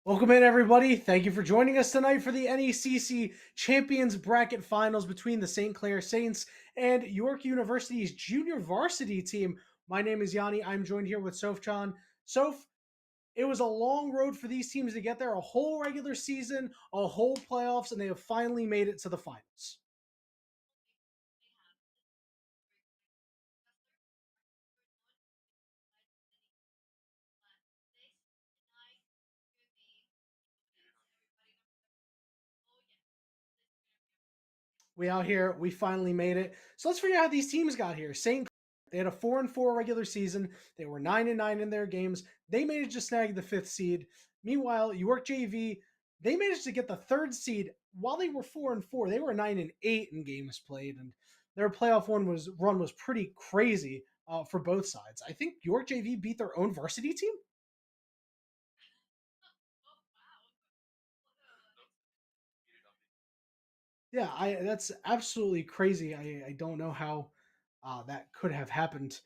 Welcome in, everybody. Thank you for joining us tonight for the NECC Champions Bracket Finals between the St. Clair Saints and York University's junior varsity team. My name is Yanni. I'm joined here with Sofchan. Soph, it was a long road for these teams to get there, a whole regular season, a whole playoffs, and they have finally made it to the finals. We out here. We finally made it. So let's figure out how these teams got here. St. They had a 4-4 regular season. They were 9-9 in their games. They managed to snag the 5th seed. Meanwhile, York JV, they managed to get the 3rd seed while they were 4-4. They were 9-8 in games played, and their playoff run was pretty crazy for both sides. I think York JV beat their own varsity team. Yeah, that's absolutely crazy. I don't know how that could have happened,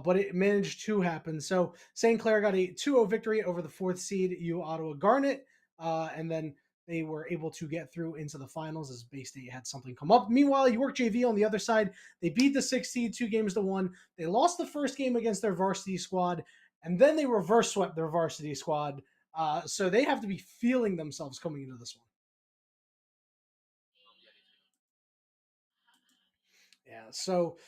but it managed to happen. So St. Clair got a 2-0 victory over the 4th seed U Ottawa Garnet, and then they were able to get through into the finals as Bay State had something come up. Meanwhile, York JV on the other side, they beat the 6th seed 2-1. They lost the first game against their varsity squad, and then they reverse swept their varsity squad. So they have to be feeling themselves coming into this one. Yeah, so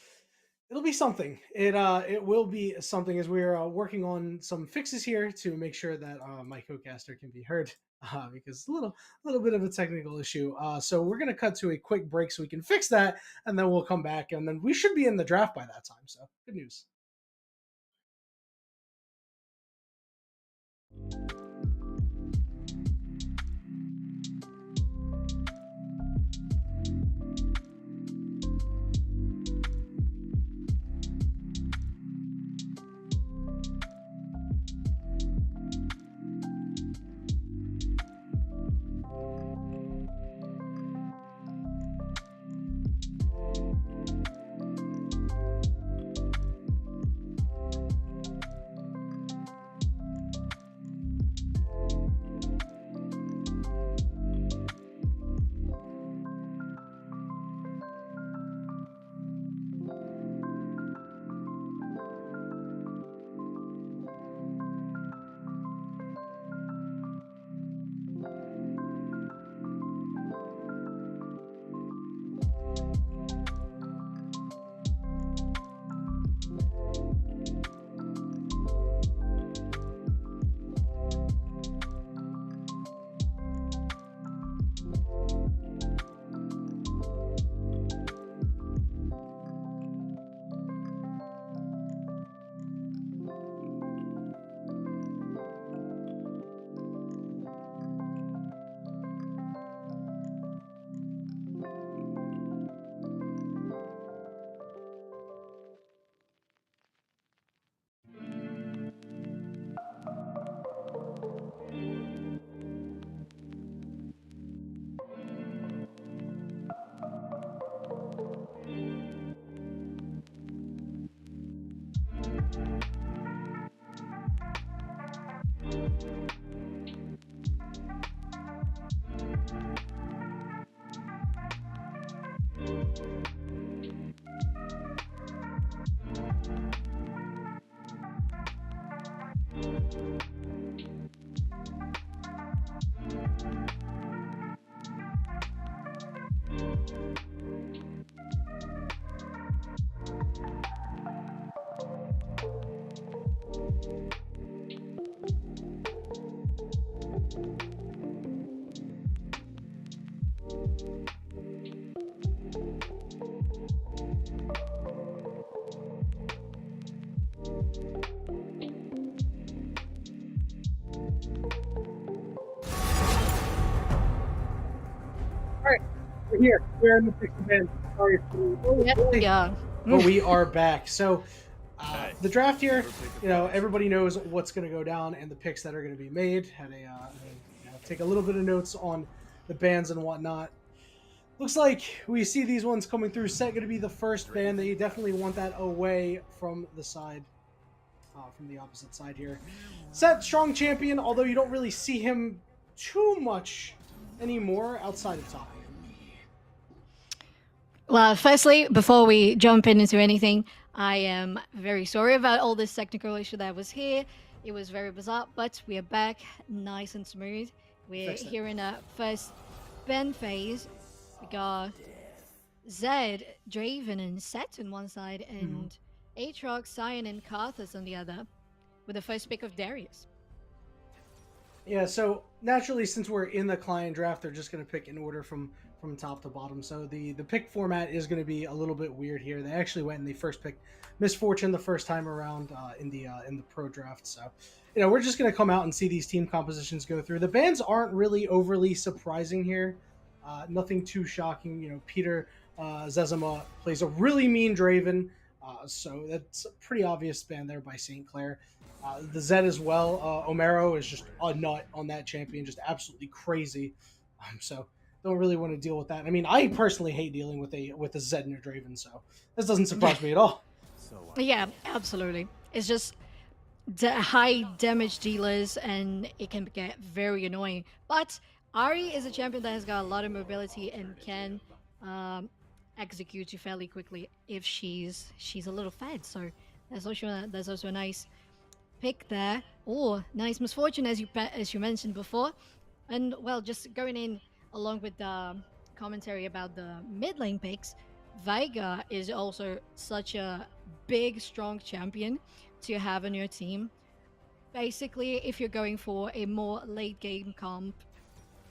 it'll be something. It will be something as we're working on some fixes here to make sure that my co-caster can be heard because a little bit of a technical issue. So we're gonna cut to a quick break so we can fix that, and then we'll come back, and then we should be in the draft by that time. So good news. All right, we're here. We're in the fixed event. Sorry, Yeah. but we are back. So the draft here, everybody knows what's going to go down and the picks that are going to be made. Had take a little bit of notes on the bands and whatnot. Looks like we see these ones coming through. Set going to be the first band. They definitely want that away from the side, from the opposite side here. Set strong champion, although you don't really see him too much anymore outside of top lane. Well, firstly, before we jump into anything, I am very sorry about all this technical issue that was here. It was very bizarre, but we are back, nice and smooth. We're Fixed it. here in a first Ben phase. We got Zed, Draven, and Set on one side, Mm-hmm. and Aatrox, Sion, and Karthus on the other, with the first pick of Darius. Yeah, so naturally, since we're in the client draft, they're just going to pick in order from top to bottom. So the pick format is going to be a little bit weird here. They actually went and they first picked Misfortune the first time around in the pro draft. So we're just going to come out and see these team compositions go through. The bans aren't really overly surprising here. Nothing too shocking. Peter Zezima plays a really mean Draven. So that's a pretty obvious ban there by St. Clair. The Zed as well. Omero is just a nut on that champion, just absolutely crazy. So don't really want to deal with that. I mean, I personally hate dealing with a Zed and a Draven, so this doesn't Yeah, surprise me at all. yeah, absolutely. It's just high damage dealers, and it can get very annoying. But Ari is a champion that has got a lot of mobility and can um, execute you fairly quickly if she's a little fed. So that's also a nice pick there. Oh, nice misfortune as you mentioned before. And well, just going in along with the commentary about the mid lane picks, Veigar is also such a big, strong champion to have on your team. Basically, if you're going for a more late game comp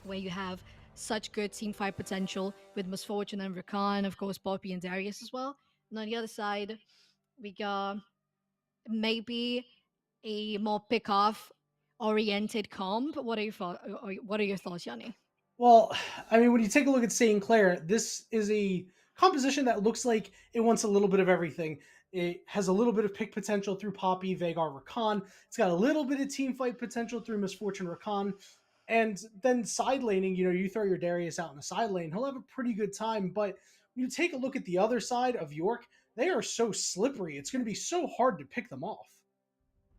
where you have such good team fight potential with Misfortune and Rakan, of course, Poppy and Darius as well. And on the other side, we got maybe a more pick off oriented comp. What are your thoughts, Yanni? Well, I mean, when you take a look at St. Clair, this is a composition that looks like it wants a little bit of everything. It has a little bit of pick potential through Poppy, Vagar, Rakan. It's got a little bit of team fight potential through Misfortune, Rakan. And then side laning, you throw your Darius out in a side lane, he'll have a pretty good time. But when you take a look at the other side of York, they are so slippery. It's going to be so hard to pick them off.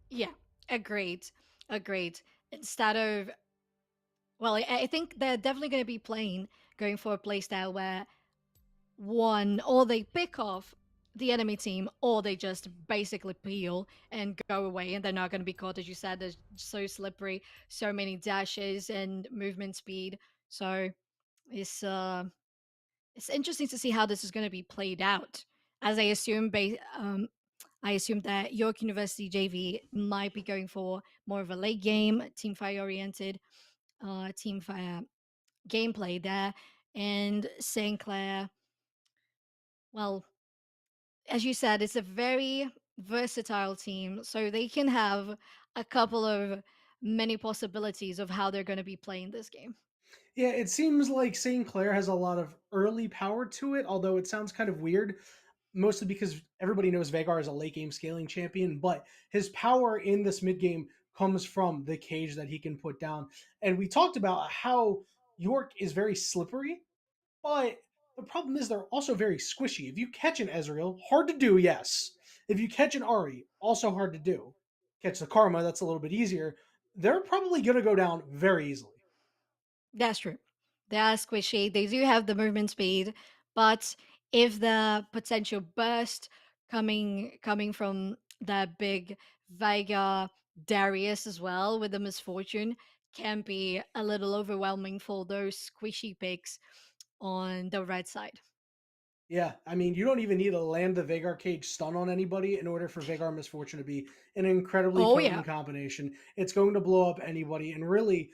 Yeah, agreed. Agreed. Instead of, well, I think they're definitely going to be going for a playstyle where one, or they pick off the enemy team, or they just basically peel and go away, and they're not going to be caught. As you said, they're so slippery, so many dashes and movement speed. So it's uh, it's interesting to see how this is going to be played out. As I assume that York University JV might be going for more of a late game, team fight oriented, team fire gameplay there, and St. Clair. Well, as you said, it's a very versatile team, so they can have a couple of many possibilities of how they're going to be playing this game. Yeah, it seems like St. Clair has a lot of early power to it, although it sounds kind of weird, mostly because everybody knows Vagar is a late game scaling champion, but his power in this mid game comes from the cage that he can put down. And we talked about how York is very slippery, but the problem is they're also very squishy. If you catch an Ezreal, hard to do, yes. If you catch an Ari, also hard to do. Catch the Karma, that's a little bit easier. They're probably going to go down very easily. That's true. They are squishy. They do have the movement speed, but if the potential burst coming from that big Veigar Darius as well with the misfortune can be a little overwhelming for those squishy picks on the right side. Yeah, I mean, you don't even need to land the Vagar Cage stun on anybody in order for Vagar Misfortune to be an incredibly Oh yeah, potent combination. It's going to blow up anybody, and really,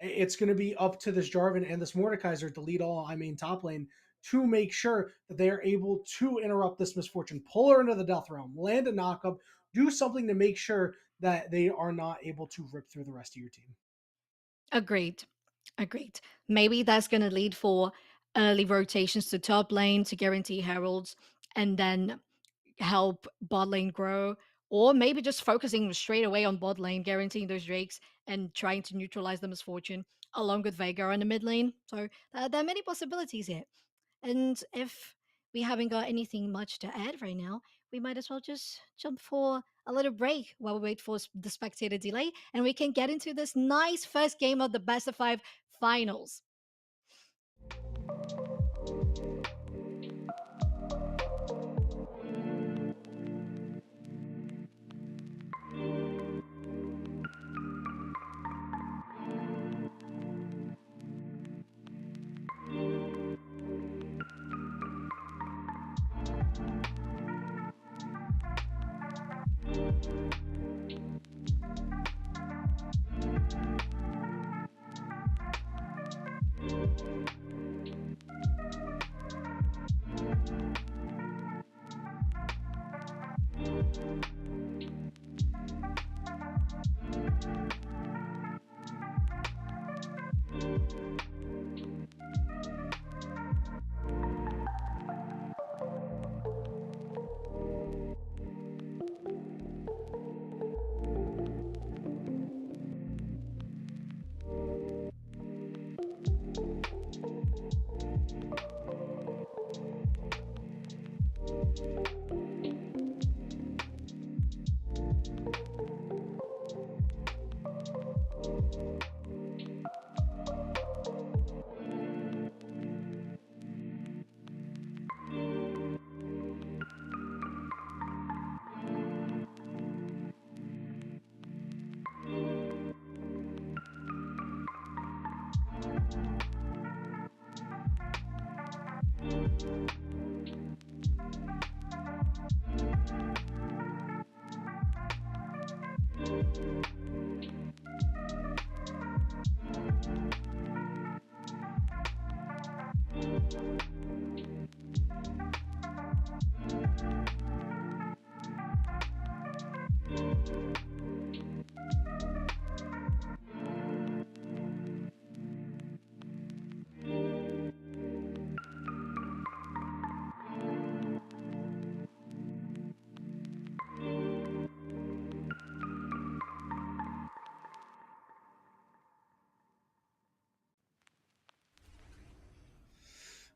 it's going to be up to this Jarvan and this Mordekaiser to lead all, I mean, top lane to make sure that they are able to interrupt this Misfortune, pull her into the Death Realm, land a knockup, do something to make sure that they are not able to rip through the rest of your team. agreed. Agreed. Maybe that's going to lead for early rotations to top lane to guarantee heralds, and then help bot lane grow, or maybe just focusing straight away on bot lane, guaranteeing those drakes and trying to neutralize the misfortune along with Veigar in the mid lane. So there are many possibilities here. And if we haven't got anything much to add right now. We might as well just jump for a little break while we wait for the spectator delay, and we can get into this nice first game of the best of five finals.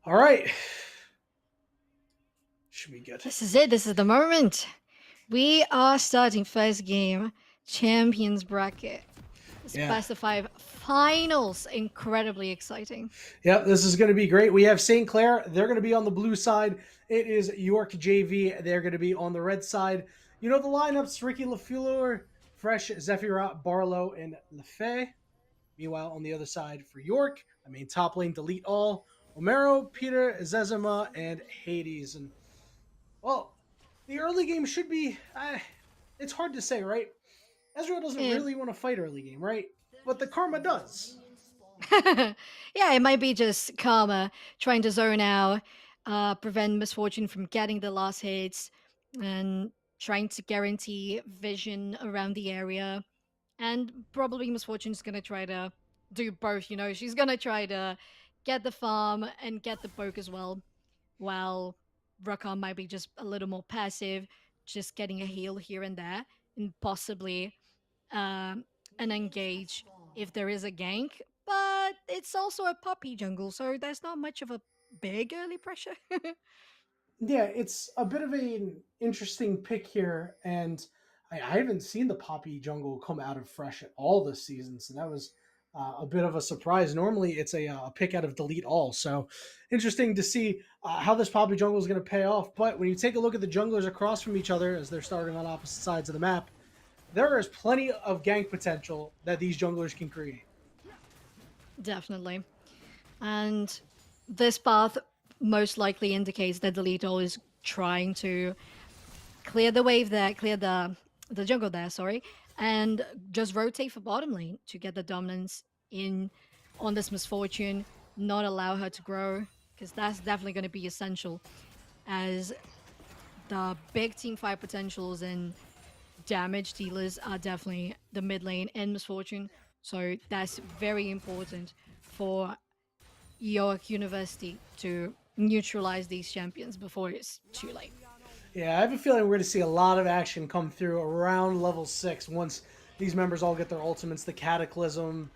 All right. Should be good. This is it. This is the moment. We are starting first game, Champions Bracket. This Yeah. best of five finals. Incredibly exciting. Yep, this is going to be great. We have St. Clair. They're going to be on the blue side. It is York JV. They're going to be on the red side. You know the lineups: Ricky LaFleur, Fresh, Zephyra, Barlow, and LeFay. Meanwhile, on the other side for York, top lane, delete all. Omero, Peter, Zezima, and Hades. And, well, the early game should be. It's hard to say, right? Ezreal doesn't And really want to fight early game, right? But the Karma does. yeah, it might be just Karma trying to zone out, prevent Misfortune from getting the last hits, and trying to guarantee vision around the area. And probably Misfortune's gonna try to do both, you know, she's gonna try to get the farm and get the poke as well, while Rakan might be just a little more passive, just getting a heal here and there, and possibly um, an engage if there is a gank. But it's also a puppy jungle, so there's not much of a big early pressure. Yeah, it's a bit of an interesting pick here, and I haven't seen the Poppy Jungle come out of Fresh at all this season, so that was a bit of a surprise. Normally, it's a pick out of Delete All, so interesting to see how this Poppy Jungle is going to pay off. But when you take a look at the junglers across from each other as they're starting on opposite sides of the map, there is plenty of gank potential that these junglers can create. Definitely. And this path most likely indicates that the Leto is trying to clear the wave there, clear the jungle there, sorry, and just rotate for bottom lane to get the dominance in on this Misfortune, not allow her to grow, because that's definitely going to be essential as the big team fight potentials and damage dealers are definitely the mid lane and Misfortune. So that's very important for York University to neutralize these champions before it's too late. Yeah, I have a feeling we're going to see a lot of action come through around level 6 once these members all get their ultimates. The Cataclysm,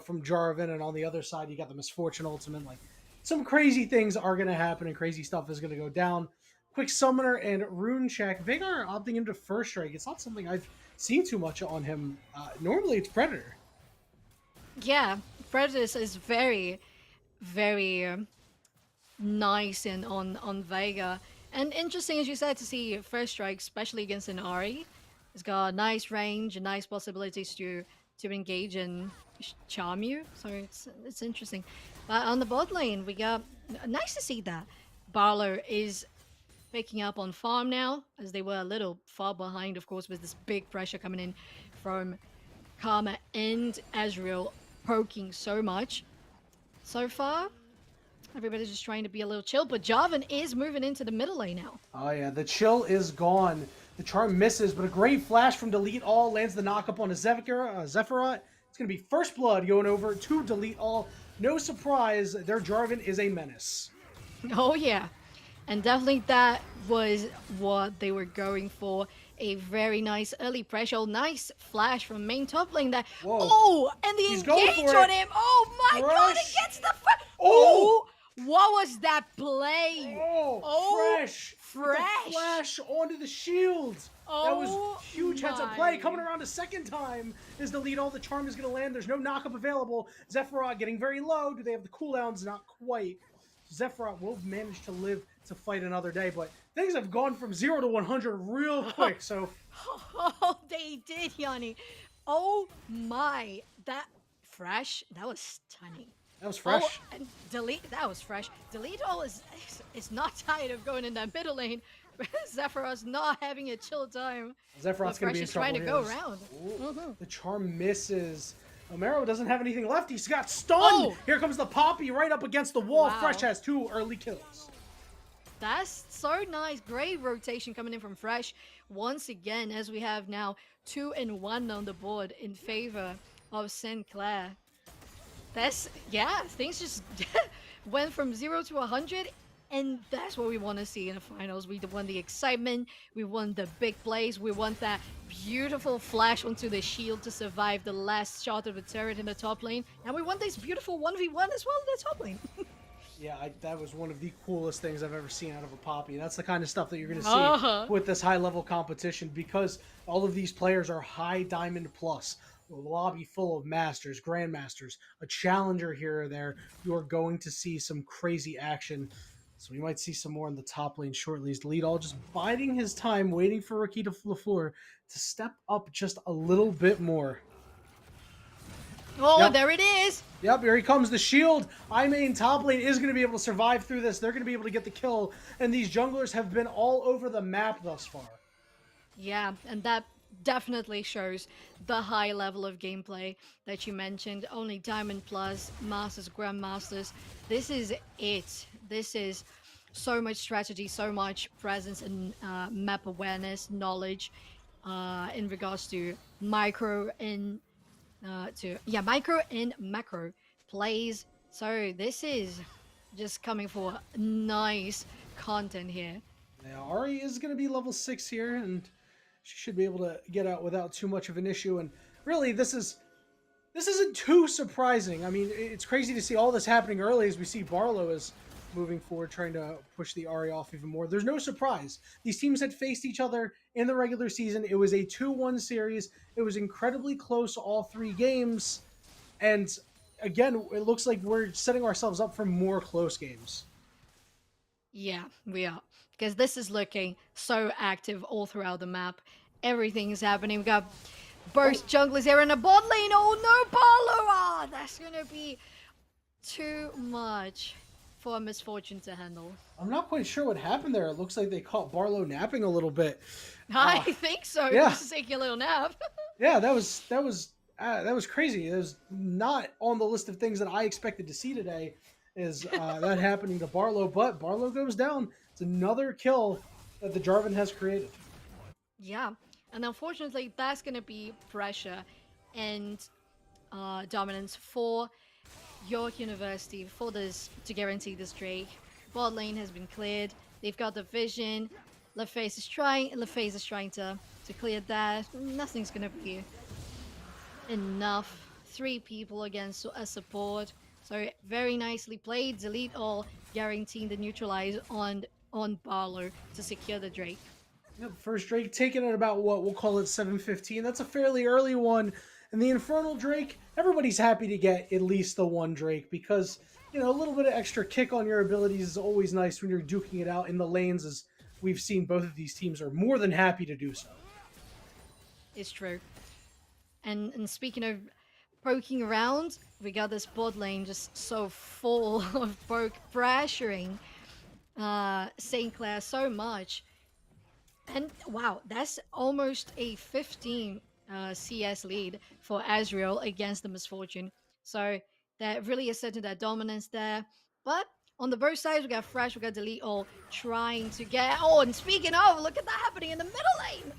from Jarvan, and on the other side, you got the Misfortune ultimate. Like, some crazy things are going to happen and crazy stuff is going to go down. Quick Summoner and Rune Check. Veigar opting into First Strike. It's not something I've seen too much on him. Normally it's Predator. Yeah, Prejudice is very, very nice and on Vega. And interesting, as you said, to see First Strike, especially against an Ari. It's got a nice range and nice possibilities to engage and charm you. So it's interesting. But on the bot lane, we got nice to see that Barlow is picking up on farm now, as they were a little far behind, of course, with this big pressure coming in from Karma and Ezreal poking so much. So far, everybody's just trying to be a little chill, but Jarvan is moving into the middle lane now. Oh yeah, the chill is gone. The charm misses, but a great flash from Delete All lands the knock up on a Zephyros. It's going to be First Blood going over to Delete All. No surprise, their Jarvan is a menace. Oh yeah, and definitely that was what they were going for. A very nice early pressure, nice flash from main top lane there. Whoa. Oh, and the He's going engage for on it. him. Oh my god, Fresh. he gets the Oh! what was that play? Fresh! Fresh. With the flash onto the shield. That was Oh huge heads up my. play. Coming around a second time is the lead. All the charm is going to land. There's no knockup available. Zephyros getting very low. Do they have the cooldowns? Not quite. Zephyros will manage to live to fight another day, but things have gone from 0 to 100 real quick. So, Oh, they did, Yanni. Oh my, that fresh. That was stunning. that was fresh. Oh, and delete. That was fresh. Delete all is not tired of going in that middle lane. Zephyros not having a chill time. Zephyros going to be in is trouble trying to here. go around. The charm misses. Omero doesn't have anything left. He's got stunned. Oh! Here comes the Poppy right up against the wall. Wow. Fresh has 2 early kills. That's so nice. Great rotation coming in from Fresh. Once again, as we have now 2 and 1 on the board in favor of Sinclair. That's, yeah, things just went from 0 to 100, and that's what we want to see in the finals. We want the excitement, we want the big plays, we want that beautiful flash onto the shield to survive the last shot of the turret in the top lane, and we want this beautiful 1v1 as well in the top lane. Yeah, that was one of the coolest things I've ever seen out of a Poppy. That's the kind of stuff that you're going to see with this high-level competition, because all of these players are high diamond plus. A lobby full of masters, grandmasters, a challenger here or there. You are going to see some crazy action. So we might see some more in the top lane shortly. He's lead all just biding his time, waiting for Rikita Lafleur to step up just a little bit more. Oh, Yep. there it is! Yep, here he comes. The shield. I-main top lane is going to be able to survive through this. They're going to be able to get the kill. And these junglers have been all over the map thus far. Yeah, and that definitely shows the high level of gameplay that you mentioned. Only Diamond Plus, Masters, Grandmasters. This is it. This is so much strategy, so much presence and map awareness, knowledge in regards to micro and micro and macro plays. So this is just coming for nice content here. Now, Ari is going to be level 6 here, and she should be able to get out without too much of an issue. And really, this isn't too surprising. I mean, it's crazy to see all this happening early as we see Barlow is moving forward, trying to push the Ari off even more. There's no surprise. These teams had faced each other in the regular season. It was a 2-1 series. It was incredibly close all 3 games. And again, it looks like we're setting ourselves up for more close games. Yeah, we are. Because this is looking so active all throughout the map. Everything is happening. We got burst junglers here in the bot lane. Oh no, Barlow! Ah, that's gonna be too much for a misfortune to handle. I'm not quite sure what happened there. It looks like they caught Barlow napping a little bit. I think so. yeah. Just taking a little nap. Yeah, that was crazy. It was not on the list of things that I expected to see today. Is that happening to Barlow? But Barlow goes down. It's another kill that the Jarvan has created. Yeah, and unfortunately, that's going to be pressure and dominance for York University for this to guarantee this Drake. Bot lane has been cleared. They've got the vision. LaFace is trying to clear that. Nothing's going to be enough. 3 people against a support. So very nicely played. Delete all, guaranteeing the neutralize on Barlow to secure the Drake. Yep, first Drake taken at about what we'll call it 7:15. That's a fairly early one. And the Infernal Drake, everybody's happy to get at least the one Drake because, a little bit of extra kick on your abilities is always nice when you're duking it out in the lanes, as we've seen both of these teams are more than happy to do so. It's true. And speaking of poking around, we got this bot lane just so full of poke pressuring St. Clair so much. And wow, that's almost a 15 CS lead for Azrael against the Misfortune. So that really asserted that dominance there. But on the both sides, we got Fresh, we got Delete all trying to get. Oh, and speaking of, look at that happening in the middle lane.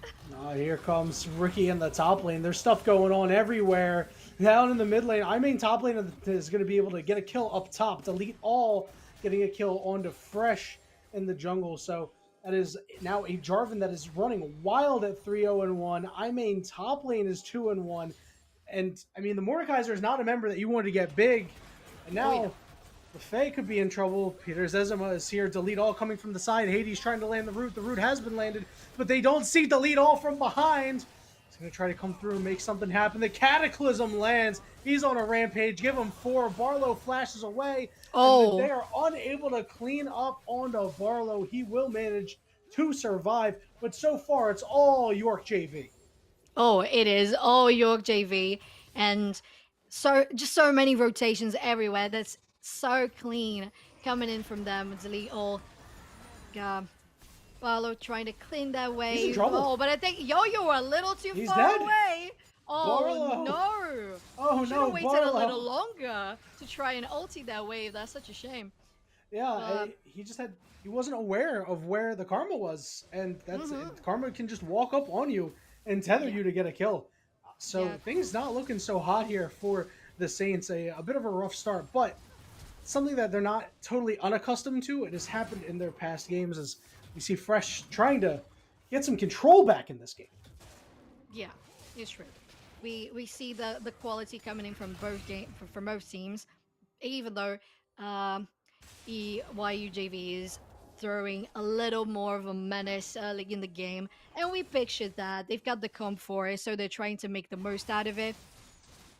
Here comes Ricky in the top lane. There's stuff going on everywhere. Down in the mid lane, I mean top lane is going to be able to get a kill up top. Delete all getting a kill onto Fresh in the jungle. So that is now a Jarvan that is running wild at 3-0-1. I main top lane is 2-1. And I mean, the Mordekaiser is not a member that you want to get big. And now the Fae could be in trouble. Peter Zezima is here. Delete all coming from the side. Hades trying to land the root. The root has been landed, but they don't see Delete all from behind. He's going to try to come through and make something happen. The Cataclysm lands. He's on a rampage. Give him 4. Barlow flashes away. Oh. And they are unable to clean up onto Barlow. He will manage to survive, but so far it's all York JV. Oh, it is all York JV. And just so many rotations everywhere. That's so clean coming in from them. Delete all. Barlow trying to clean that way. He's in trouble. Oh, but I think Yo-Yo a little too He's far dead. away. Oh Barlow. no! Oh Should no! have waited Barlow. a little longer to try and ulti that wave. That's such a shame. Yeah, he wasn't aware of where the Karma was, and that's Karma can just walk up on you and tether you to get a kill. So things not looking so hot here for the Saints. A bit of a rough start, but something that they're not totally unaccustomed to. It has happened in their past games, as we see Fresh trying to get some control back in this game. Yeah, it's true. We see the quality coming in from from both teams, even though the YUJV is throwing a little more of a menace early in the game, and we pictured that they've got the comp for it, so they're trying to make the most out of it.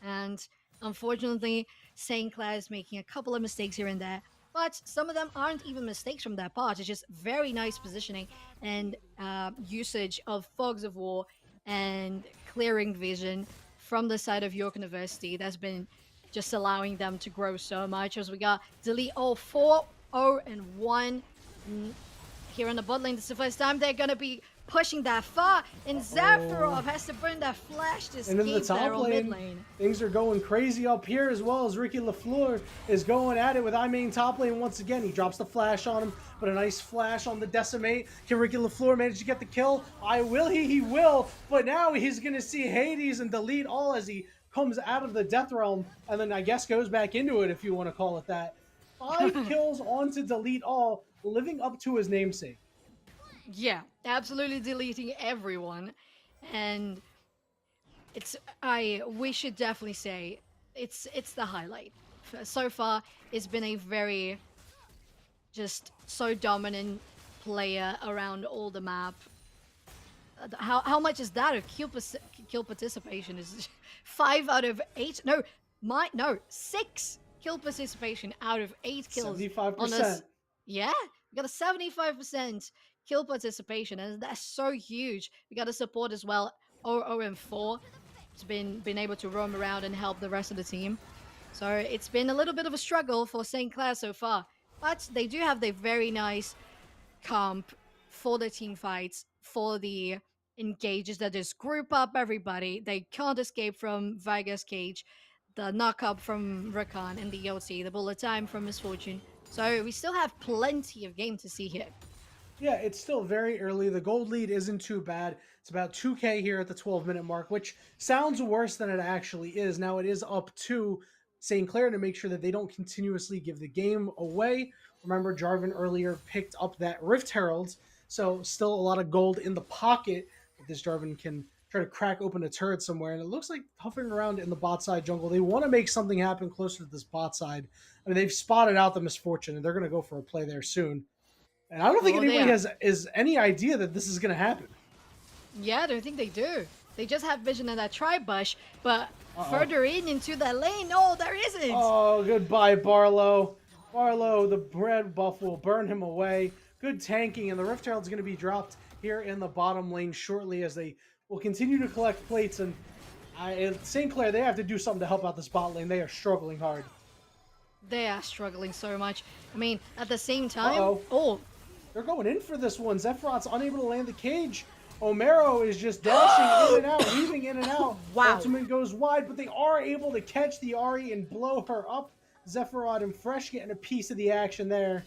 And unfortunately, St. Clair is making a couple of mistakes here and there, but some of them aren't even mistakes from their part. It's just very nice positioning and usage of Fogs of War and clearing vision from the side of York University that's been just allowing them to grow so much. As we got Delete all 4-0-1 here on the bot lane. This is the first time they're going to be pushing that far, and Zafarov has to burn that flash to escape the top there on lane, mid lane. Things are going crazy up here as well, as Ricky Lafleur is going at it with main top lane once again. He drops the flash on him, but a nice flash on the Decimate. Can Ricky Lafleur manage to get the kill? He will, but now he's going to see Hades and Delete all as he comes out of the Death Realm, and then I guess goes back into it, if you want to call it that. 5 kills onto Delete all, living up to his namesake. Yeah, absolutely deleting everyone. And we should definitely say it's the highlight. So far, it's been a very just so dominant player around all the map. How much is that of kill participation? Is 5 out of 8? No, 6 kill participation out of 8 kills. 75%. Yeah, we got a 75% kill participation, and that's so huge. We got a support as well, 0-4. It's been able to roam around and help the rest of the team. So it's been a little bit of a struggle for St. Clair so far, but they do have the very nice comp for the team fights, for the engages that just group up everybody. They can't escape from Viger's cage, the knock up from Rakan, and the OT, the bullet time from Misfortune. So we still have plenty of game to see here. Yeah, it's still very early. The gold lead isn't too bad. It's about 2K here at the 12-minute mark, which sounds worse than it actually is. Now it is up to St. Clair to make sure that they don't continuously give the game away. Remember, Jarvan earlier picked up that Rift Herald, so still a lot of gold in the pocket that this Jarvan can try to crack open a turret somewhere. And it looks like hovering around in the bot side jungle. They want to make something happen closer to this bot side. I mean, they've spotted out the misfortune, and they're going to go for a play there soon. And I don't think Oh, they anybody are. has any idea that this is going to happen. Yeah, I don't think they do. They just have vision of that tri-bush, but Uh-oh. further into that lane, no, there isn't. Oh, goodbye, Barlow. Barlow, the bread buff will burn him away. Good tanking, and the Rift Herald's going to be dropped here in the bottom lane shortly as they will continue to collect plates. And St. Clair, they have to do something to help out this bot lane. They are struggling hard. They are struggling so much. I mean, at the same time, Uh-oh. They're going in for this one. Zephyrot's unable to land the cage. Omero is just dashing in and out, weaving in and out. Wow. Ultimate goes wide, but they are able to catch the Ahri and blow her up. Zephyrot and Fresh getting a piece of the action there.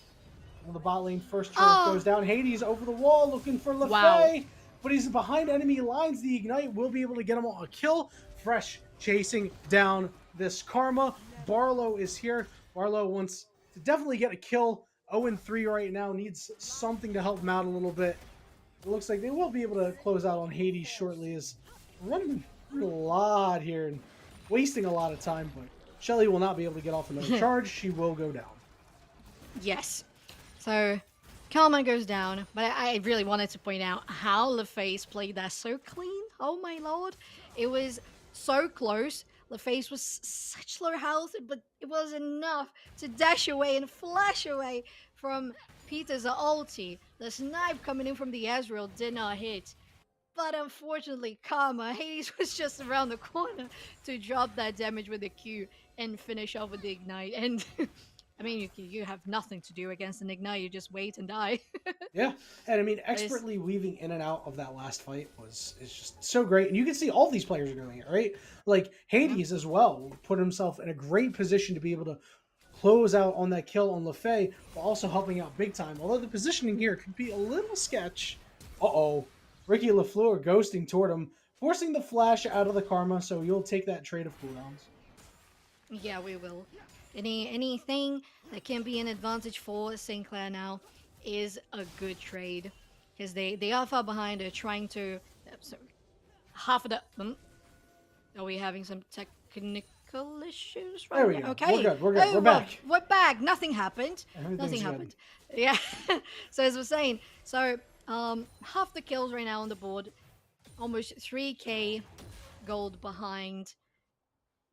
And the bot lane first turret goes down. Hades over the wall looking for LeFay. Wow. But he's behind enemy lines. The Ignite will be able to get him a kill. Fresh chasing down this Karma. Barlow is here. Barlow wants to definitely get a kill. 0-3 right now. Needs something to help him out a little bit. It looks like they will be able to close out on Hades shortly. Is running through a lot here and wasting a lot of time. But Shelly will not be able to get off another charge. She will go down. Yes. So, Kalman goes down, but I really wanted to point out how LeFace played that so clean. Oh my lord. It was so close. LeFace was such low health, but it was enough to dash away and flash away from Peter's ulti. The snipe coming in from the Ezreal did not hit. But unfortunately, Karma, Hades was just around the corner to drop that damage with the Q and finish off with the Ignite. And I mean, you have nothing to do against an Ignite. You just wait and die. Yeah, and I mean, expertly weaving in and out of that last fight is just so great. And you can see all these players are doing it, right? Like Hades as well put himself in a great position to be able to close out on that kill on LeFay, while also helping out big time. Although the positioning here could be a little sketch. Uh-oh. Ricky LaFleur ghosting toward him, forcing the flash out of the Karma, so you'll take that trade of cooldowns. Yeah, we will. Anything that can be an advantage for St. Clair now is a good trade. Because they are far behind. They're trying to... So, half of the... Are we having some technical issues right There we now? go. Okay. We're good. We're good. We're back. We're back. Nothing happened. Everything's Nothing good. happened. Yeah. So as we're saying, so half the kills right now on the board. Almost 3k gold behind.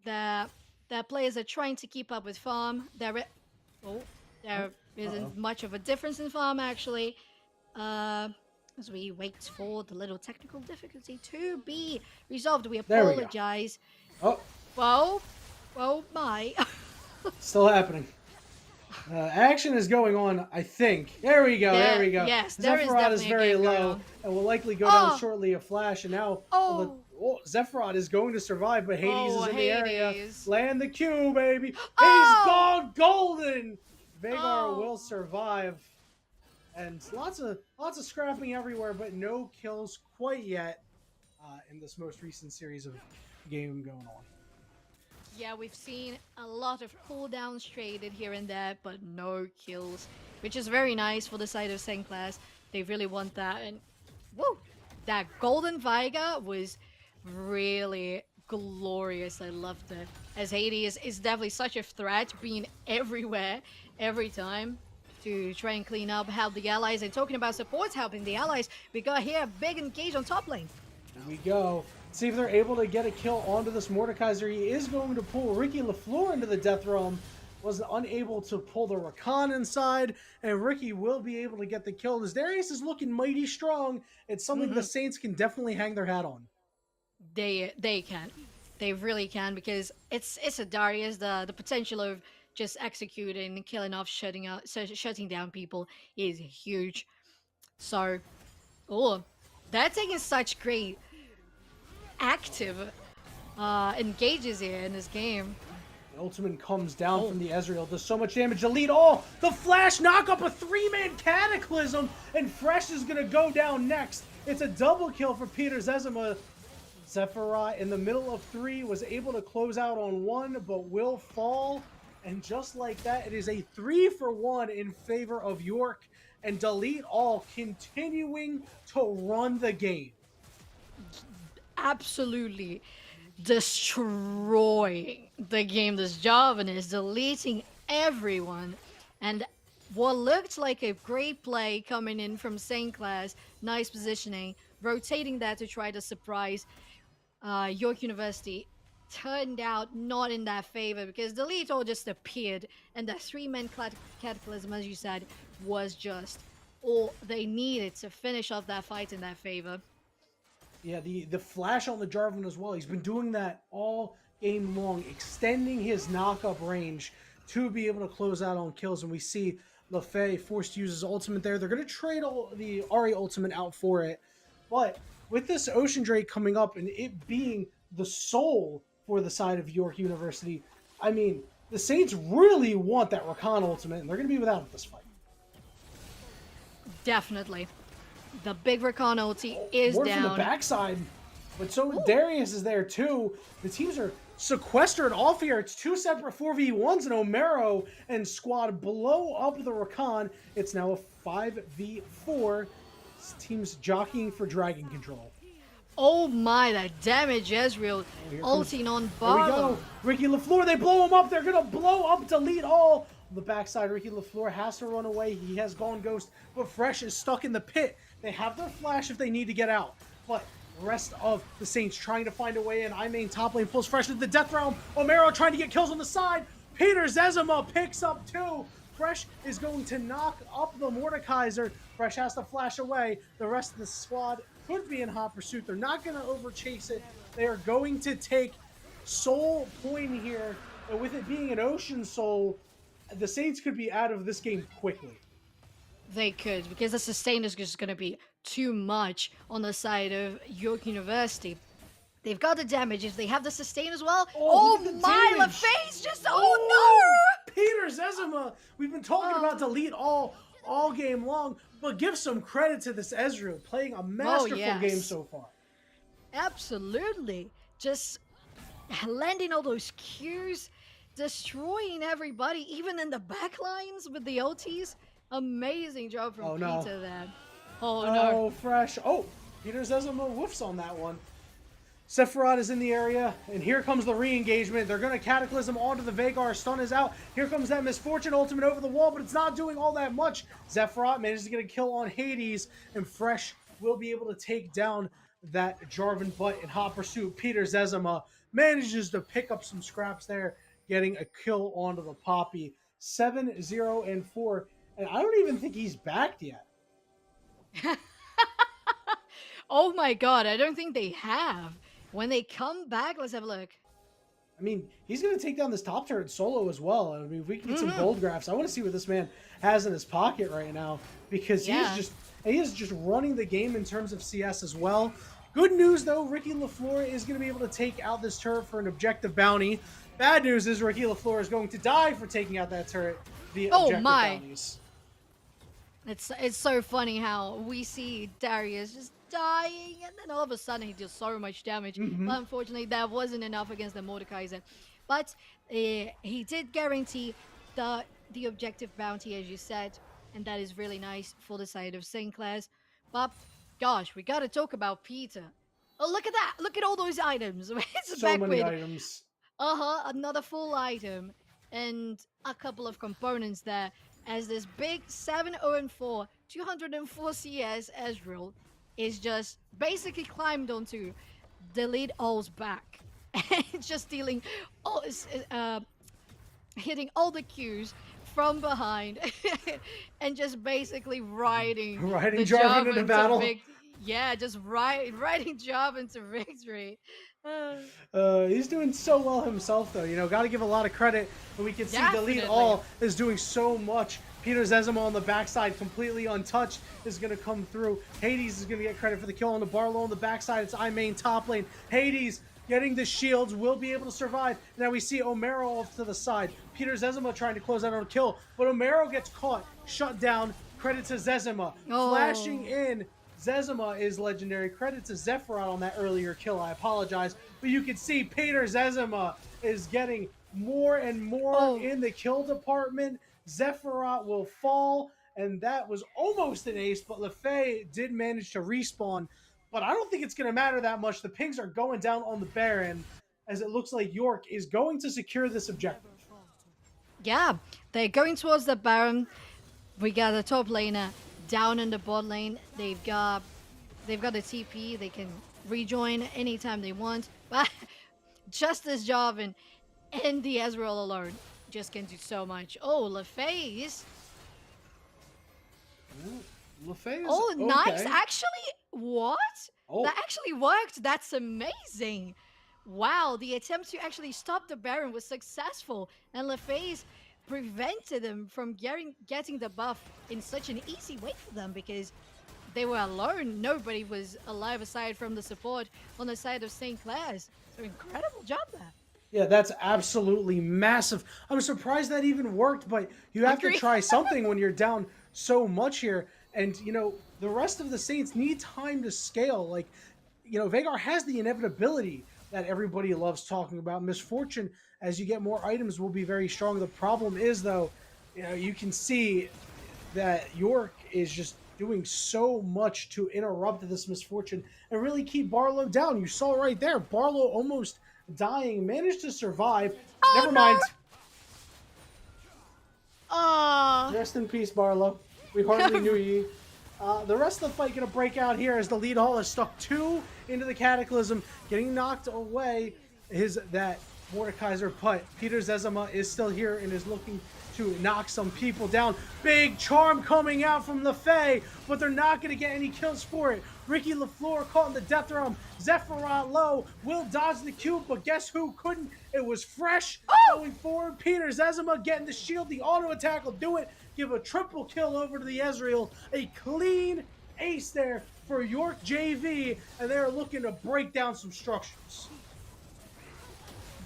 Their players are trying to keep up with farm. There isn't much of a difference in farm actually. As we wait for the little technical difficulty to be resolved. We apologize. Oh. Well, my. Still happening. Action is going on, I think. There we go. There we go. Yes, there is Zephyrot definitely is very a game going low on. and will likely go down shortly. A flash, and now Zephyrot is going to survive, but Hades is in the area. Land the Q, baby. Hades gone golden. Veigar will survive, and lots of scrapping everywhere, but no kills quite yet in this most recent series of game going on. Yeah, we've seen a lot of cooldowns traded here and there, but no kills, which is very nice for the side of St. Clair. They really want that, and woo, that golden Veigar was really glorious. I loved it. As Hades is definitely such a threat, being everywhere, every time to try and clean up, help the allies. And talking about supports helping the allies, we got here a big engage on top lane. Here we go. See if they're able to get a kill onto this Mordekaiser. He is going to pull Ricky LaFleur into the Death Realm. Was unable to pull the Rakan inside, and Ricky will be able to get the kill. As Darius is looking mighty strong, it's something the Saints can definitely hang their hat on. They can. They really can, because it's a Darius. The potential of just executing, killing off, shutting down people is huge. So, they're taking such great active engages here in this game. The ultimate comes down from the Ezreal, does so much damage. Delete all. The flash knock up a 3-man Cataclysm, and Fresh is gonna go down next. It's a double kill for Peter Zezima. Zephyrot in the middle of 3 was able to close out on 1, but will fall. And just like that, it is a 3-for-1 in favor of York, and Delete all continuing to run the game. absolutely destroying the game. This Jarvan is deleting everyone. And what looked like a great play coming in from St. Clair's, nice positioning, rotating that to try to surprise York University, turned out not in that favor because the lead all just appeared, and the three-man cataclysm, as you said, was just all they needed to finish off that fight in their favor. Yeah, the flash on the Jarvan as well. He's been doing that all game long, extending his knockup range to be able to close out on kills. And we see LaFay forced to use his ultimate there. They're going to trade the Ari ultimate out for it. But with this Ocean Drake coming up and it being the soul for the side of York University, I mean, the Saints really want that Rakan ultimate, and they're going to be without it this fight. Definitely. The big Rakan ulti is More down. from the backside, but so Darius is there too. The teams are sequestered off here. It's two separate 4v1s, and Omero and squad blow up the Rakan. It's now a 5v4. Teams jockeying for dragon control. Oh my, that damage, Ezreal ulting on Barlow. Here we go. Ricky LaFleur, they blow him up. They're going to blow up, delete all. On the backside, Ricky LaFleur has to run away. He has gone ghost, but Fresh is stuck in the pit. They have their flash if they need to get out. But the rest of the Saints trying to find a way in. I main top lane pulls Fresh into the death realm. Omero trying to get kills on the side. Peter Zezima picks up two. Fresh is going to knock up the Mordekaiser. Fresh has to flash away. The rest of the squad could be in hot pursuit. They're not going to overchase it. They are going to take Soul Point here. And with it being an Ocean Soul, the Saints could be out of this game quickly. They could, because the sustain is just going to be too much on the side of York University. They've got the damages. They have the sustain as well. Oh my, LaFay's just, oh no! Peter Zezima, we've been talking about delete all game long, but give some credit to this Ezreal playing a masterful game so far. Absolutely. Just landing all those Qs, destroying everybody, even in the backlines with the OTs. Amazing job from Peter there. Oh no. Oh, Fresh. Oh, Peter Zezima woofs on that one. Sephiroth is in the area, and here comes the re-engagement. They're going to Cataclysm onto the Veigar. Stun is out. Here comes that Misfortune ultimate over the wall, but it's not doing all that much. Sephiroth manages to get a kill on Hades, and Fresh will be able to take down that Jarvan, but in hot pursuit, Peter Zezima manages to pick up some scraps there, getting a kill onto the Poppy. 7-0-4. And I don't even think he's backed yet. Oh my god, I don't think they have. When they come back, let's have a look. I mean, he's going to take down this top turret solo as well. I mean, if we can get some gold graphs, I want to see what this man has in his pocket right now, because he is just running the game in terms of CS as well. Good news, though, Ricky LaFleur is going to be able to take out this turret for an objective bounty. Bad news is Ricky LaFleur is going to die for taking out that turret via objective bounties. It's so funny how we see Darius just dying, and then all of a sudden he does so much damage. But unfortunately, that wasn't enough against the Mordekaiser. But he did guarantee the objective bounty, as you said, and that is really nice for the side of St. Clair's. But gosh, we got to talk about Peter. Oh, look at that! Look at all those items. It's so many items. Another full item and a couple of components there. As this big 7-0-4, 204 CS Ezreal is just basically climbed onto delete all's back. And just dealing all, hitting all the Qs from behind and just basically riding Jarvan into battle. Just riding Jarvan into victory. He's doing so well himself, though. You know, got to give a lot of credit. And we can see Delete All is doing so much. Peter Zezima on the backside, completely untouched, is going to come through. Hades is going to get credit for the kill on the Barlow on the backside. It's I main top lane. Hades getting the shields, will be able to survive. Now we see Omero off to the side. Peter Zezima trying to close out on a kill, but Omero gets caught, shut down. Credit to Zezima. Flashing in. Zezima is legendary. Credit to Sephiroth on that earlier kill. I apologize. But you can see Peter Zezima is getting more and more in the kill department. Sephiroth will fall, and that was almost an ace, but LaFay did manage to respawn. but I don't think it's going to matter that much. The pings are going down on the Baron, as it looks like York is going to secure this objective. Yeah, they're going towards the Baron. We got a top laner down in the bot lane. They've got a TP. They can rejoin anytime they want. But just this Jarvan and the Ezreal alone just can do so much. Oh, LaFaze. LaFay is Oh, nice. okay. Actually, what? Oh, That actually worked. That's amazing. Wow, the attempt to actually stop the Baron was successful, and LaFaze prevented them from getting the buff in such an easy way for them because they were alone. Nobody was alive aside from the support on the side of St. Clair's. So incredible job there. yeah, that's absolutely massive. I'm surprised that even worked, but you have to Agree. try something when you're down so much here. And, the rest of the Saints need time to scale. Like, Vagar has the inevitability that everybody loves talking about. Misfortune, as you get more items, will be very strong. The problem is, though, you can see that York is just doing so much to interrupt this Misfortune and really keep Barlow down. You saw right there, Barlow almost dying, managed to survive. Oh, Never no. mind. Oh, Rest in peace, Barlow. We hardly knew ye. The rest of the fight going to break out here as the lead hall is stuck 2 into the Cataclysm. Getting knocked away is that Mordekaiser putt. Peter Zezima is still here and is looking to knock some people down. Big charm coming out from LaFay, but they're not going to get any kills for it. Ricky LaFleur caught in the death realm. Zephyron low will dodge the cube, but guess who couldn't? It was Fresh going forward. Peter Zezima getting the shield. The auto attack will do it. Give a triple kill over to the Ezreal. A clean ace there for York JV, and they're looking to break down some structures.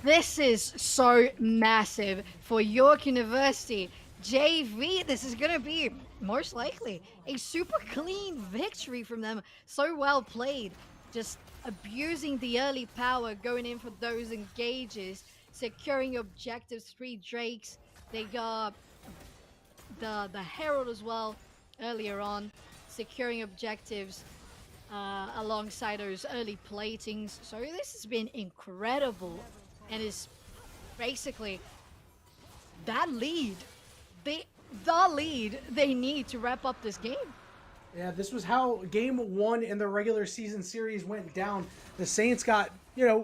this is so massive for York University. JV, this is going to be most likely a super clean victory from them. So well played. Just abusing the early power, going in for those engages, securing objectives, 3 Drakes. They got the Herald as well earlier on, securing objectives alongside those early platings. So this has been incredible, and is basically that lead, the lead they need to wrap up this game. Yeah, this was how game 1 in the regular season series went down. The Saints got,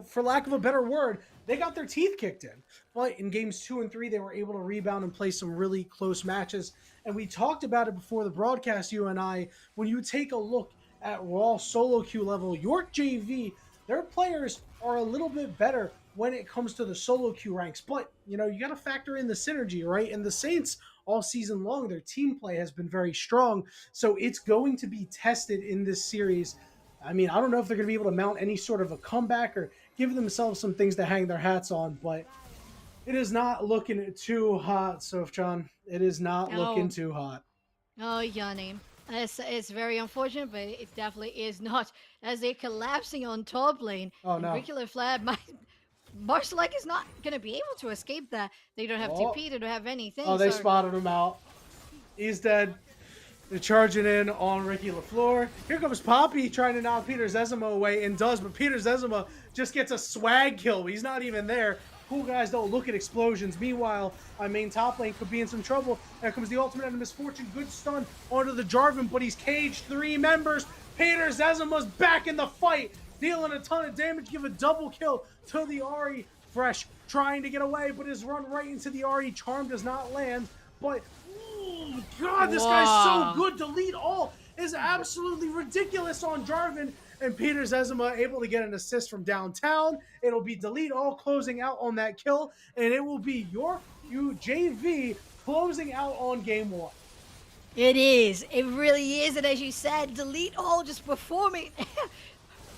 for lack of a better word, they got their teeth kicked in. But in games 2 and 3, they were able to rebound and play some really close matches. And we talked about it before the broadcast, you and I. When you take a look at raw solo queue level, York JV, their players are a little bit better when it comes to the solo queue ranks. But, you got to factor in the synergy, right? And the Saints, all season long, their team play has been very strong. So it's going to be tested in this series. I mean, I don't know if they're going to be able to mount any sort of a comeback or give themselves some things to hang their hats on, but it is not looking too hot, Sofjan. It is not looking too hot. Oh, Yanni. It's very unfortunate, but it definitely is not, as they're collapsing on top lane. Oh, no. Ricky LaFleur might most likely is not going to be able to escape that. They don't have TP, they don't have anything. Oh, they so spotted him out. He's dead. They're charging in on Ricky LaFleur. Here comes Poppy trying to knock Peter Zezima away, and does, but Peter Zezima just gets a swag kill. He's not even there. Cool guys don't look at explosions. Meanwhile, our main top lane could be in some trouble. There comes the ultimate and Misfortune. Good stun onto the Jarvan, but he's caged 3 members. Peter Zezima's back in the fight, dealing a ton of damage. Give a double kill to the Ahri. Fresh trying to get away, but is run right into the Ahri. Charm does not land, but oh God, this guy's so good. Delete all is absolutely ridiculous on Jarvan. And Peter Zezima able to get an assist from downtown. It'll be delete all closing out on that kill, and it will be York UJV closing out on game 1. it is. It really is. And as you said, delete all just performing.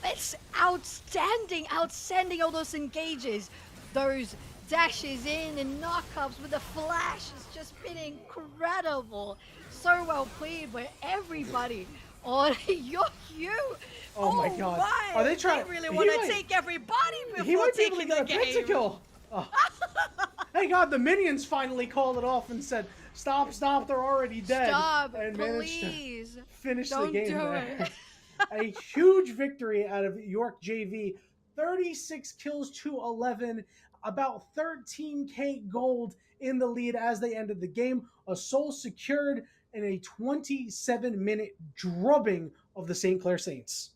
It's outstanding. Outstanding, all those engages. Those dashes in and knockups with the flash has just been incredible. So well played by everybody on York U. Oh my God. My. Are they trying? They really want to take everybody before He might be able to taking get the a game. pentakill. Oh. Thank God the minions finally called it off and said, stop, they're already dead. Stop, and please. managed to finish Don't the game do there. it. A huge victory out of York JV, 36 kills to 11, about 13K gold in the lead as they ended the game. A soul secured in a 27-minute drubbing of the St. Clair Saints.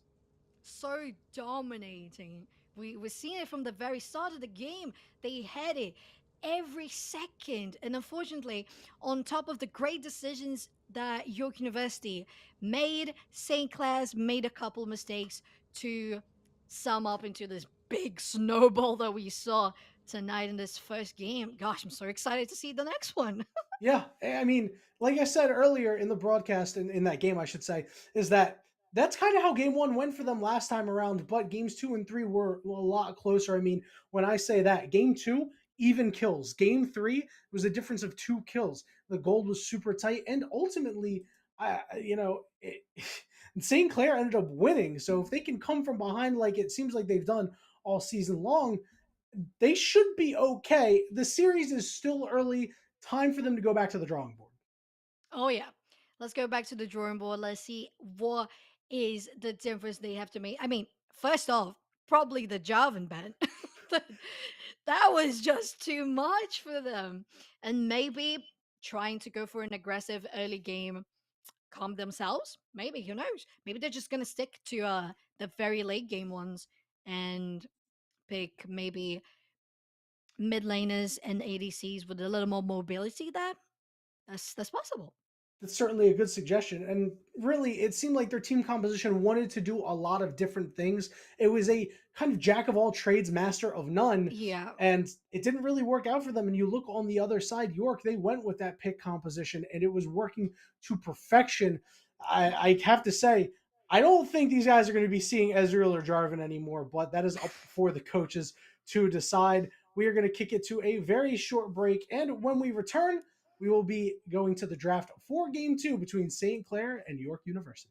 So dominating. We were seeing it from the very start of the game. They had it every second. And unfortunately, on top of the great decisions that York University made, St. Clair's made a couple mistakes to sum up into this big snowball that we saw tonight in this first game. Gosh, I'm so excited to see the next one. Yeah, I mean, like I said earlier in the broadcast, in that game, I should say, is that that's kind of how game one went for them last time around, but games two and three were a lot closer. I mean, when I say that, game two, even kills. Game three was a difference of 2 kills. The gold was super tight, and ultimately, St. Clair ended up winning. So if they can come from behind like it seems like they've done all season long, they should be okay. The series is still early. Time for them to go back to the drawing board. Oh yeah. Let's go back to the drawing board. Let's see what is the difference they have to make. I mean, first off, probably the Jarvan ban. that that was just too much for them. And maybe trying to go for an aggressive early game, calm themselves. Maybe, who knows? Maybe they're just gonna stick to the very late game ones and pick maybe mid laners and ADCs with a little more mobility there. That's possible. That's certainly a good suggestion. And really, it seemed like their team composition wanted to do a lot of different things. It was a kind of jack of all trades, master of none. Yeah. And it didn't really work out for them. And you look on the other side, York, they went with that pick composition and it was working to perfection. I have to say, I don't think these guys are going to be seeing Ezreal or Jarvan anymore, but that is up for the coaches to decide. We are going to kick it to a very short break. And when we return, we will be going to the draft for game two between St. Clair and York University.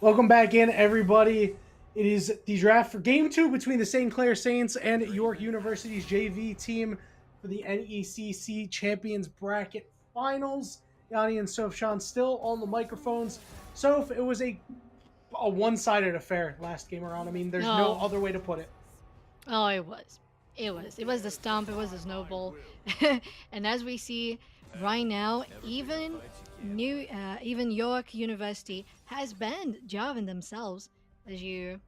Welcome back in, everybody. It is the draft for Game 2 between the St. Clair Saints and York University's JV team for the NECC Champions Bracket Finals. Yanni and Sofshan still on the microphones. Sof, it was a one-sided affair last game around. I mean, there's no Oh, other way to put it. oh, it was. It was. It was the stump. It was the snowball. And as we see right now, even York University has banned Jarvan themselves, as you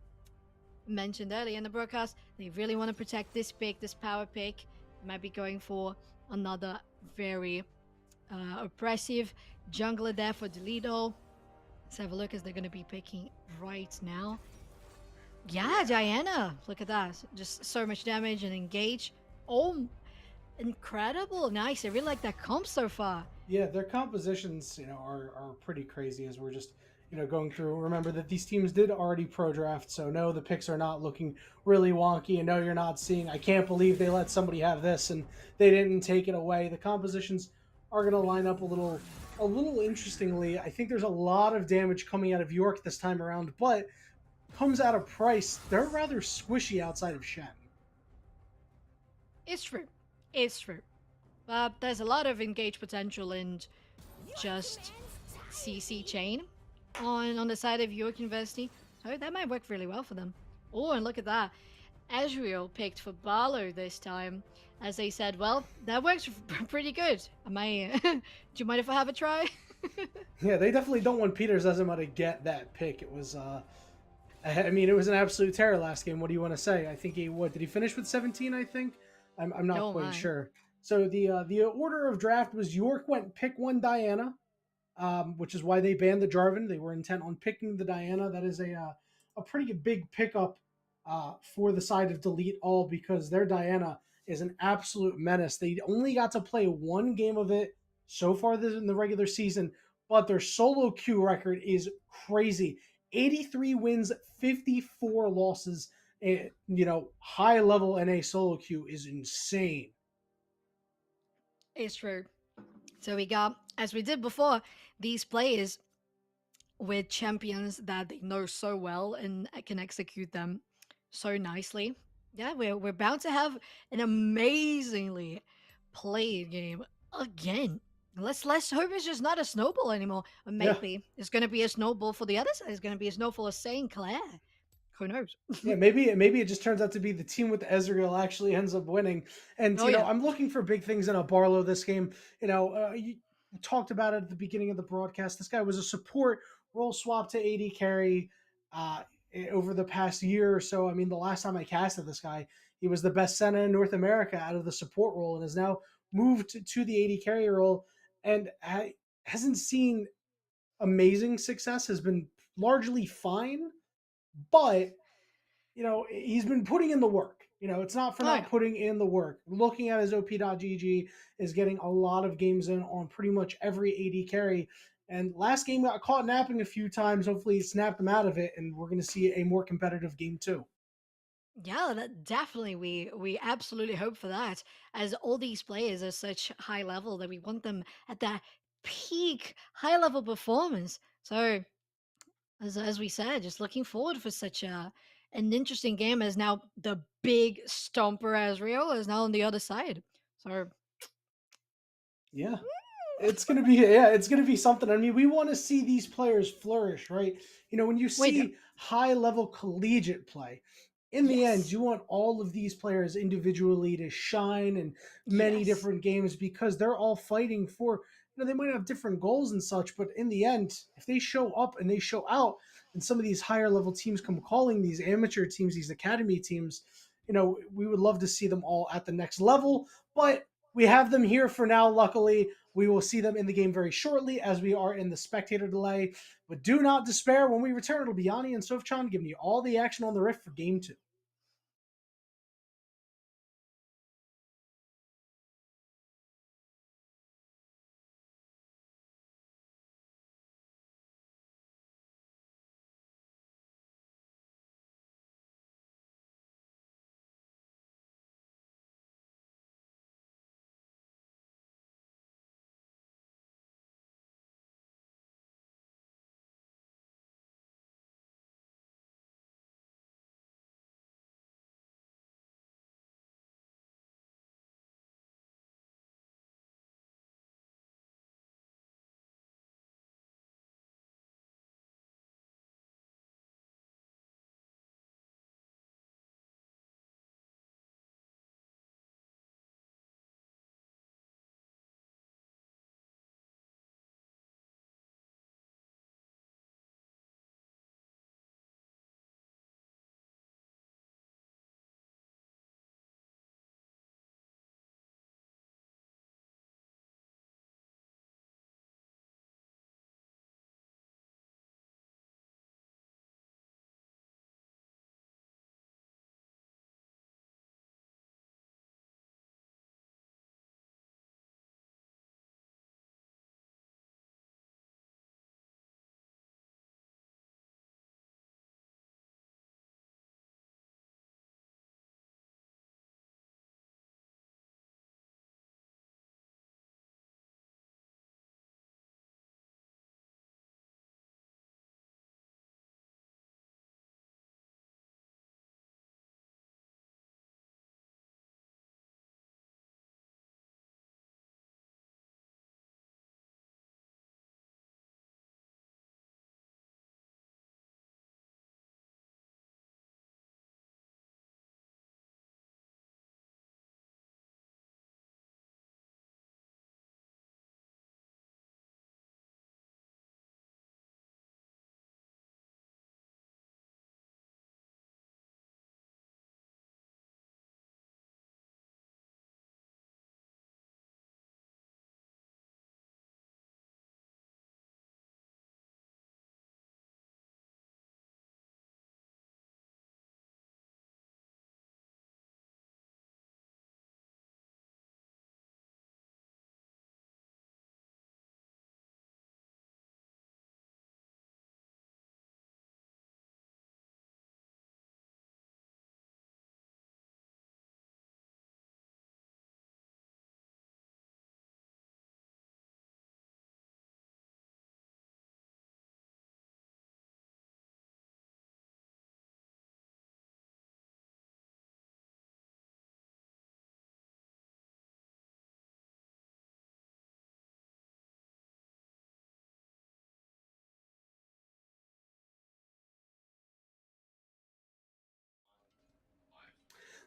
mentioned earlier in the broadcast. They really want to protect this pick, this power pick. They might be going for another very oppressive jungler there for Deleto. Let's have a look as they're going to be picking right now. Yeah, Diana. Look at that. Just so much damage and engage. Oh, incredible. Nice. I really like that comp so far. Yeah, their compositions, are pretty crazy as we're just, going through. Remember that these teams did already pro draft, so no, the picks are not looking really wonky, and no, you're not seeing. I can't believe they let somebody have this and they didn't take it away. The compositions are going to line up a little interestingly. I think there's a lot of damage coming out of York this time around, but comes out of price. They're rather squishy outside of Shen. It's true. It's true. But there's a lot of engage potential in just CC chain on the side of York University. So that might work really well for them. Oh, and look at that. Ezreal picked for Barlow this time. As they said, well, that works pretty good. Am I? Do you mind if I have a try? Yeah, they definitely don't want Peters Ezema to get that pick. It was I mean, it was an absolute terror last game. What do you want to say? I think what did he finish with 17? I think I'm not Oh quite my. sure. So the order of draft was York went pick one Diana, which is why they banned the Jarvan. They were intent on picking the Diana. That is a pretty big pickup for the side of Delete All because their Diana is an absolute menace. They only got to play one game of it so far in the regular season, but their solo queue record is crazy. 83 wins, 54 losses. High level NA solo queue is insane. It's true. So we got, as we did before, these players with champions that they know so well and can execute them so nicely. Yeah, we're bound to have an amazingly played game again. Let's hope it's just not a snowball anymore. Or Yeah. maybe it's gonna be a snowball for the other side. It's gonna be a snowball for Saint Clair. Who knows? Yeah, maybe it just turns out to be the team with Ezreal actually ends up winning. And Oh yeah. I'm looking for big things in a Barlow this game. You talked about it at the beginning of the broadcast. This guy was a support role swap to AD carry over the past year or so. I mean, the last time I casted this guy, he was the best center in North America out of the support role, and has now moved to the AD carry role, and hasn't seen amazing success. Has been largely fine, but he's been putting in the work. It's not for Oh not yeah. putting in the work. Looking at his OP.GG is getting a lot of games in on pretty much every AD carry. And last game got caught napping a few times. Hopefully, he snapped him out of it, and we're going to see a more competitive game too. Yeah, that definitely we absolutely hope for that. As all these players are such high level that we want them at that peak high level performance. So as we said, just looking forward for such an interesting game as now the big stomper Ezreal is now on the other side. So Yeah, it's gonna be something. I mean, we want to see these players flourish, right? When you we do. see high level collegiate play, in the end, Yes. you want all of these players individually to shine in many Yes. different games because they're all fighting for. They might have different goals and such, but in the end, if they show up and they show out, and some of these higher level teams come calling, these amateur teams, these academy teams, we would love to see them all at the next level. But we have them here for now, luckily. We will see them in the game very shortly as we are in the spectator delay. But do not despair. When we return, it'll be Yanni and Sofchan giving you all the action on the Rift for game 2.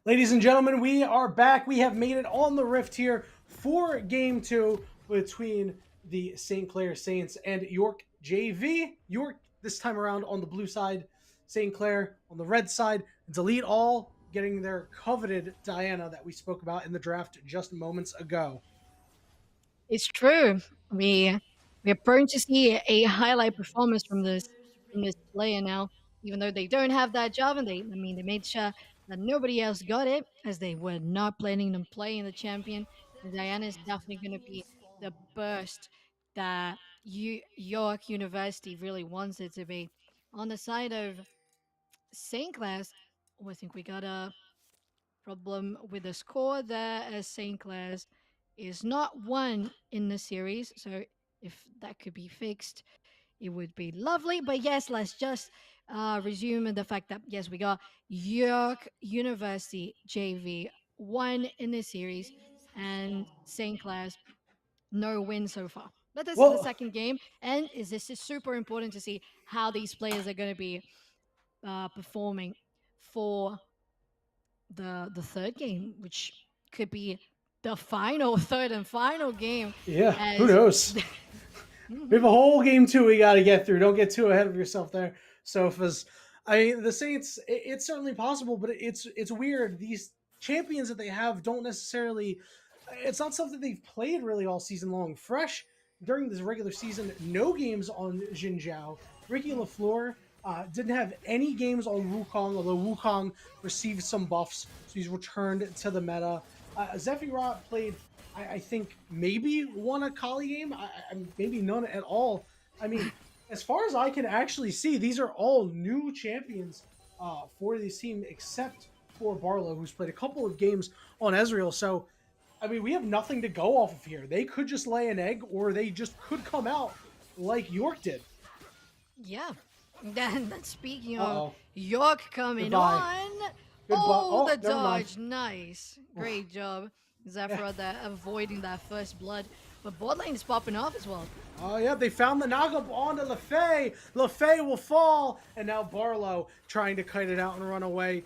Ladies and gentlemen, we are back. We have made it on the Rift here for game two between the St. Clair Saints and York JV. York this time around on the blue side, St. Clair on the red side. Delete all getting their coveted Diana that we spoke about in the draft just moments ago. It's true. We we're prone to see a highlight performance from this player now, even though they don't have that job, and they made sure that nobody else got it, as they were not planning on playing the champion. And Diana is definitely going to be the burst that York University really wants it to be. On the side of St. Clair's, I think we got a problem with the score there, as St. Clair's is not one in the series. So if that could be fixed, it would be lovely. But yes, let's just resume the fact that yes, we got York University JV one in the series, and St. Clair's no win so far. But this is the Well, second game, and this is super important to see how these players are going to be performing for the third game, which could be the final third and final game. yeah, who As knows? We have a whole game two we got to get through. Don't get too ahead of yourself there, Sofas. I mean, the Saints. It's certainly possible, but it's weird. These champions that they have don't necessarily. It's not something they've played really all season long. Fresh during this regular season, no games on Jinzhou. Ricky LaFleur didn't have any games on Wukong, although Wukong received some buffs, so he's returned to the meta. Zephyr played I think maybe one Akali game, maybe none at all. I mean, as far as I can actually see, these are all new champions for this team, except for Barlow, who's played a couple of games on Ezreal. So, I mean, we have nothing to go off of here. They could just lay an egg, or they just could come out like York did. yeah. Then speaking of Uh-oh. York coming Goodbye. on, Goodbye. oh, Oh, the never mind. dodge, nice, great job, Yeah. Zephyr there avoiding that first blood. But bot lane is popping off as well. Oh, yeah, they found the knockup onto LeFay. LeFay will fall, and now Barlow trying to kite it out and run away.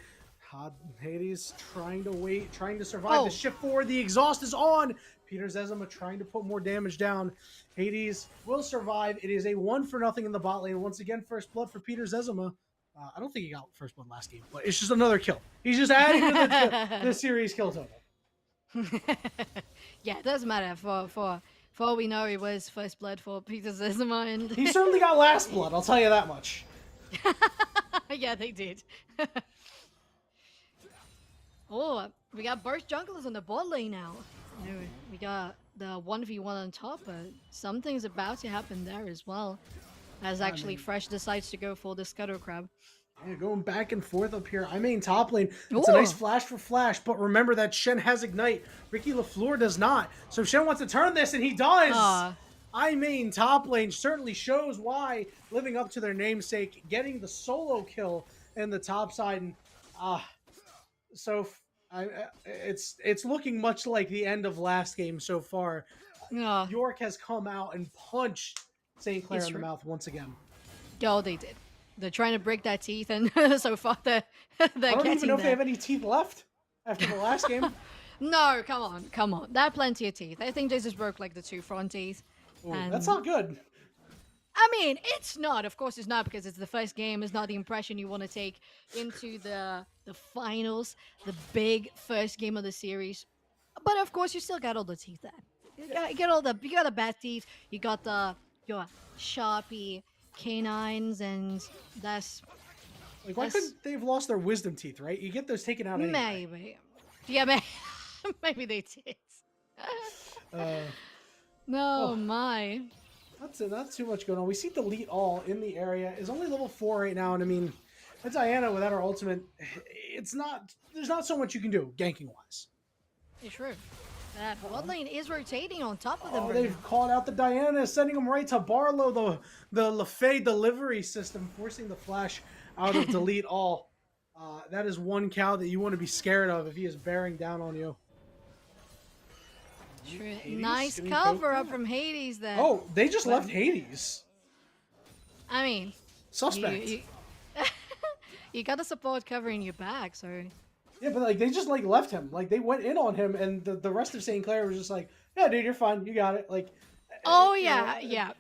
Hades trying to wait, trying to survive the Oh, shift forward. The exhaust is on. Peter Zezima trying to put more damage down. Hades will survive. It is a 1-0 in the bot lane. Once again, first blood for Peter Zezima. I don't think he got first blood last game, but it's just another kill. He's just adding to the series kill total. yeah, it doesn't matter. For all we know, it was first blood for Peter Zizima, and He certainly got last blood, I'll tell you that much. yeah, they did. Oh, we got both junglers on the bot lane now. You know, we got the 1v1 on top, but something's about to happen there as well. As actually Fresh decides to go for the Scuttle Crab. Yeah, going back and forth up here. I mean, top lane. It's Ooh. a nice flash for Flash, but remember that Shen has Ignite. Ricky LaFleur does not. So Shen wants to turn this, and he does. I mean, top lane certainly shows why, living up to their namesake, getting the solo kill in the top side. And so it's looking much like the end of last game so far. York has come out and punched St. Clair in the mouth once again. Oh, they did. They're trying to break that teeth, and so far they're I don't even know if there. they have any teeth left after the last game. No, come on. They have plenty of teeth. I think they just broke like the 2 front teeth. Ooh, And that's not good. I mean, it's not. Of course, it's not, because it's the first game. It's not the impression you want to take into the finals, the big first game of the series. But of course, you still got all the teeth there. You got the bad teeth. You got your sharpie canines, and that's Like, why couldn't they have lost their wisdom teeth, right? You get those taken out anyway. maybe. Yeah, maybe, maybe they did. No, Oh. my. Not too much going on. We see Delete All in the area. Is only level 4 right now, and I mean, with Diana without her ultimate, it's not. There's not so much you can do ganking wise. It's true. That bot lane is rotating on top of them. Oh, right they've now. called out the Diana, sending them right to Barlow, the LeFay delivery system, forcing the flash out of Delete All. That is one cow that you want to be scared of if he is bearing down on you. True. Hades Nice getting cover poked up from Hades there. Oh, they just left Hades. I mean, Suspect. you got the support covering your back, so Yeah, but like they just like left him. Like they went in on him, and the rest of St. Clair was just like, "Yeah, dude, you're fine. You got it." Like, Oh you know, yeah, yeah.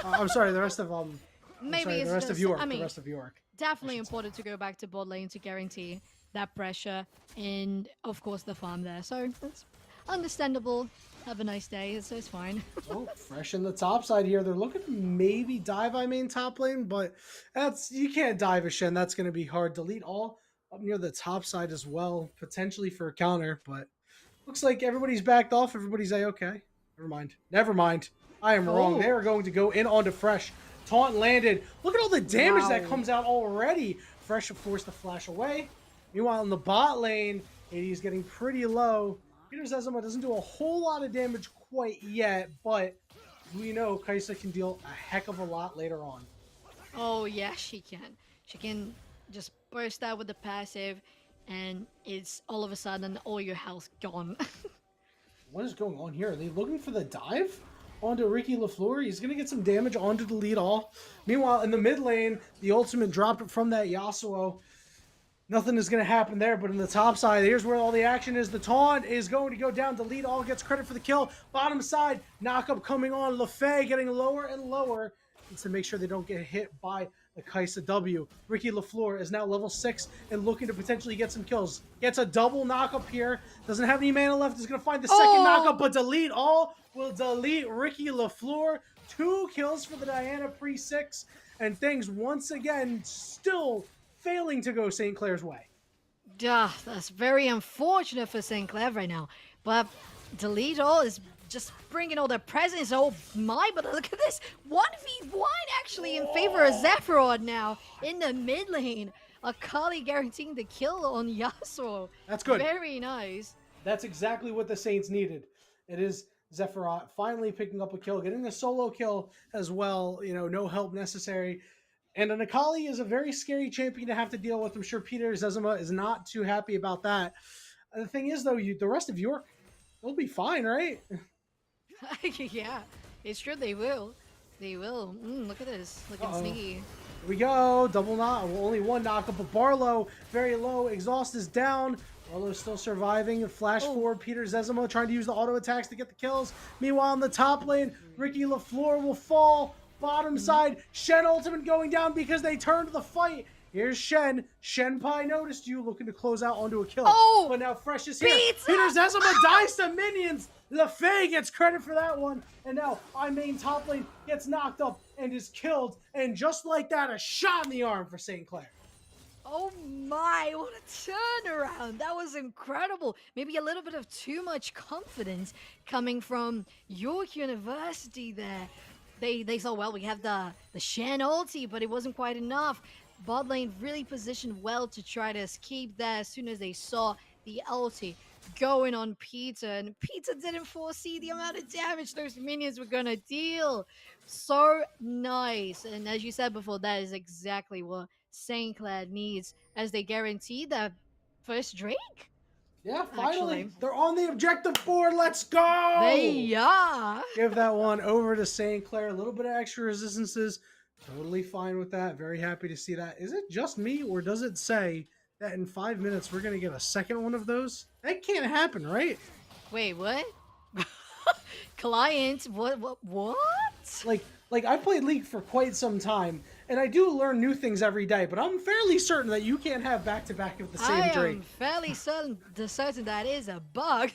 I'm sorry. The rest of I'm Maybe sorry. The it's rest of just, I York. The mean, rest of York, I definitely should say. important to go back to bot lane to guarantee that pressure and of course the farm there. So that's understandable. Have a nice day. It's fine. Oh, fresh in the top side here. They're looking to maybe dive I main top lane, but that's you can't dive a Shen. That's going to be hard. Delete all up near the top side as well, potentially for a counter, but looks like everybody's backed off. Everybody's okay. Never mind. Never mind. I am wrong. They Oh, are going to go in onto Fresh. Taunt landed. Look at all the damage that wow. comes out already. Fresh forced to flash away. Meanwhile, in the bot lane, AD's getting pretty low. Peter Zezima doesn't do a whole lot of damage quite yet, but we know Kaisa can deal a heck of a lot later on. Oh yeah, she can. She can just burst out with the passive, and it's all of a sudden all your health gone. What is going on here? Are they looking for the dive onto Ricky LaFleur? He's going to get some damage onto the lead all. Meanwhile, in the mid lane, the ultimate dropped from that Yasuo. Nothing is going to happen there, but in the top side, here's where all the action is. The taunt is going to go down. The lead all gets credit for the kill. Bottom side, knockup coming on. LaFay getting lower and lower. Needs to make sure they don't get hit by the Kaisa W. Ricky LaFleur is now level 6 and looking to potentially get some kills. Gets a double knockup here. Doesn't have any mana left. Is going to find the second knockup, but delete all will delete Ricky LaFleur. 2 kills for the Diana pre-6. And things once again still failing to go St. Clair's way. Duh, that's very unfortunate for St. Clair right now. But Delete All is just bringing all the presents. Oh my, but look at this. 1v1 actually in favor of Zephyros now in the mid lane. Akali guaranteeing the kill on Yasuo. That's good. Very nice. That's exactly what the Saints needed. It is Zephyros finally picking up a kill, getting a solo kill as well. You know, no help necessary. And an Akali is a very scary champion to have to deal with. I'm sure Peter Zezima is not too happy about that. The thing is, though, the rest of York, they'll be fine, right? Yeah, it's true they will. They will. Look at this. Looking sneaky. Here we go. Double knock. Well, only one knockup, but Barlow very low. Exhaust is down. Barlow's still surviving. Flash forward. Peter Zezima trying to use the auto attacks to get the kills. Meanwhile, in the top lane, Ricky LaFleur will fall. Bottom side, Shen ultimate going down because they turned the fight. Here's Shen. Shenpai noticed you, looking to close out onto a kill. Oh! But now Fresh is here. Pizza! Peter Zezima dies to minions. LaFay gets credit for that one. And now I main top lane gets knocked up and is killed. And just like that, a shot in the arm for St. Clair. Oh my, what a turnaround. That was incredible. Maybe a little bit of too much confidence coming from York University there. They saw, well, we have the Shen ulti, but it wasn't quite enough. Bot lane really positioned well to try to escape there as soon as they saw the ulti going on Peter. And Peter didn't foresee the amount of damage those minions were going to deal. So nice. And as you said before, that is exactly what St. Clair needs as they guarantee that first Drake. Yeah, finally. Actually. They're on the objective board. Let's go! They are. Give that one over to St. Clair. A little bit of extra resistances. Totally fine with that. Very happy to see that. Is it just me, or does it say that in 5 minutes we're going to get a second one of those? That can't happen, right? Wait, what? Client? What? Like I played League for quite some time, and I do learn new things every day, but I'm fairly certain that you can't have back-to-back of the same Drake. I'm fairly certain that is a bug.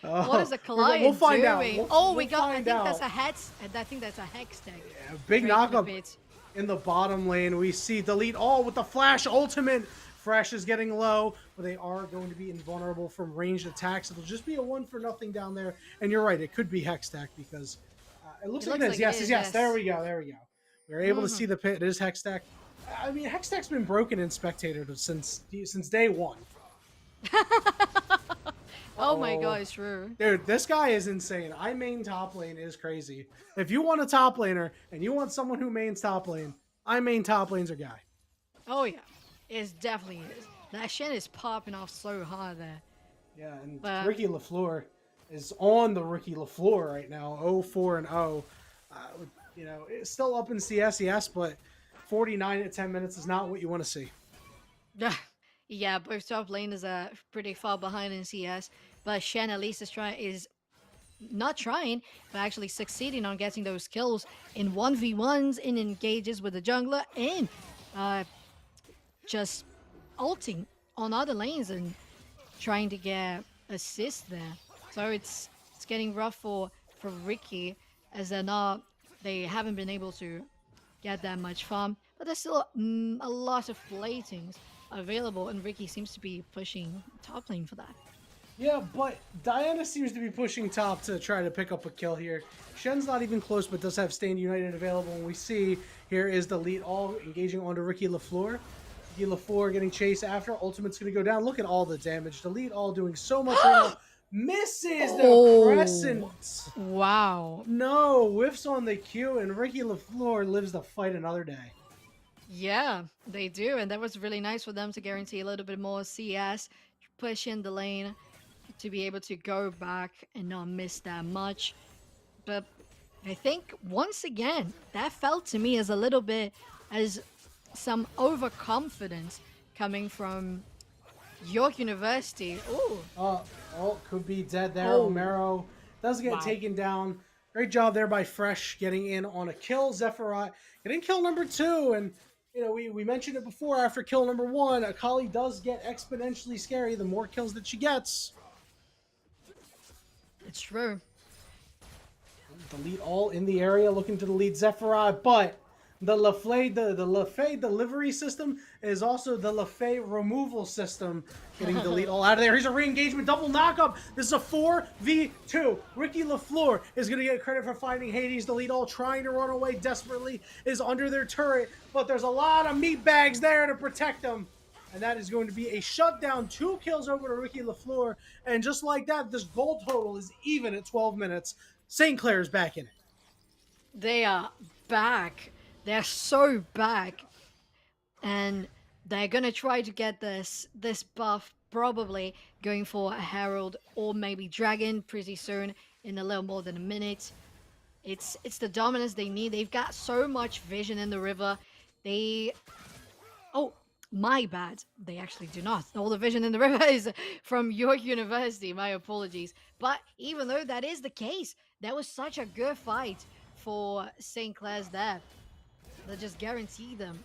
Oh, What is a client we'll find doing? out. We got. I find think out. that's a hex. I think that's a hex tag. Yeah, big Drake knockup in a bit. in the bottom lane. We see delete all with the flash ultimate. Fresh is getting low, but they are going to be invulnerable from ranged attacks. It'll just be a 1-for-0 down there. And you're right, it could be Hextech because it looks like it is. Yes. There we go. We were able to see the pit. It is Hextech. I mean, Hextech's been broken in spectator since day one. Oh my god, it's true. Dude, this guy is insane. I main top lane is crazy. If you want a top laner and you want someone who mains top lane, I main top lane's our guy. Oh yeah, it definitely is. That Shen is popping off so hard there. Yeah, and But- Ricky LaFleur is on the Ricky LaFleur right now, 0-4-0. You know, it's still up in CS, yes, but 49 at 10 minutes is not what you want to see. Yeah, both top laners are pretty far behind in CS, but Shen at least is not trying, but actually succeeding on getting those kills in 1v1s, in engages with the jungler, and uh, just ulting on other lanes and trying to get assists there. So it's getting rough for Ricky as they haven't been able to get that much farm, but there's still a lot of platings available, and Ricky seems to be pushing top lane for that. Yeah, but Diana seems to be pushing top to try to pick up a kill here. Shen's not even close, but does have Stand United available. And we see here is the lead all engaging onto Ricky LaFleur. Ricky LaFleur getting chased after. Ultimate's going to go down. Look at all the damage. The lead all doing so much right now. Misses the Oh, Crescent. wow. No, whiffs on the Q, and Ricky LaFleur lives to fight another day. Yeah, they do, and that was really nice for them to guarantee a little bit more CS, push in the lane to be able to go back and not miss that much. But I think once again, that felt to me as a little bit as some overconfidence coming from York University. Ooh. Oh, could be dead there. Oh, Omero does get wow. taken down. Great job there by Fresh getting in on a kill. Zephyrai getting kill number 2. And, we mentioned it before after kill number 1. Akali does get exponentially scary the more kills that she gets. It's true. Delete all in the area looking to delete Zephyrai, but the Lefay delivery system is also the Lefay removal system. Getting delete all out of there. Here's a re-engagement, double knockup. This is a 4v2. Ricky LaFleur is going to get credit for finding Hades. Delete all trying to run away desperately is under their turret, but there's a lot of meat bags there to protect them. And that is going to be a shutdown. 2 kills over to Ricky LaFleur. And just like that, this goal total is even at 12 minutes. St. Clair's back in it. They are back. They're so back. And they're gonna try to get this buff, probably going for a Herald or maybe Dragon pretty soon in a little more than a minute. It's the dominance they need. They've got so much vision in the river. They Oh, my bad. They actually do not. All the vision in the river is from York University. My apologies. But even though that is the case, that was such a good fight for St. Clair's there. That just guarantee them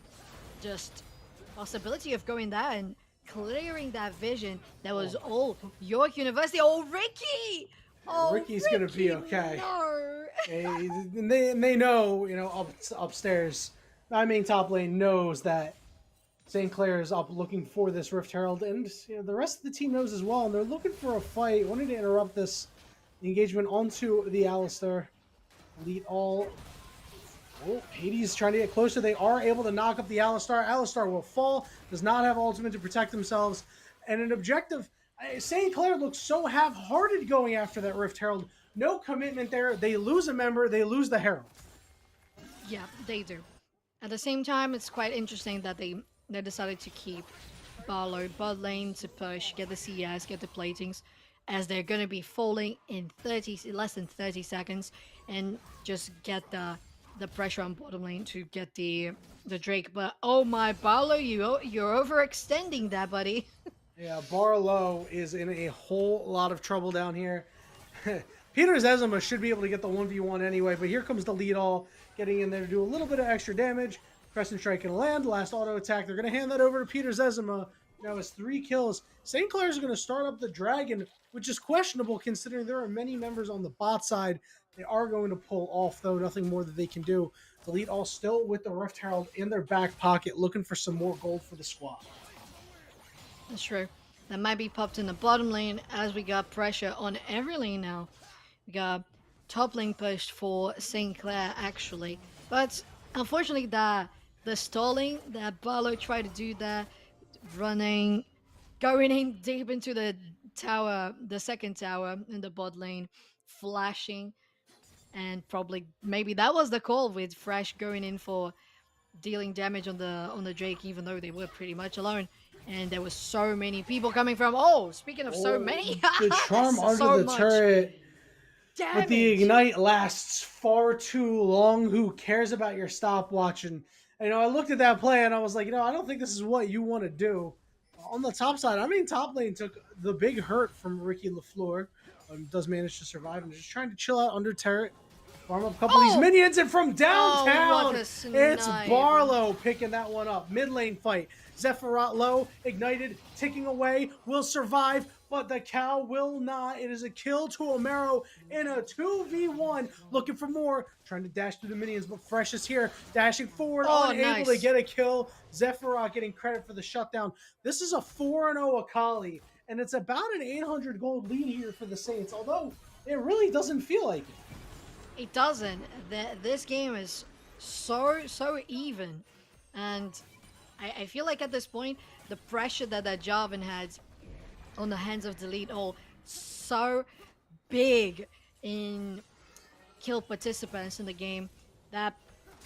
just possibility of going there and clearing that vision that was all York University. Oh, Ricky! Oh, Ricky's gonna be okay. No. And they know, upstairs. I mean, top lane knows that St. Clair is up looking for this Rift Herald, and the rest of the team knows as well, and they're looking for a fight, wanting to interrupt this engagement onto the Alistar. Elite all. Oh, Hades trying to get closer. They are able to knock up the Alistar. Alistar will fall, does not have ultimate to protect themselves, and an objective. St. Clair looks so half-hearted going after that Rift Herald. No commitment there. They lose a member, they lose the Herald. Yeah, they do. At the same time, it's quite interesting that they decided to keep Barlow bot lane to push, get the CS, get the platings, as they're gonna be falling in less than 30 seconds, and just get the pressure on bottom lane to get the Drake. But oh my, Barlow, you're overextending that, buddy. Yeah, Barlow is in a whole lot of trouble down here. Peter Zezima should be able to get the 1v1 anyway, but here comes the lead all getting in there to do a little bit of extra damage. Crescent Strike can land. Last auto attack. They're going to hand that over to Peter Zezima. Now has 3 kills. St. Clair's going to start up the Dragon, which is questionable considering there are many members on the bot side. They are going to pull off, though. Nothing more that they can do. The lead all still with the Rift Herald in their back pocket, looking for some more gold for the squad. That's true. That might be popped in the bottom lane as we got pressure on every lane now. We got top lane pushed for St. Clair, actually. But unfortunately, the stalling that Barlow tried to do there, running, going in deep into the tower, the second tower in the bot lane, flashing, and probably maybe that was the call with Fresh going in for dealing damage on the Drake, even though they were pretty much alone. And there was so many people coming from. Oh, speaking of so many, The charm under so the turret. damage. But the ignite lasts far too long. Who cares about your stopwatch? And I looked at that play and I was like, I don't think this is what you want to do. on the top side, I mean, top lane took the big hurt from Ricky LaFleur. Does manage to survive and just trying to chill out under turret. Farm up a couple of these Oh! minions, and from Oh, what downtown, a it's snipe. Barlow picking that one up. Mid lane fight. Zephyrat low, ignited, ticking away, will survive, but the cow will not. It is a kill to Omero in a 2v1. Looking for more, trying to dash through the minions, but Fresh is here, dashing forward, Oh, unable to nice. get a kill. Zephyrat getting credit for the shutdown. This is a 4-0 Akali, and it's about an 800 gold lead here for the Saints, although it really doesn't feel like it. It doesn't. This game is so even, and I feel like at this point the pressure that Jarvan had on the hands of Delete All so big in kill participants in the game that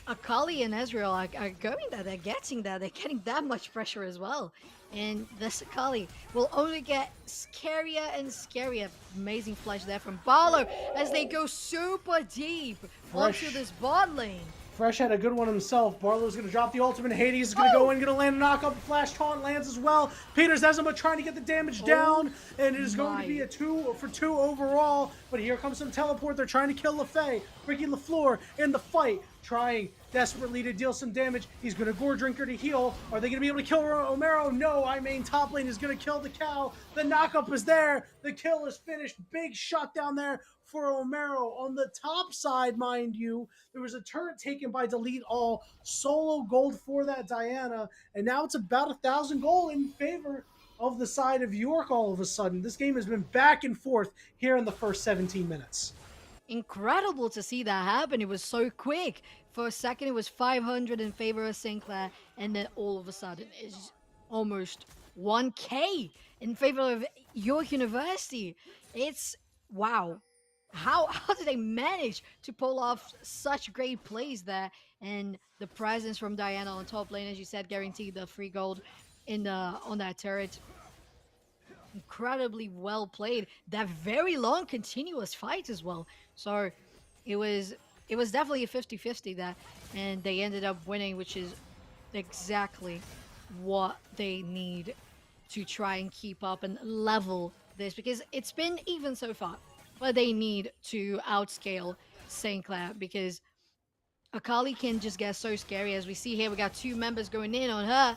Akali and Ezreal are going there. They're getting there. They're getting that much pressure as well. And this Akali will only get scarier and scarier. Amazing flash there from Barlow as they go super deep onto this bot lane. Fresh had a good one himself. Barlow's going to drop the ultimate. Hades is going to go in, going to land a knock-up. Flash taunt lands as well. Peters Ezema trying to get the damage down, and it is going to be a 2-for-2 overall. But here comes some teleport. They're trying to kill LaFay. Ricky LaFleur in the fight, trying desperately to deal some damage. He's going to Gore Drinker to heal. Are they going to be able to kill Omero? No, I mean top lane is going to kill the cow. The knock-up is there. The kill is finished. Big shutdown there for Omero. On the top side, mind you, there was a turret taken by Delete All. Solo gold for that Diana, and now it's about 1,000 gold in favor of the side of York all of a sudden. This game has been back and forth here in the first 17 minutes. Incredible to see that happen. It was so quick. For a second, it was 500 in favor of Sinclair, and then all of a sudden, it's almost 1K in favor of York University. It's wow. How did they manage to pull off such great plays there? And the presence from Diana on top lane, as you said, guaranteed the free gold in the on that turret. Incredibly well played. That very long continuous fight as well. So it was definitely a 50-50 there, and they ended up winning, which is exactly what they need to try and keep up and level this, because it's been even so far, but they need to outscale St. Clair because Akali can just get so scary. As we see here, we got two members going in on her.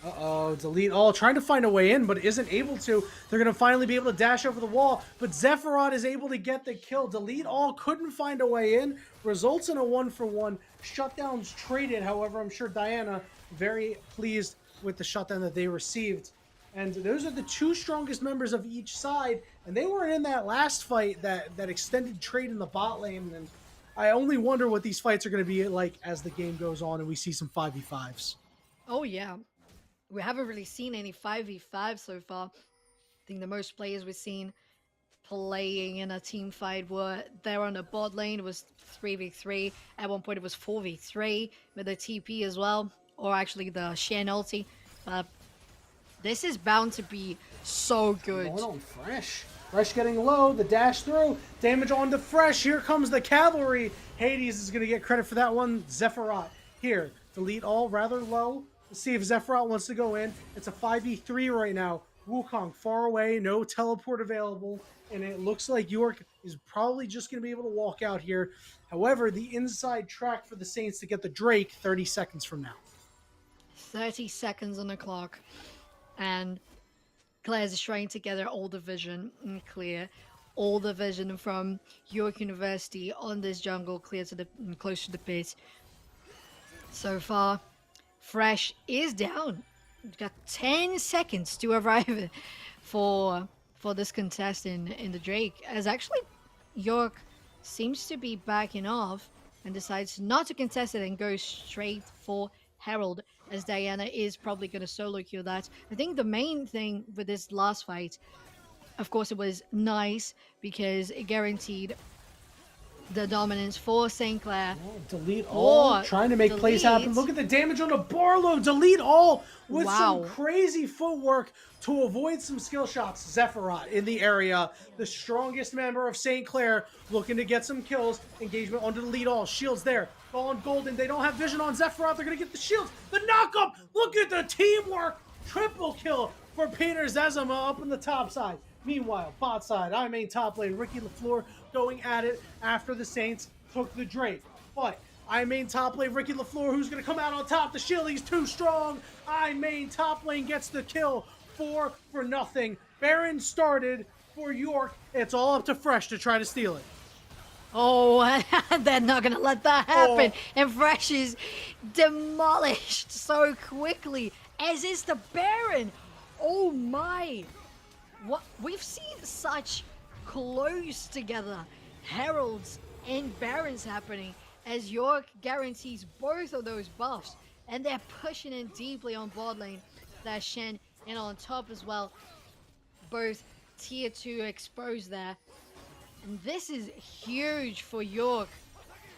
Uh-oh, Delete All trying to find a way in, but isn't able to. They're going to finally be able to dash over the wall, but Zephyrat is able to get the kill. Delete All couldn't find a way in, results in a 1-for-1. Shutdowns traded, however, I'm sure Diana very pleased with the shutdown that they received. And those are the two strongest members of each side, and they weren't in that last fight, that extended trade in the bot lane, and I only wonder what these fights are going to be like as the game goes on and we see some 5v5s. Oh yeah. We haven't really seen any 5v5 so far. I think the most players we've seen playing in a team fight were there on the bot lane. It was 3v3. At one point it was 4v3 with the TP as well, or actually the Shen ulti. This is bound to be so good. Going on Fresh. Fresh getting low, the dash through, damage on to Fresh. Here comes the cavalry. Hades is going to get credit for that one. Zephyrat here. Delete All rather low. Let's see if Zephyrat wants to go in. It's a 5v3 right now. Wukong far away, no teleport available, and it looks like York is probably just going to be able to walk out here. However, the inside track for the Saints to get the Drake 30 seconds from now. 30 seconds on the clock, and Claire's is trying to gather all the vision and clear all the vision from York University on this jungle, clear to the close to the pit. So far, Fresh is down. We've got 10 seconds to arrive for this contest in the Drake, as actually York seems to be backing off and decides not to contest it and go straight for Herald, as Diana is probably going to solo queue that. I think the main thing with this last fight, of course, it was nice because it guaranteed the dominance for St. Clair. Oh, Delete All trying to make plays happen. Look at the damage on the Barlow. Delete All with some crazy footwork to avoid some skill shots. Zephyrat in the area, the strongest member of St. Clair, looking to get some kills. Engagement onto Delete All. Shields there. Gone golden. They don't have vision on Zephyrat. They're going to get the shields. The knock-up. Look at the teamwork. Triple kill for Peter Zezima up in the top side. Meanwhile, bot side, I main top lane, Ricky LaFleur going at it after the Saints took the Drake. But I main top lane, Ricky LaFleur, who's going to come out on top. The shield, he's too strong. I main top lane gets the kill. 4 for nothing. Baron started for York. It's all up to Fresh to try to steal it. Oh, they're not going to let that happen. And Fresh is demolished so quickly, as is the Baron. Oh my. What we've seen such close together Heralds and Barons happening as York guarantees both of those buffs. And they're pushing in deeply on bot lane. There's Shen and on top as well. Both tier 2 exposed there. And this is huge for York.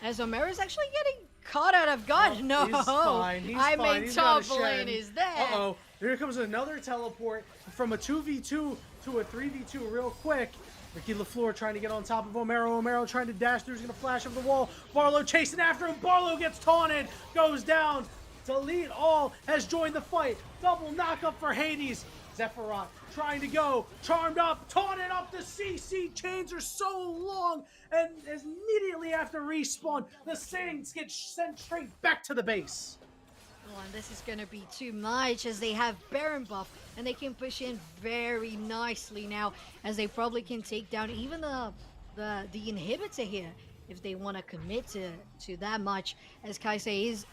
As Omero's actually getting caught out of guard. No, he's fine. He's I fine. mean, He's top got a lane Shen. is there. Uh-oh. Here comes another teleport from a 2v2 to a 3v2 real quick. Ricky LaFleur trying to get on top of Omero. Omero trying to dash through. He's going to flash over the wall. Barlow chasing after him. Barlow gets taunted. Goes down. Delete All has joined the fight. Double knockup for Hades. Zephyros trying to go. Charmed up. Taunted up. The CC chains are so long. And immediately after respawn, the Saints get sent straight back to the base. Oh, and this is going to be too much as they have Baron buff and they can push in very nicely now as they probably can take down even the inhibitor here if they want to commit to that much, as Kaisei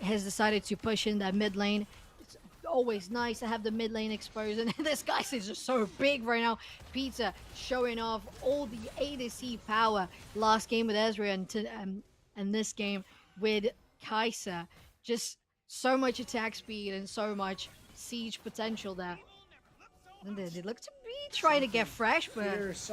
has decided to push in that mid lane. It's always nice to have the mid lane exposed, and this Kaisei is just so big right now. Peter showing off all the A to C power last game with Ezra and this game with Kaisa. Just so much attack speed and so much siege potential there. And they look to be trying to get Fresh, but... Here's,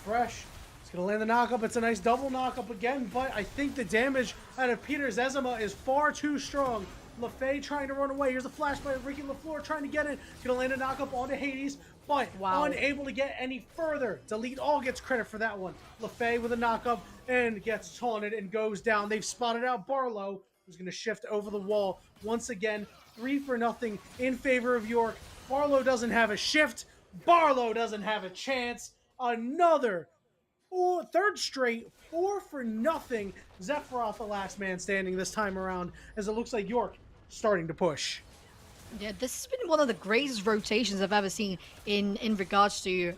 Fresh. It's going to land the knockup. It's a nice double knockup again, but I think the damage out of Peter Zezima is far too strong. LaFay trying to run away. Here's a flash by Ricky LaFleur trying to get it. It's going to land a knockup onto Hades, but unable to get any further. Delete All gets credit for that one. LaFay with a knockup and gets taunted and goes down. They've spotted out Barlow, who's going to shift over the wall. Once again, 3 for nothing in favor of York. Barlow doesn't have a shift. Barlow doesn't have a chance. Another third straight 4 for nothing. Zephyros the last man standing this time around, as it looks like York starting to push. Yeah, this has been one of the greatest rotations I've ever seen in regards to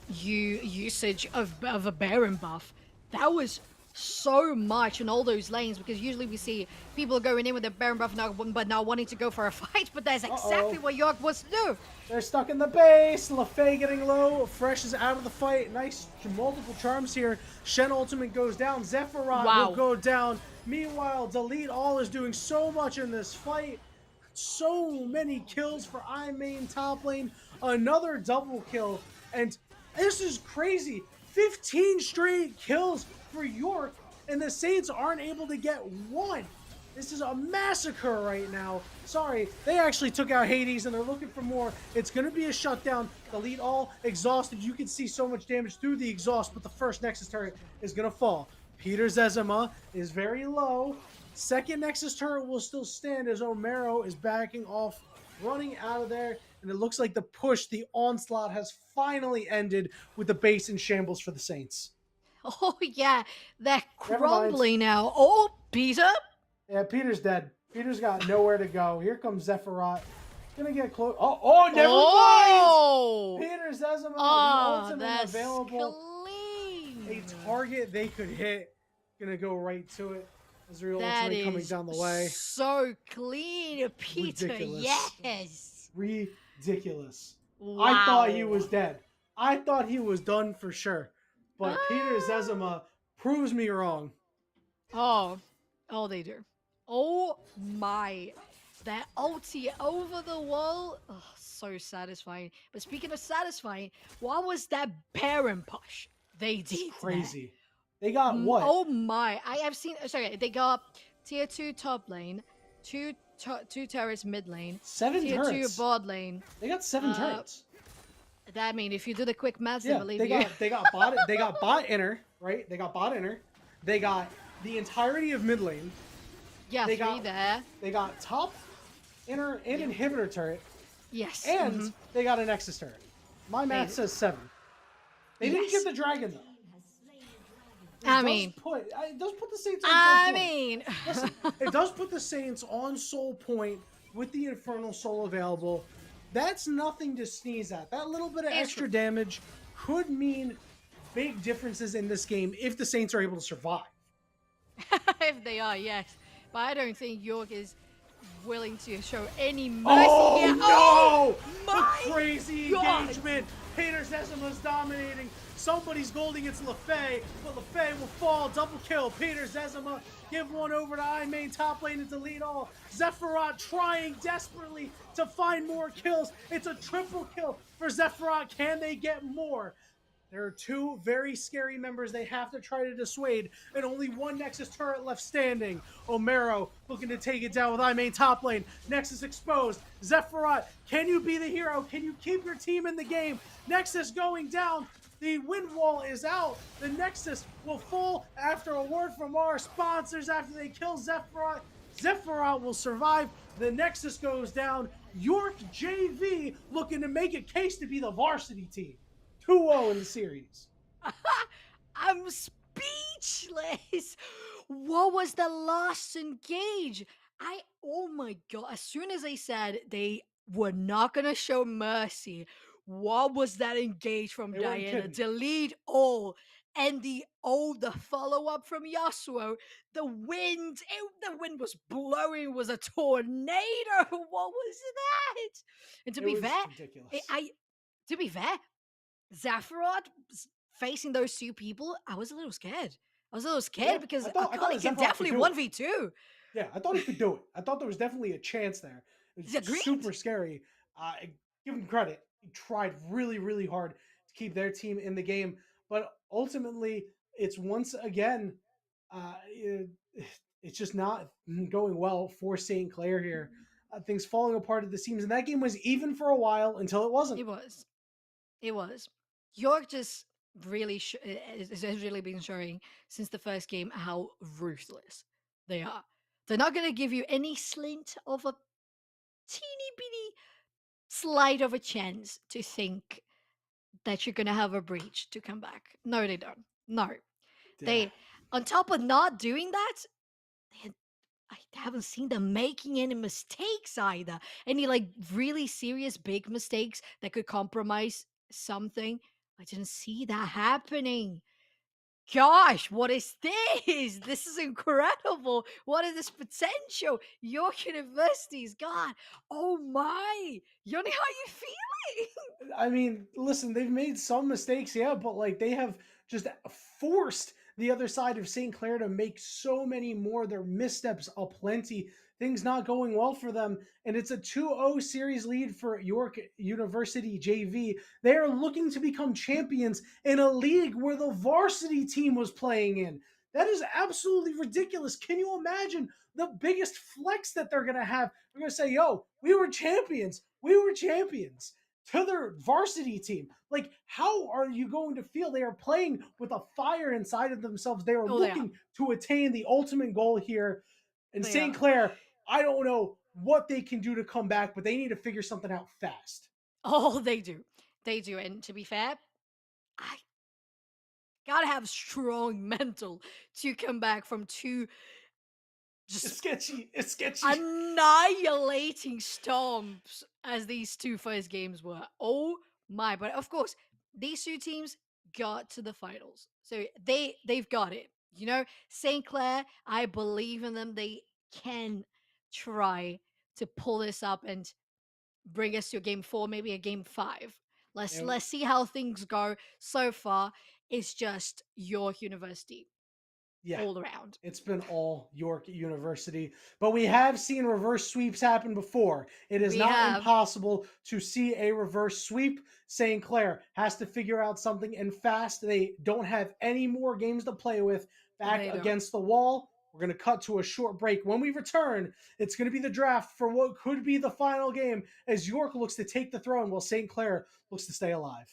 usage of a Baron buff. That was so much in all those lanes, because usually we see people going in with a Baron buff now, but not wanting to go for a fight, but that's exactly what York wants to do. They're stuck in the base. LaFay getting low. Fresh is out of the fight. Nice multiple charms here. Shen ultimate goes down. Zephyros will go down. Meanwhile, Delete All is doing so much in this fight. So many kills for I main top lane. Another double kill. And this is crazy. 15 straight kills for York, and the Saints aren't able to get one. This is a massacre right now. Sorry, they actually took out Hades and they're looking for more. It's going to be a shutdown. Delete All exhausted. You can see so much damage through the exhaust, but the first Nexus turret is going to fall. Peter Zezima is very low. Second Nexus turret will still stand as Omero is backing off, running out of there. And it looks like the push, the onslaught has finally ended with the base in shambles for the Saints. Oh, yeah. They're crumbling now. Oh, Peter? Yeah, Peter's dead. Peter's got nowhere to go. Here comes Zephyros. Gonna get close. Oh, never mind! Peter Zezima, the ultimate available. Clean. A target they could hit. Gonna go right to it. Ezreal ultimate coming down the way. So clean, Peter. Ridiculous. Yes. Ridiculous. Wow. I thought he was dead. I thought he was done for sure. But Peter Zezima proves me wrong. Oh, they do. Oh my. That ulti over the wall. Oh, so satisfying. But speaking of satisfying, what was that Baron push they did? It's crazy. They got what? Oh my. I have seen. Sorry, they got tier 2 top lane, two turrets mid lane, 7 tier turrets. 2 bot lane. They got 7 turrets. That mean if you do the quick maths, I believe they got bot inner, right? They got bot inner. They got the entirety of mid lane. Yeah, they 3 there. They got top, inner, and inhibitor turret. Yes. And they got a Nexus turret. My They math do. says 7. They didn't get Yes. the dragon though. I mean, It does put the Saints on full I point. mean. Listen, it does put the Saints on soul point with the Infernal Soul available. That's nothing to sneeze at. That little bit of It's true. extra damage could mean big differences in this game if the Saints are able to survive. If they are, yes. But I don't think York is willing to show any mercy here. Oh Oh no! The my crazy God. engagement. Peter Zezima's dominating. Somebody's golding. It's LaFay, but LaFay will fall. Double kill. Peter Zezima give one over to I main top lane to delete all. Zephyros trying desperately to find more kills. It's a triple kill for Zephyros. Can they get more? There are two very scary members they have to try to dissuade, and only one Nexus turret left standing. Omero looking to take it down with I main top lane. Nexus exposed. Zephyros, can you be the hero? Can you keep your team in the game? Nexus going down. The wind wall is out. The Nexus will fall after a word from our sponsors after they kill Zephyros. Zephyros will survive. The Nexus goes down. York JV looking to make a case to be the varsity team. 2-0 in the series. I'm speechless. What was the last engage? Oh my God. As soon as they said they were not going to show mercy, what was that engage from They weren't Diana? kidding. Delete all. And the follow up from Yasuo, the wind was blowing, it was a tornado. What was that? And to It be was fair, ridiculous. to be fair, Zaffarod facing those two people, I was a little scared. I was a little scared Yeah, because I thought Akali can Zephyros could definitely do it. 1v2. Yeah, I thought he could do it. I thought there was definitely a chance there. It was Agreed. super scary. Give him credit. He tried really, really hard to keep their team in the game. But ultimately, it's once again, it's just not going well for St. Clair here. Things falling apart at the seams. And that game was even for a while until it wasn't. It was. It was. York just really has really been showing since the first game how ruthless they are. They're not going to give you any slint of a teeny bitty slight of a chance to think that you're going to have a breach to come back. No, they don't. No. Yeah. They, on top of not doing that, they, I haven't seen them making any mistakes either. Any like really serious big mistakes that could compromise something. I didn't see that happening. Gosh, what is this? This is incredible. What is this potential? York University's God. Oh my. Yoni, how you feeling? I mean, listen, they've made some mistakes, yeah, but like they have just forced the other side of St. Clair to make so many more. Their missteps aplenty, things not going well for them. And it's a 2-0 series lead for York University JV. They are looking to become champions in a league where the varsity team was playing in. That is absolutely ridiculous. Can you imagine the biggest flex that they're going to have? They're going to say, yo, we were champions. We were champions to their varsity team. Like, how are you going to feel? They are playing with a fire inside of themselves. They are Oh, they are. looking to attain the ultimate goal here. And They St. are. Clair, I don't know what they can do to come back, but they need to figure something out fast. Oh, they do. They do. And to be fair, I gotta have strong mental to come back from two It's just sketchy. It's sketchy. annihilating stomps as these two first games were. Oh my! But of course, these two teams got to the finals, so they've got it. You know, Saint Clair, I believe in them. They can try to pull this up and bring us to a game 4, maybe a game 5. And Let's see how things go. So far, it's just York University yeah, all around. it's been all York University, but we have seen reverse sweeps happen before. It is We not have. impossible to see a reverse sweep. St. Clair has to figure out something and fast. They don't have any more games to play with. Back They don't. against the wall. We're going to cut to a short break. When we return, it's going to be the draft for what could be the final game as York looks to take the throne while St. Clair looks to stay alive.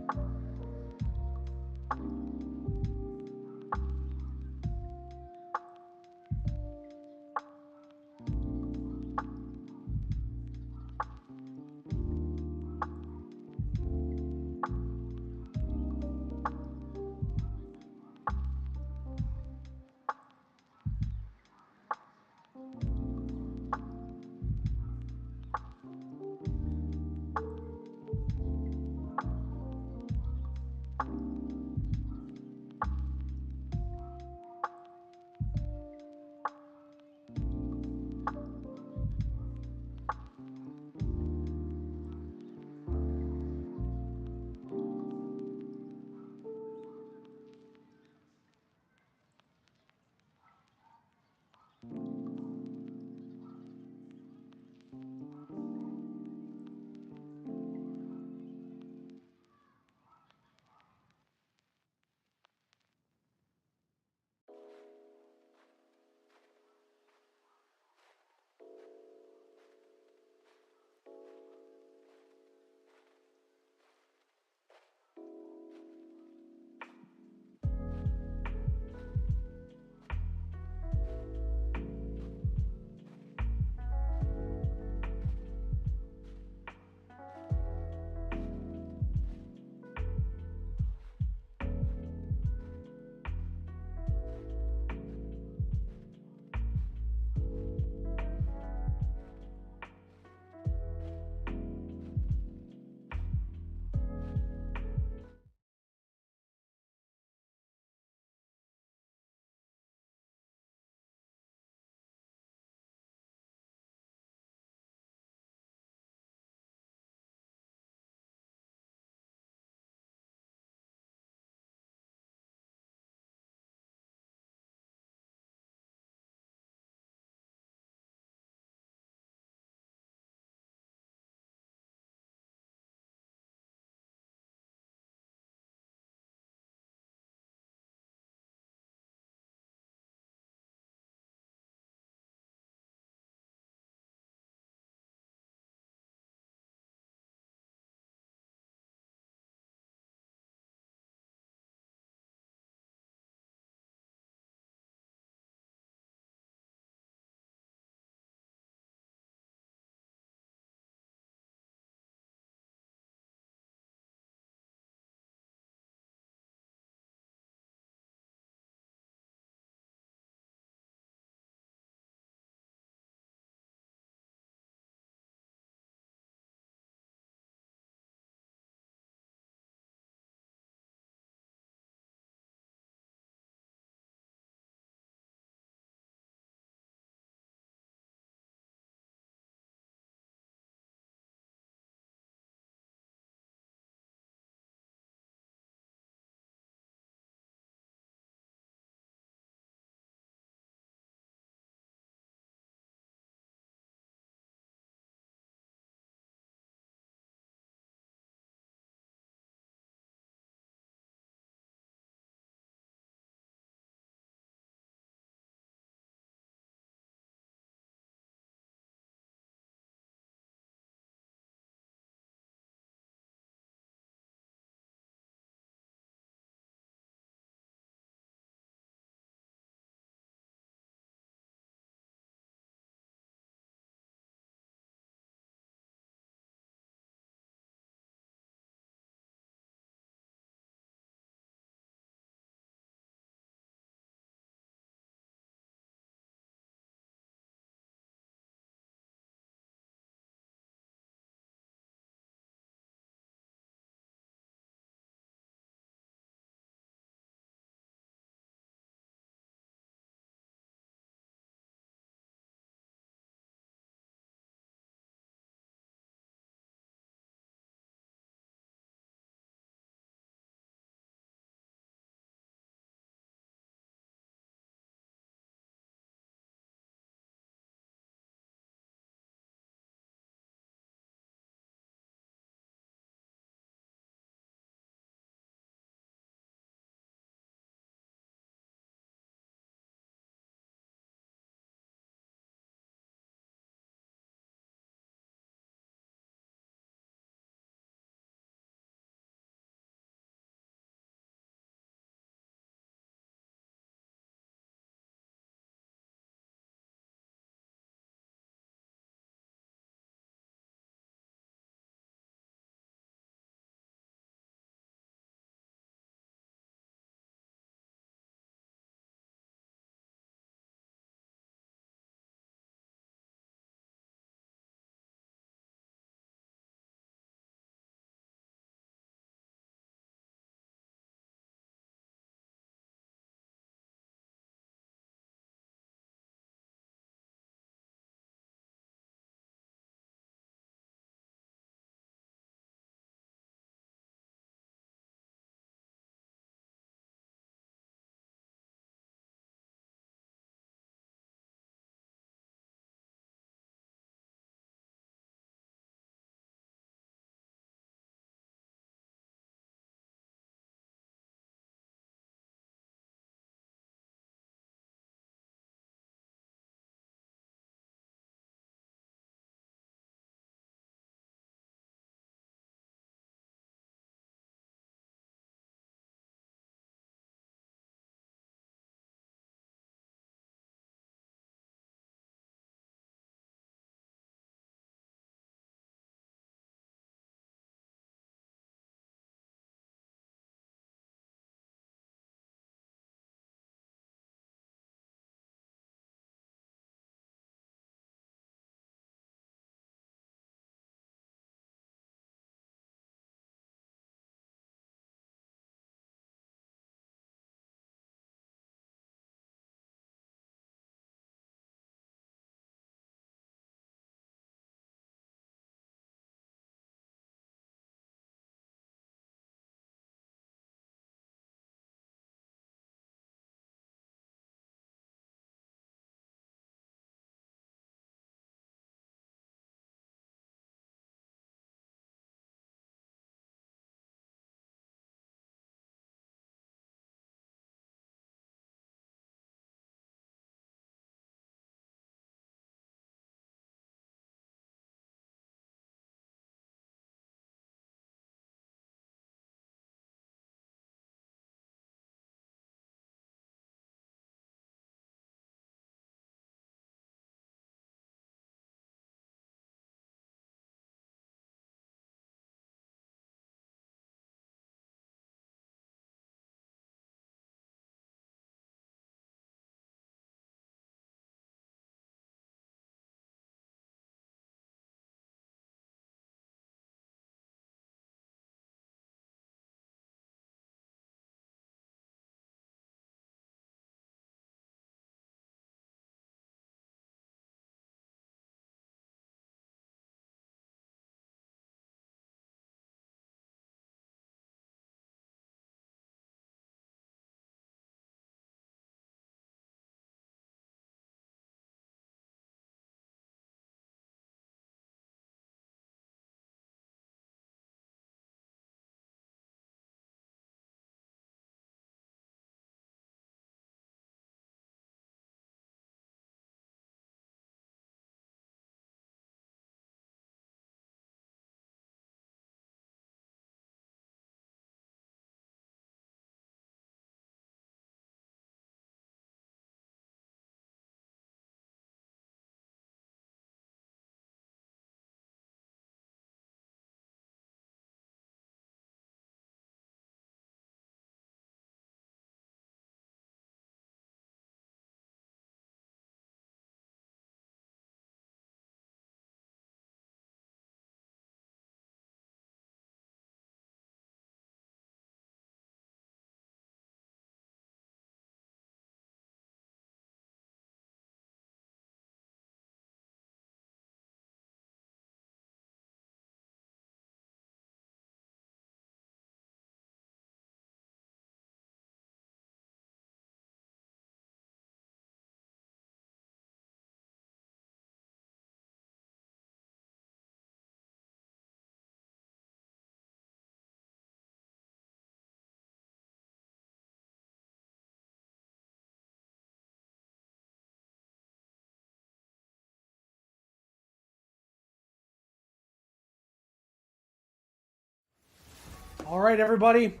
All right, everybody.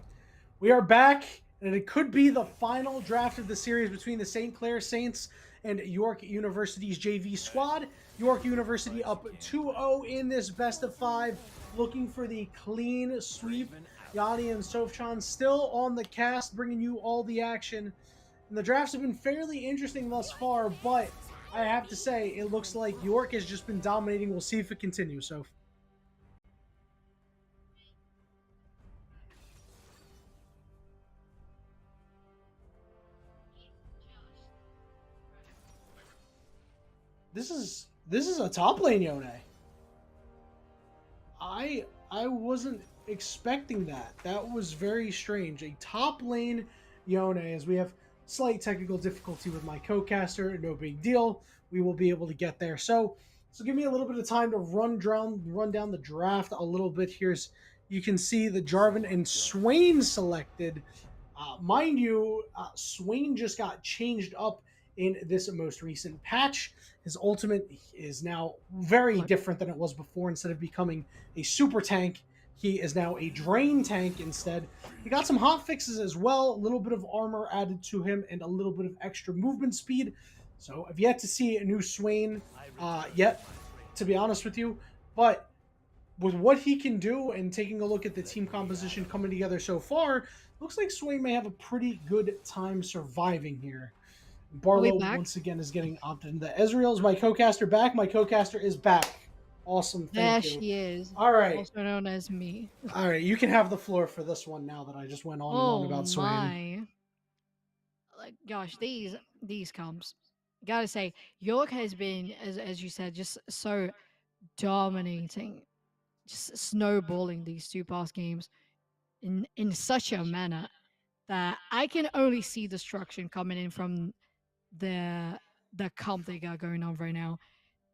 We are back, and it could be the final draft of the series between the St. Clair Saints and York University's JV squad. York University up 2-0 in this best of five, looking for the clean sweep. Yanni and Sofchan still on the cast, bringing you all the action. And the drafts have been fairly interesting thus far, but I have to say, it looks like York has just been dominating. We'll see if it continues. So this is a top lane Yone. I wasn't expecting that. That was very strange. A top lane Yone, as we have slight technical difficulty with my co-caster. No big deal. We will be able to get there. So give me a little bit of time to run down the draft a little bit. Here's you can see the Jarvan and Swain selected. Mind you, Swain just got changed up in this most recent patch. His ultimate is now very Look, different than it was before. Instead of becoming a super tank, he is now a drain tank instead. He got some hot fixes as well, a little bit of armor added to him, and a little bit of extra movement speed. So I've yet to see a new Swain yet, to be honest with you. But with what he can do and taking a look at the team composition coming together so far, looks like Swain may have a pretty good time surviving here. are we Barlow back? once again is getting opted into Ezreal. Is my co-caster back? My co-caster is back. Awesome, thank There you. she is, All right, also known as me. all right. You can have the floor for this one now that I just went on and on Oh about Swain. my. Like gosh, these comps. Gotta say, York has been, as you said, just so dominating, just snowballing these two past games in such a manner that I can only see destruction coming in from the the comp they got going on right now.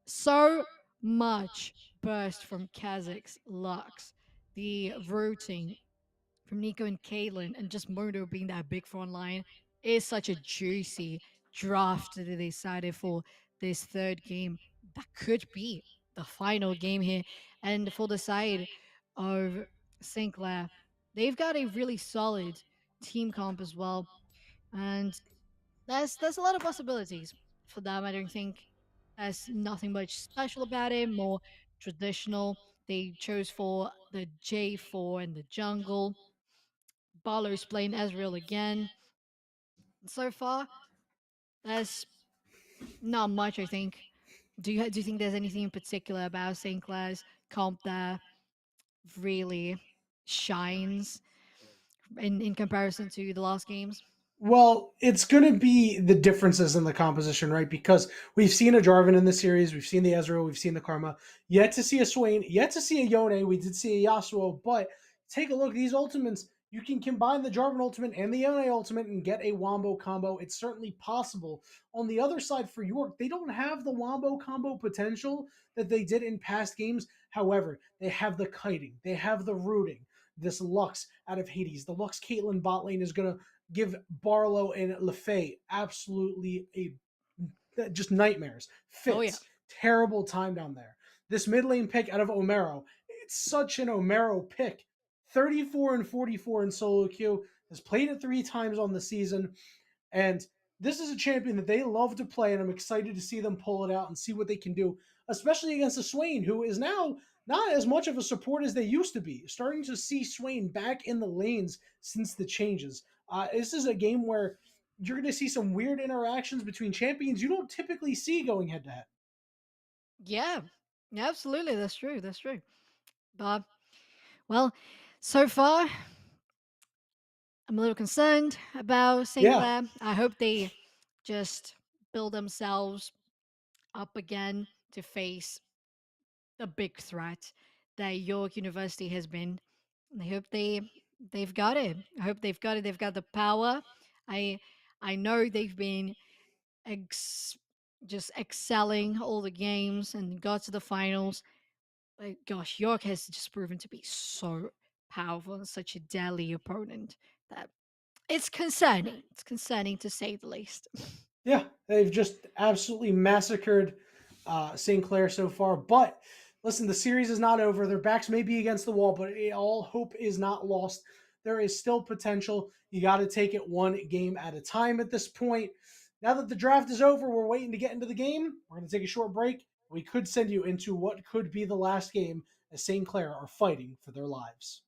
So much burst from Kazakh's Lux, the rooting from Nico and Caitlyn, and just Moto being that big front line is such a juicy draft that they decided for this third game. That could be the final game here. And for the side of Sinclair, they've got a really solid team comp as well. And there's a lot of possibilities for them. I don't think there's nothing much special about it, more traditional. They chose for the J4 and the jungle. Barlow's playing Ezreal again. So far, there's not much, I think. Do you think there's anything in particular about St. Clair's comp that really shines in comparison to the last games? Well, it's going to be the differences in the composition, right? Because we've seen a Jarvan in the series, we've seen the Ezreal, we've seen the Karma, yet to see a Swain, yet to see a Yone, we did see a Yasuo, but take a look at these ultimates. You can combine the Jarvan ultimate and the Yone ultimate and get a Wombo combo. It's certainly possible. On the other side for York, they don't have the Wombo combo potential that they did in past games. However, they have the kiting, they have the rooting. This Lux out of Hades. The Lux Caitlyn bot lane is going to give Barlow and LeFay absolutely just nightmares. Oh yeah. Fits. Terrible time down there. This mid lane pick out of Omero. It's such an Omero pick. 34 and 44 in solo queue. Has played it 3 times on the season. And this is a champion that they love to play, and I'm excited to see them pull it out and see what they can do, especially against a Swain, who is now not as much of a support as they used to be. Starting to see Swain back in the lanes since the changes. This is a game where you're going to see some weird interactions between champions you don't typically see going head to head. Yeah. Absolutely, that's true. That's true. But well, so far I'm a little concerned about St. Yeah, Clair. I hope they just build themselves up again to face the big threat that York University has been. And I hope they've got it. I hope they've got it. They've got the power. I I know they've been ex- just excelling all the games and got to the finals. But gosh, York has just proven to be so powerful and such a deadly opponent that it's concerning. It's concerning to say the least. yeah, they've just absolutely massacred St. Clair so far. But Listen, the series is not over. Their backs may be against the wall, but all hope is not lost. There is still potential. You got to take it one game at a time at this point. Now that the draft is over, we're waiting to get into the game. We're going to take a short break. We could send you into what could be the last game as St. Clair are fighting for their lives.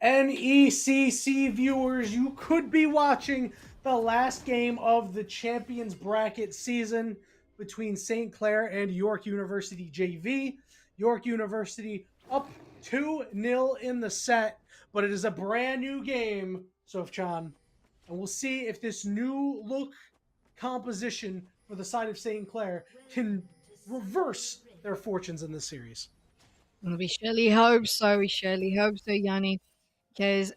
NECC viewers, you could be watching the last game of the Champions Bracket season between St. Clair and York University JV. York University up 2-0 in the set, but it is a brand new game, Sofchan. And we'll see if this new look composition for the side of St. Clair can reverse their fortunes in this series. We surely hope so. We surely hope so, Yanni, because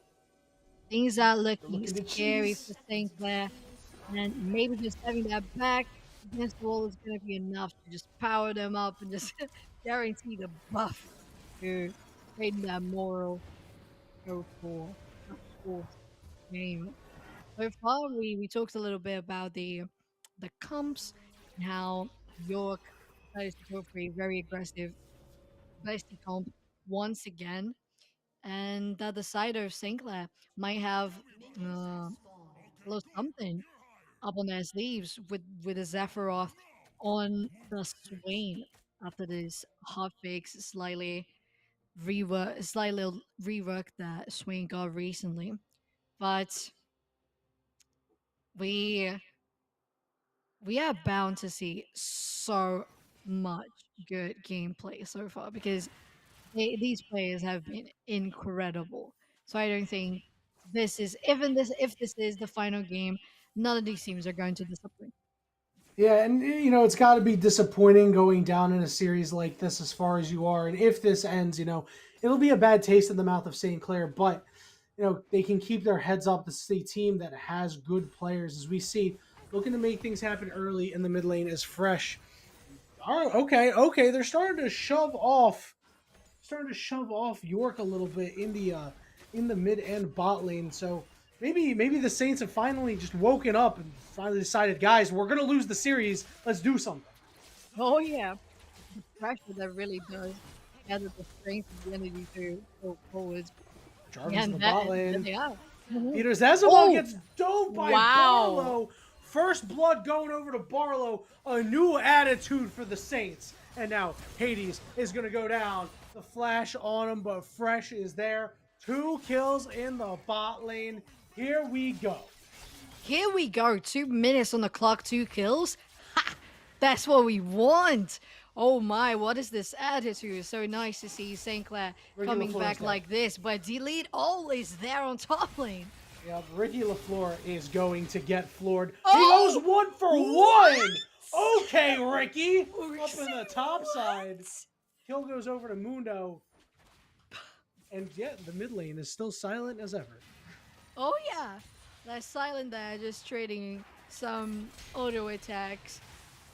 things are They're looking looking to scary cheese. for St. Clair, and maybe just having that back against the wall is going to be enough to just power them up and just guarantee the buff to create that moral go for the fourth game. So far, we talked a little bit about the comps and how York decided to go for a very aggressive bestie comp once again, and that the side of Sinclair might have a little something up on their sleeves with a Zephyroth on the Swain after this hotfix slightly reworked that Swain got recently. But we we are bound to see so much good gameplay so far because these players have been incredible. So I don't think this is even this if this is the final game, none of these teams are going to disappoint. Yeah, and it's got to be disappointing going down in a series like this as far as you are. And if this ends, it'll be a bad taste in the mouth of St. Clair, but they can keep their heads up. This is a team that has good players, as we see looking to make things happen early in the mid lane is fresh. All right, okay. They're starting to shove off York a little bit in the mid and bot lane. So maybe the Saints have finally just woken up and finally decided, guys, we're gonna lose the series. Let's do something. Oh yeah, the pressure that really does gather the strength of the energy to go forward. Jarvan's in And the that bot and there lane. they are. Mhm. Peter Zezima Oh gets doped by wow! Barlow. First blood going over to Barlow. A new attitude for the Saints. And now Hades is going to go down. The flash on him, but Fresh is there. 2 kills in the bot lane. Here we go. Here we go. 2 minutes on the clock, 2 kills. Ha! That's what we want. Oh my, what is this attitude? So nice to see St. Clair Ricky coming LaFleur is back there. like this, but Delete always there on top lane. Yep, Ricky LaFleur is going to get floored. Oh! He goes 1 for 1. What? Okay, Ricky. We're Up in the top side. Kill goes over to Mundo. And yeah, the mid lane is still silent as ever. Oh yeah, that's silent there, just trading some auto attacks,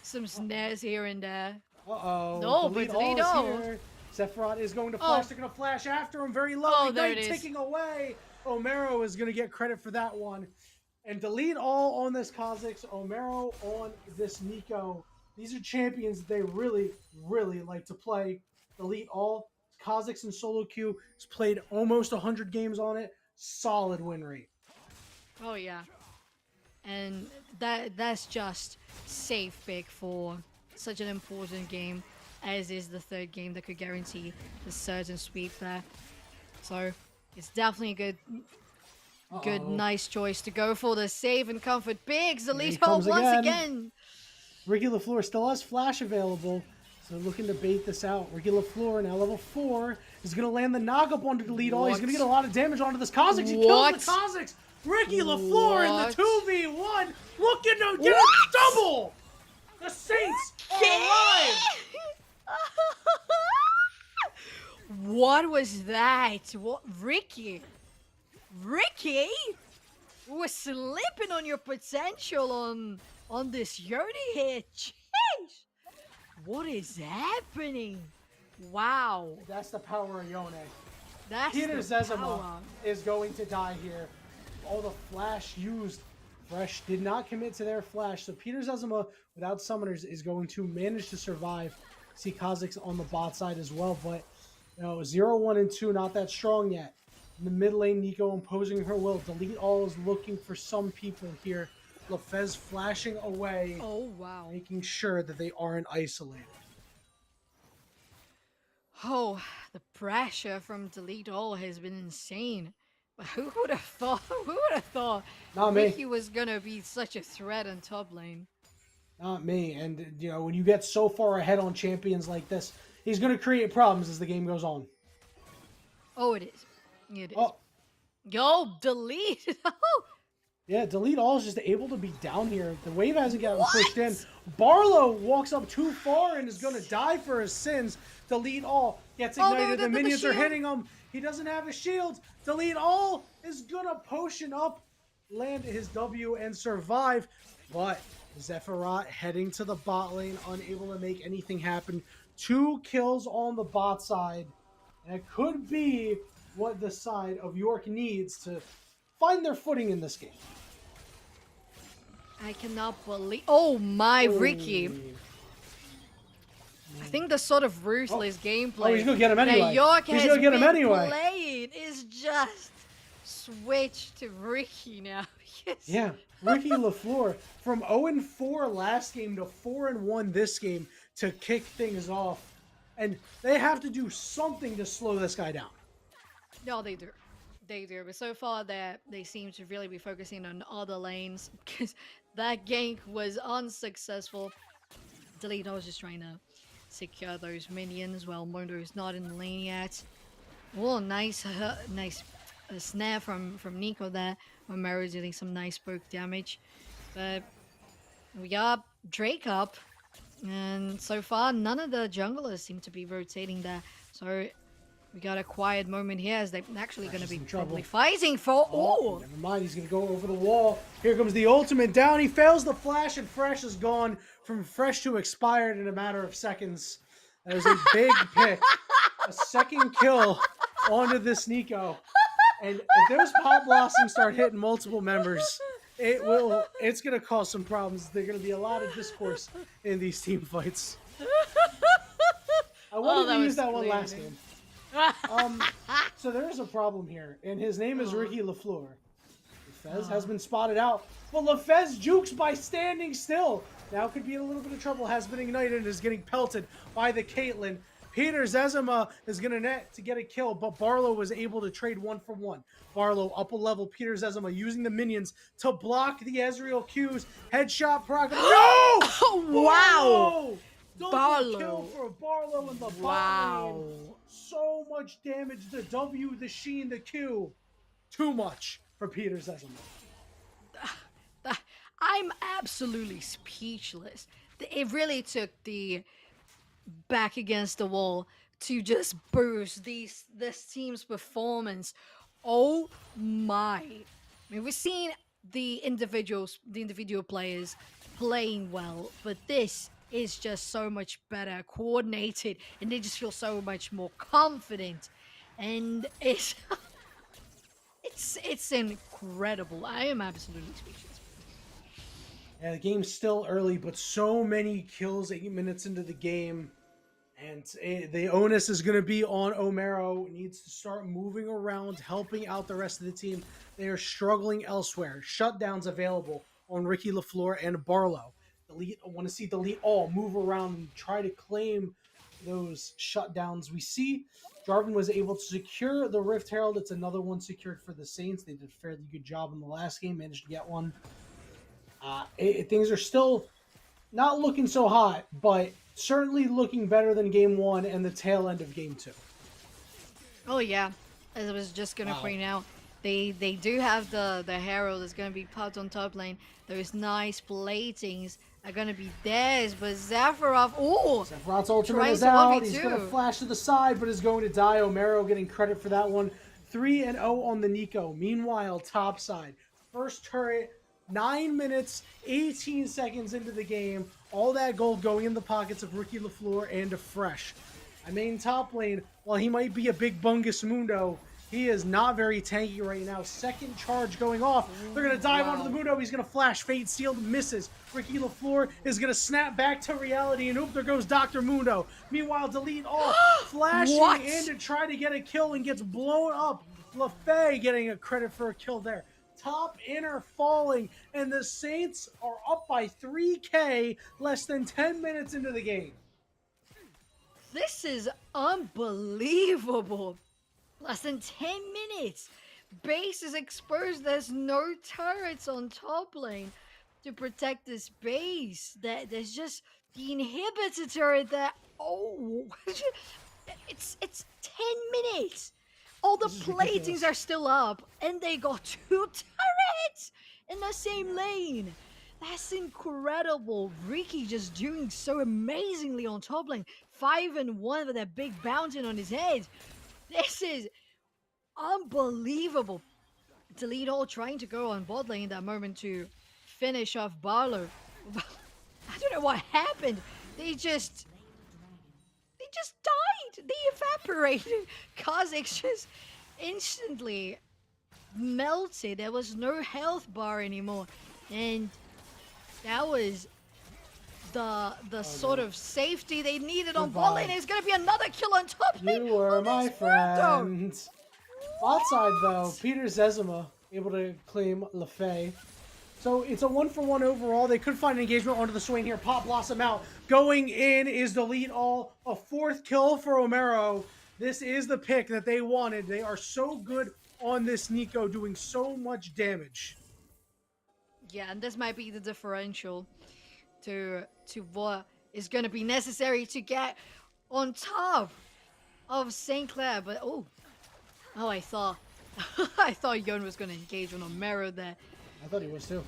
some snares here and there. Uh-oh. No, Delete but all delete is all. here. Sephiroth is going to flash. Oh. They're going to flash after him very low. Oh, there it Ignite is. ticking away. Omero is going to get credit for that one. And delete all on this Kha'Zix. Omero on this Nico. These are champions they really, really like to play. Delete all. Kha'Zix and solo queue has played almost 100 games on it. Solid win rate. Oh yeah, and that's just safe pick for such an important game, as is the third game that could guarantee the certain sweep there. So it's definitely a good, Uh-oh. nice choice to go for the save and comfort. Big Here he Zalito comes once again. again. Ricky LaFleur still has flash available, so looking to bait this out. Ricky LaFleur, now level 4, is going to land the knock-up onto Delete All. He's What? going to get a lot of damage onto this Kha'Zix. He What? kills the Kha'Zix. Ricky LaFleur in What? the 2v1, looking to get a double. The Saints are alive. What was that? What, Ricky? Ricky? We're slipping on your potential on this Yodi here. Jeez. What is happening? Wow. That's the power of Yone. That's Peter the Zezima power. is going to die here. All the flash used. Fresh did not commit to their flash, so Peter Zezima, without summoners, is going to manage to survive. See Kha'Zix on the bot side as well, but 0, 1, and 2, not that strong yet. In the mid lane, Nico imposing her will. Delete All is looking for some people here. Lefez flashing away, Oh wow. making sure that they aren't isolated. Oh, the pressure from Delete All has been insane. But who would have thought? Who would have thought Not me. Ricky was gonna be such a threat on top lane? Not me. And, when you get so far ahead on champions like this, he's going to create problems as the game goes on. Oh, it is. It is. Oh, Yo, Delete. Oh, yeah, Delete All is just able to be down here. The wave hasn't gotten pushed in. Barlow walks up too far and is going to die for his sins. Delete All gets Oh, no, ignited. The minions are shield. hitting him. He doesn't have a shield. Delete All is going to potion up, land his W, and survive. But Zephyrat heading to the bot lane, unable to make anything happen. 2 kills on the bot side. And it could be what the side of York needs to find their footing in this game. I cannot believe. Oh my, Ricky. Ooh. I think the sort of ruthless gameplay Oh, he's gonna get him anyway. that York He's has gonna get him been anyway. playing is just switched to Ricky now. Yes. Yeah, Ricky LaFleur from 0-4 last game to 4-1 this game to kick things off. And they have to do something to slow this guy down. No, they do. They do. But so far, they seem to really be focusing on other lanes because that gank was unsuccessful. Delete was just trying to secure those minions while Mundo is not in the lane yet. Oh, nice snare from Nico there. Romero doing some nice poke damage. But we got Drake up. And so far, none of the junglers seem to be rotating there. So We got a quiet moment here as they're actually going to Fresh is be in trouble. probably fighting for. Oh, Oh, never mind. He's going to go over the wall. Here comes the ultimate down. He fails the flash, and Fresh is gone from fresh to expired in a matter of seconds. That was a big pick. A second kill onto this Nico. And if those Pop Blossoms start hitting multiple members, it's going to cause some problems. There's going to be a lot of discourse in these team fights. I wanted to use that one last game. So there's a problem here, and his name is Ricky LaFleur. Lefez has been spotted out, but Lefez jukes by standing still. Now could be in a little bit of trouble, has been ignited and is getting pelted by the Caitlyn. Peter Zezima is going to net to get a kill, but Barlow was able to trade 1-for-1. Barlow up a level, Peter Zezima using the minions to block the Ezreal Qs. Headshot proc. No! Oh, wow! Double kill for Barlow in the wow. bot lane. So much damage. The W, the Sheen, the Q. Too much for Peter Zezima. I'm absolutely speechless. It really took the back against the wall to just boost this team's performance. Oh my. I mean, we've seen the individual players playing well, but this is just so much better coordinated, and they just feel so much more confident, and it's it's incredible. I am absolutely speechless. Yeah, the game's still early, but so many kills 8 minutes into the game. And the onus is going to be on Omero. Needs to start moving around, helping out the rest of the team. They are struggling elsewhere. Shutdowns available on Ricky LaFleur and Barlow. Delete. I want to see Delete all move around and try to claim those shutdowns. We see Jarvan was able to secure the Rift Herald. It's another one secured for the Saints. They did a fairly good job in the last game. Managed to get one. Things are still not looking so hot, but certainly looking better than game 1 and the tail end of game 2. Oh yeah, as I was just gonna point out, they do have the Herald that's gonna be popped on top lane. Those nice platings are gonna be theirs, but Sephiroth, Sephiroth's ultimate is out. He's gonna flash to the side, but is going to die. Omero getting credit for that one. 3-0 on the Nico. Meanwhile, top side, first turret. 9 minutes, 18 seconds into the game. All that gold going in the pockets of Ricky LaFleur and of Fresh. I mean, top lane, while he might be a big bungus mundo, he is not very tanky right now. Second charge going off. They're going to dive onto the mundo. He's going to flash. Fate sealed, misses. Ricky LaFleur is going to snap back to reality, and there goes Dr. Mundo. Meanwhile, Delete all flashing in to try to get a kill and gets blown up. LaFay getting a credit for a kill there. Top inner falling, and the Saints are up by 3K less than 10 minutes into the game. This is unbelievable. Less than 10 minutes. Base is exposed. There's no turrets on top lane to protect this base. There's just the inhibitor turret that, it's 10 minutes. All the platings are still up, and they got 2 turrets in the same lane. That's incredible. Ricky just doing so amazingly on top lane. 5-1 with that big bouncing on his head. This is unbelievable. Delete all trying to go on bot lane in that moment to finish off Barlow. I don't know what happened. They just died. They evaporated. Kha'Zix just instantly melted. There was no health bar anymore, and that was the sort of safety they needed on bot lane. It's gonna be another kill on top lane. You were my friend. Bot side though, Peter Zezima able to claim LaFay. So it's a 1-for-1 overall. They could find an engagement onto the Swain here. Pop Blossom out. Going in is Delete all. A 4th kill for Omero. This is the pick that they wanted. They are so good on this Nico, doing so much damage. Yeah, and this might be the differential to what is going to be necessary to get on top of St. Clair. But I thought I thought Yon was going to engage on Omero there. I thought he was too.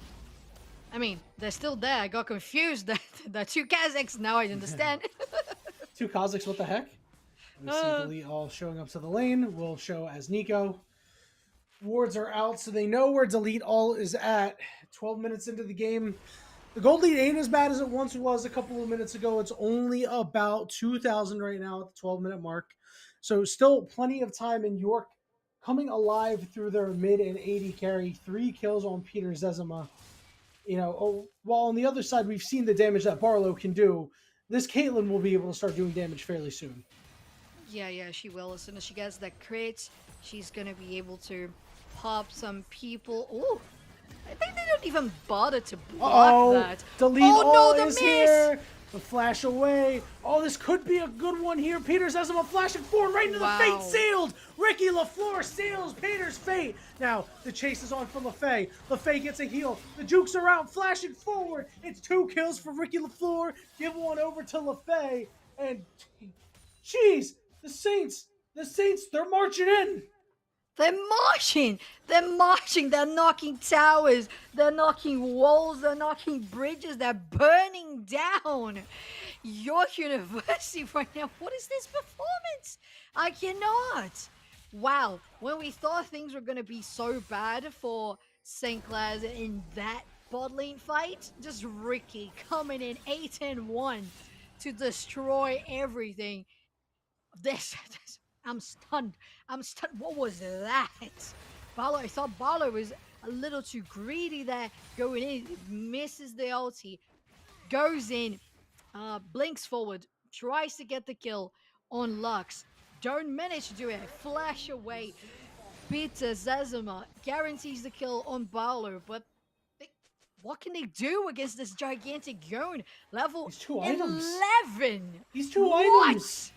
I mean, they're still there. I got confused. The 2 Kazakhs. Now I understand. 2 Kazakhs, what the heck? We see Delete all showing up to the lane. Will show as NECC. Wards are out, so they know where Delete all is at. 12 minutes into the game. The gold lead ain't as bad as it once was a couple of minutes ago. It's only about 2,000 right now at the 12-minute mark. So still plenty of time, in York coming alive through their mid and 80 carry. 3 kills on Peter Zezima. While on the other side, we've seen the damage that Barlow can do. This Caitlyn will be able to start doing damage fairly soon. Yeah, she will. As soon as she gets that crit, she's gonna be able to pop some people. Oh, I think they don't even bother to block that. Delete oh all no, the is miss! here. The flash away. Oh, this could be a good one here. Peter Zezima flashing forward right into the fate sealed. Ricky LaFleur seals Peter's fate. Now, the chase is on for LaFay. LaFay gets a heal. The Jukes are out, flashing forward. It's 2 kills for Ricky LaFleur. Give one over to LaFay. And, jeez, the Saints, they're marching in. They're marching. They're knocking towers. They're knocking walls. They're knocking bridges. They're burning down York University right now. What is this performance? I cannot. Wow. When we thought things were going to be so bad for St. Clair's in that bot lane fight, just Ricky coming in 8-1 to destroy everything. I'm stunned. What was that? I thought Barlow was a little too greedy there. Going in, misses the ulti, goes in, blinks forward, tries to get the kill on Lux. Don't manage to do it. Flash away. Peter Zezima guarantees the kill on Barlow, but what can they do against this gigantic Yone? Level 11. He's 2 items.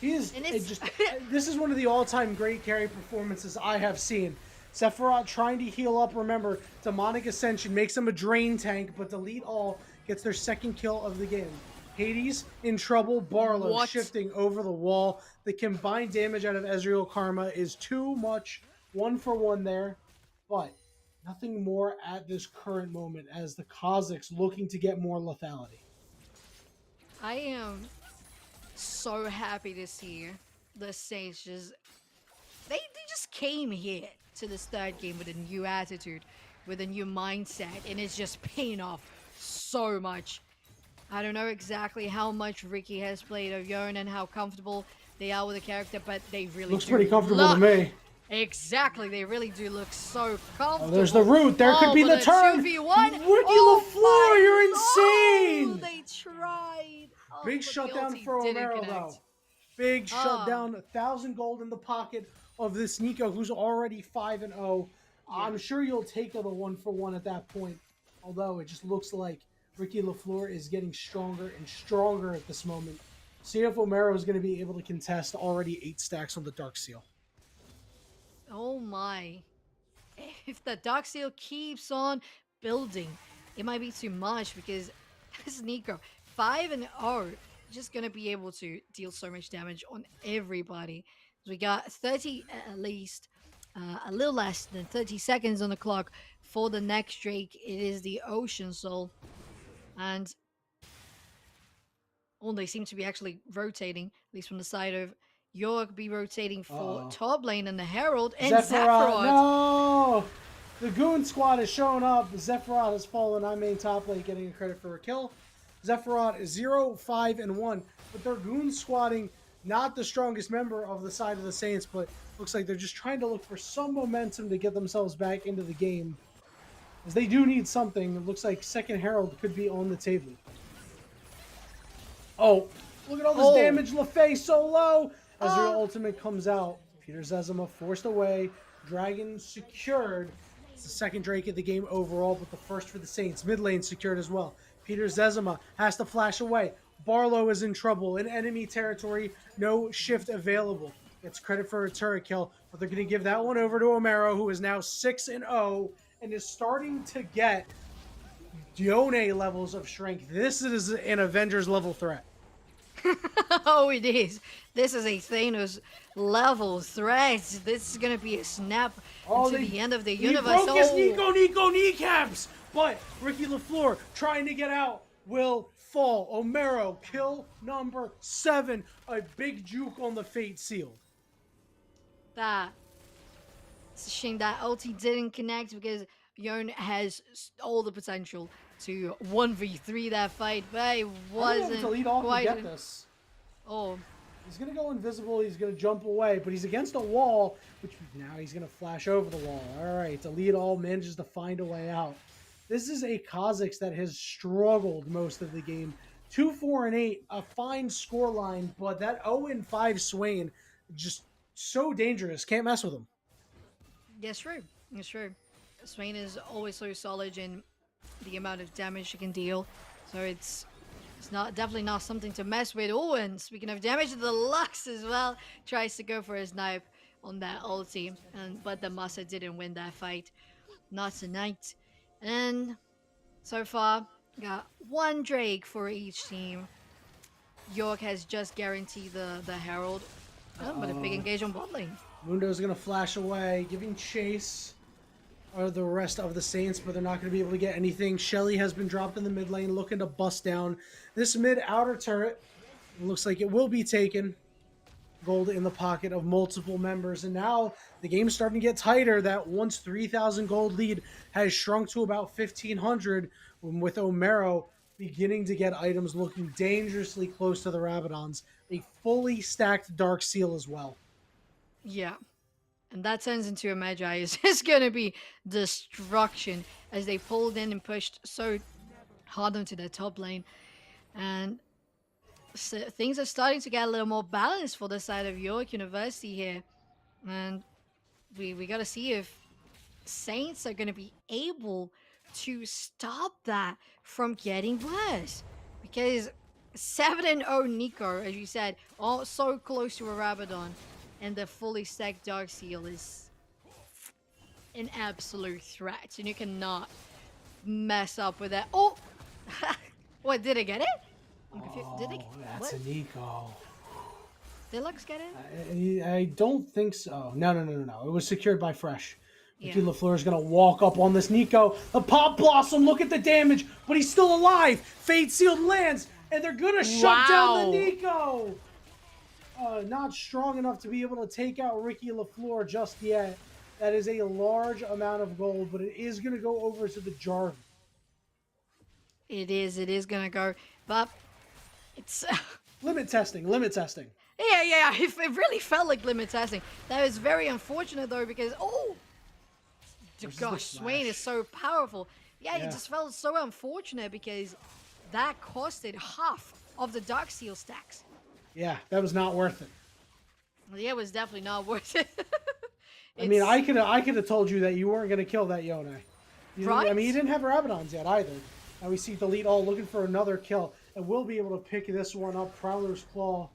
This is one of the all-time great carry performances I have seen. Sephiroth trying to heal up. Remember, Demonic Ascension makes him a drain tank, but Delete all gets their 2nd kill of the game. Hades in trouble. Barlow shifting over the wall. The combined damage out of Ezreal Karma is too much. 1-for-1 there, but nothing more at this current moment as the Kazakhs looking to get more lethality. I am so happy to see the Saints they just came here to this 3rd game with a new attitude, with a new mindset, and it's just paying off so much. I don't know exactly how much Ricky has played of Yone and how comfortable they are with the character, but they really looks pretty comfortable to me. Exactly, they really do look so comfortable. Oh, there's the root. There could be the turn. 2v1. Ricky LaFleur, you're insane. They tried. Big shutdown for Romero, though. Big shutdown. 1,000 gold in the pocket of this NECC, who's already 5-0. Yeah. I'm sure you'll take the 1-for-1 at that point. Although it just looks like Ricky LaFleur is getting stronger and stronger at this moment. See if Romero is going to be able to contest already 8 stacks on the Dark Seal. Oh my. If the Dark Seal keeps on building, it might be too much because this NECC 5-0, just gonna be able to deal so much damage on everybody. We got 30 at least, a little less than 30 seconds on the clock for the next Drake. It is the Ocean Soul, and they seem to be actually rotating, at least from the side of York, be rotating for top lane and the Herald and Sephiroth. No! The Goon Squad has shown up. Sephiroth has fallen. I main top lane, getting a credit for a kill. Sephiroth is 0-5-1, but they're Goon Squadding, not the strongest member of the side of the Saints, but looks like they're just trying to look for some momentum to get themselves back into the game. As they do need something, it looks like 2nd Herald could be on the table. Oh, look at all this damage. LaFay so low. Ezreal ultimate comes out. Peter Zezima forced away. Dragon secured. It's the 2nd Drake of the game overall, but the 1st for the Saints. Mid lane secured as well. Peter Zezima has to flash away. Barlow is in trouble. In enemy territory, no shift available. Gets credit for a turret kill, but they're going to give that one over to Romero, who is now 6-0 and is starting to get Yone levels of strength. This is an Avengers level threat. Oh, it is. This is a Thanos level threat. This is going to be a snap into the end of the universe. He broke his NECC kneecaps, but Ricky LaFleur trying to get out will fall. Omero, kill number 7. A big juke on the Fate Sealed. That it's a shame that ulti didn't connect because Yon has all the potential to 1v3 that fight, but it I don't know if wasn't Delete All can quite. get this. Oh, He's going to go invisible. He's going to jump away, but he's against a wall, which now he's going to flash over the wall. All right, Delete All manages to find a way out. This is a Kha'Zix that has struggled most of the game. 2-4-8, a fine scoreline, but that 0-5 Swain, just so dangerous. Can't mess with him. yes, true. It's true. Swain is always so solid in the amount of damage she can deal, so it's not definitely not something to mess with. Oh, and speaking of damage, the Lux as well tries to go for a snipe on that ulti, but the Masa didn't win that fight. Not tonight. And so far, got one Drake for each team. York has just guaranteed the Herald, but a big engage on bot lane. Mundo's going to flash away, giving chase. Are the rest of the Saints, but they're not going to be able to get anything. Shelly has been dropped in the mid lane, looking to bust down this mid outer turret. It looks like it will be taken. Gold in the pocket of multiple members, and now the game's starting to get tighter. That once 3,000 gold lead has shrunk to about 1,500, with Omero beginning to get items looking dangerously close to the Rabadons. A fully stacked Dark Seal as well. Yeah. And that turns into a Magi. It's going to be destruction as they pulled in and pushed so hard onto their top lane. And so things are starting to get a little more balanced for the side of York University here. And we got to see if Saints are going to be able to stop that from getting worse. Because 7-0 NECC, as you said, all so close to a Rabadon. And the fully stacked Dark Seal is an absolute threat. And you cannot mess up with that. Oh! What, did it get it? I'm confused. Did they? That's What? a Nico. Did Lux get it? I don't think so. No. It was secured by Fresh. Yeah. Ricky LaFleur is going to walk up on this Nico. The Pop Blossom, look at the damage, but he's still alive. Fate Sealed lands, and they're going to shut down the Nico. Not strong enough to be able to take out Ricky LaFleur just yet. That is a large amount of gold, but it is going to go over to the Jarvan. It is going to go. But it's... Limit testing. Yeah. It really felt like limit testing. That is very unfortunate, though, because... Oh! Gosh, Swain is so powerful. Yeah, it just felt so unfortunate because that costed half of the Dark Seal stacks. Yeah, that was not worth it. Well, yeah, it was definitely not worth it. I mean, I could have told you that you weren't going to kill that Yone. Right? I mean, you didn't have Rabadons yet either. Now we see Delete All looking for another kill, and we'll be able to pick this one up. Prowler's Claw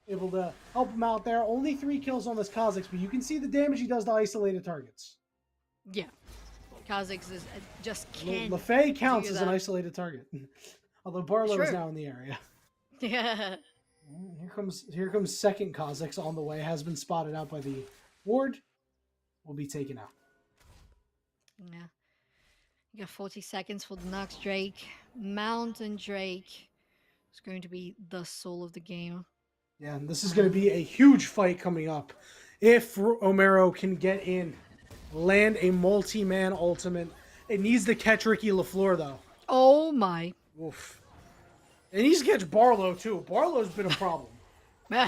able to help him out there. Only 3 kills on this Kha'Zix, but you can see the damage he does to isolated targets. Yeah. Kha'Zix is just can't. LeFay counts as an isolated target, although Barlow is now in the area. Yeah. Here comes second Kha'Zix on the way. Has been spotted out by the ward. Will be taken out. Yeah. You got 40 seconds for the next Drake. Mountain Drake is going to be the soul of the game. Yeah, and this is going to be a huge fight coming up. If Omero can get in, land a multi-man ultimate. It needs to catch Ricky LaFleur, though. Oh, my. Oof. It needs to catch Barlow, too. Barlow's been a problem.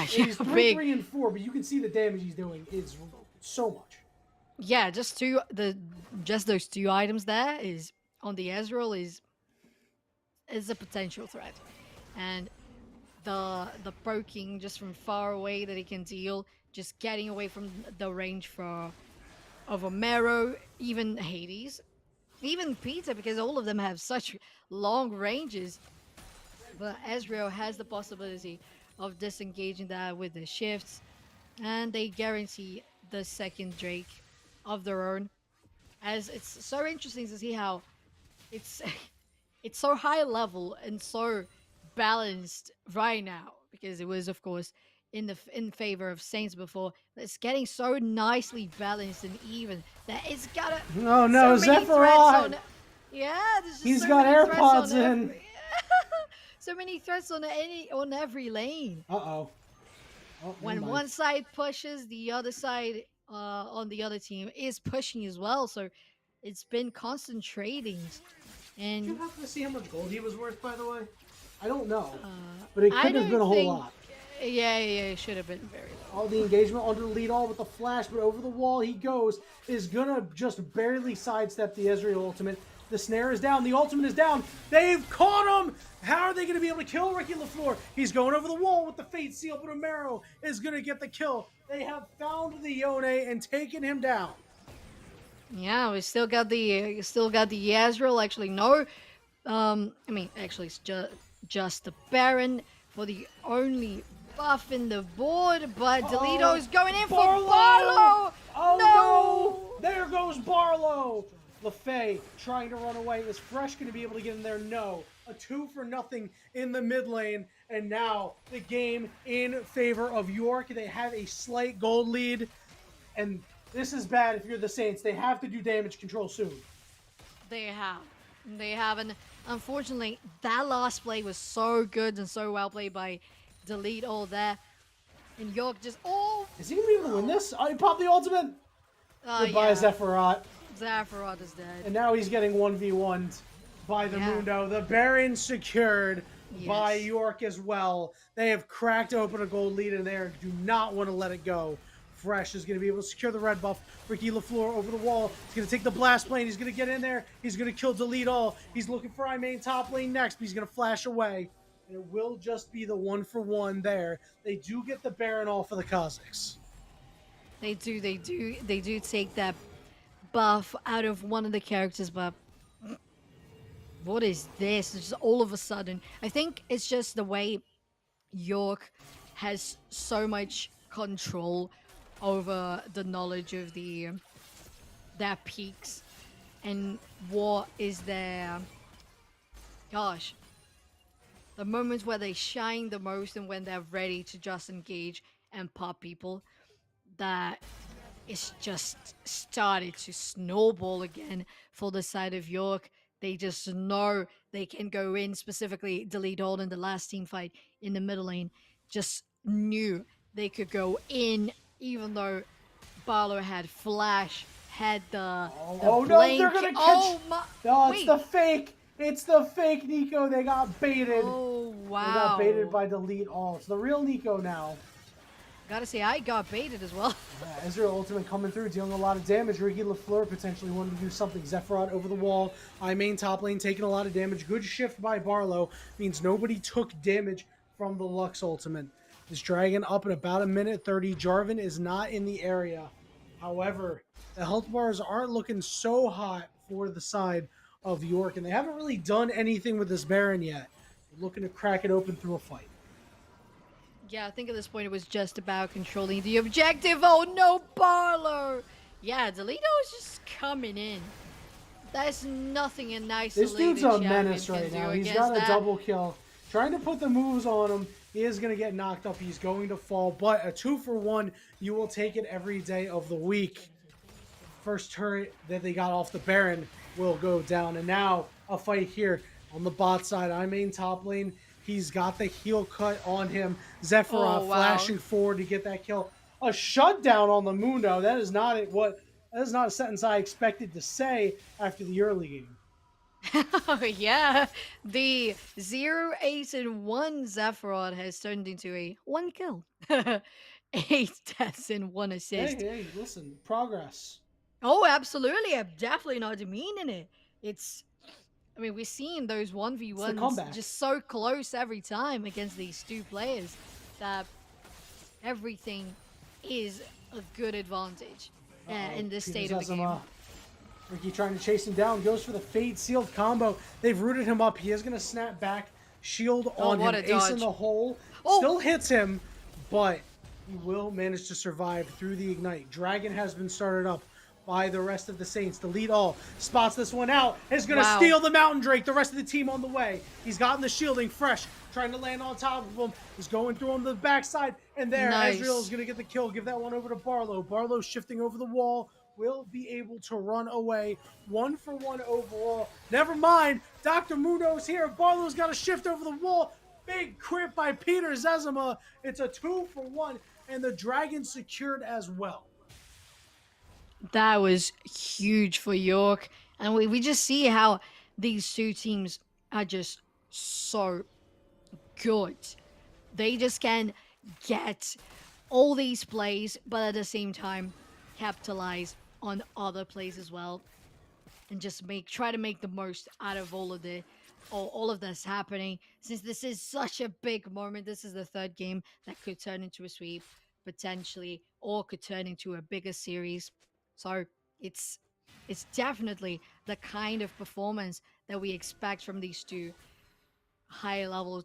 He's 3, 3, and 4, but you can see the damage he's doing is so much. Yeah, just those 2 items there is on the Ezreal is a potential threat. And the poking just from far away that he can deal, just getting away from the range of Omero, even Hades, even Peter, because all of them have such long ranges. But Ezreal has the possibility of disengaging that with the shifts, and they guarantee the second Drake of their own. As it's so interesting to see how it's so high level and so balanced right now, because it was, of course, in favor of Saints before. It's getting so nicely balanced and even that it's got a no so Zephyr. Yeah, he's got AirPods in. so many threats on every lane. Uh-oh. Oh, never When mind. one side pushes, the other side on the other team is pushing as well. So it's been concentrating. Did you And happen to see how much gold he was worth, by the way? I don't know. uh, But it I couldn't have been don't a whole think. lot. Yeah, it should have been very low. All the engagement under the lead all with the flash, but over the wall he goes. Is gonna just barely sidestep the Ezreal ultimate. The snare is down. The ultimate is down. They've caught him. How are they going to be able to kill Ricky LaFleur? He's going over the wall with the Fate Seal, but Romero is going to get the kill. They have found the Yone and taken him down. Yeah, we still got the Yazriel. Actually, no. I mean, actually, it's just the Baron for the only buff in the board, but Delito's going in for Barlow. Oh no! There goes Barlow. LaFay trying to run away. Is Fresh going to be able to get in there? No. A 2-for-0 in the mid lane, and now the game in favor of York. They have a slight gold lead, and this is bad if you're the Saints. They have to do damage control soon. They have, and unfortunately, that last play was so good and so well played by Delete all there. And York just, Is he going to be able to win this? Oh, he popped the ultimate. Goodbye, yeah. Zephyrat. Zephyrat is dead. And now he's getting 1v1'd by the Mundo. The Baron secured by York as well. They have cracked open a gold lead in there. Do not want to let it go. Fresh is going to be able to secure the red buff. Ricky LaFleur over the wall. He's going to take the blast plane. He's going to get in there. He's going to kill Delete all. He's looking for main top lane next, but he's going to flash away. And it will just be the 1-for-1 there. They do get the Baron off of the Kazakhs. They do take that buff out of one of the characters, but what is this? It's just all of a sudden. I think it's just the way York has so much control over the knowledge of their peaks and what is their the moments where they shine the most and when they're ready to just engage and pop people, that it's just started to snowball again for the side of York. They just know they can go in, specifically Delete all in the last team fight in the middle lane. Just knew they could go in, even though Barlow had flash, had the no, they're gonna catch. Oh my! No, it's the fake. It's the fake Nico. They got baited. Oh wow! They got baited by Delete all. It's the real Nico now. Gotta say, I got baited as well. Ezreal ultimate coming through, dealing a lot of damage. Ricky LaFleur potentially wanted to do something. Zephyrat over the wall. Main top lane taking a lot of damage. Good shift by Barlow. Means nobody took damage from the Lux ultimate. This dragon up in about 1:30. Jarvan is not in the area. However, the health bars aren't looking so hot for the side of York, and they haven't really done anything with this Baron yet. They're looking to crack it open through a fight. Yeah, I think at this point it was just about controlling the objective. Oh no, Barlow! Yeah, Delito is just coming in. There's nothing in isolated This dude's a menace right now. He's got a double kill. Trying to put the moves on him. He is going to get knocked up. He's going to fall. But a 2-for-1, you will take it every day of the week. First turret that they got off the Baron will go down. And now a fight here on the bot side. Main top lane. He's got the heel cut on him. Zephyrat flashing forward to get that kill. A shutdown on the Mundo. That is not a sentence I expected to say after the early game. Yeah, the 0-8-1 Zephyrat has turned into a 1 kill, 8 deaths and 1 assist. Hey, listen, progress. Oh, absolutely. I'm definitely not demeaning it. I mean, we're seeing those 1v1s just so close every time against these two players that everything is a good advantage in this state of the game. Ricky trying to chase him down, goes for the Fate Sealed combo. They've rooted him up. He is going to snap back, shield on him, ace in the hole. Still hits him, but he will manage to survive through the Ignite. Dragon has been started up by the rest of the Saints. Delete all spots this one out. Is going to steal the Mountain Drake. The rest of the team on the way. He's gotten the shielding fresh, trying to land on top of him. He's going through on the backside, and there, Ezreal is going to get the kill. Give that one over to Barlow. Barlow shifting over the wall. Will be able to run away. 1-for-1 overall. Never mind. Dr. Mundo's here. Barlow's got to shift over the wall. Big crit by Peter Zezima. It's a 2-for-1, and the dragon secured as well. That was huge for York. And we just see how these two teams are just so good. They just can get all these plays, but at the same time, capitalize on other plays as well. And just try to make the most out of all of this happening. Since this is such a big moment, this is the third game that could turn into a sweep potentially, or could turn into a bigger series. So it's definitely the kind of performance that we expect from these two high level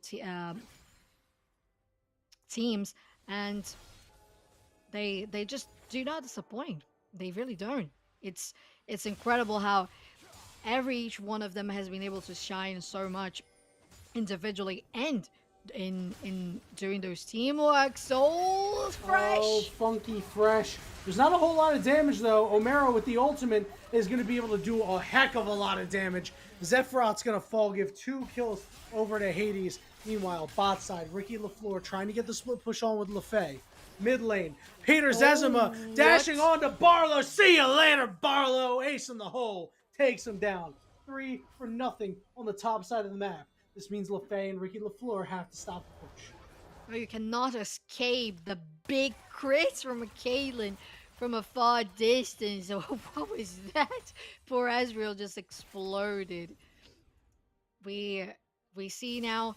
teams, and they just do not disappoint. They really don't. It's it's incredible how each one of them has been able to shine so much individually and in doing those teamwork. So fresh. Oh, funky fresh. There's not a whole lot of damage though. Omero with the ultimate is going to be able to do a heck of a lot of damage. Zephyrod's going to fall, give 2 kills over to Hades. Meanwhile, bot side, Ricky LaFleur trying to get the split push on with LaFay. Mid lane, Peter Zezima dashing on to Barlow. See you later, Barlow. Ace in the hole. Takes him down. 3-0 on the top side of the map. This means LaFay and Ricky LaFleur have to stop the push. Oh, you cannot escape the big crits from a Caitlyn from a far distance. Oh, what was that? Poor Ezreal just exploded. We see now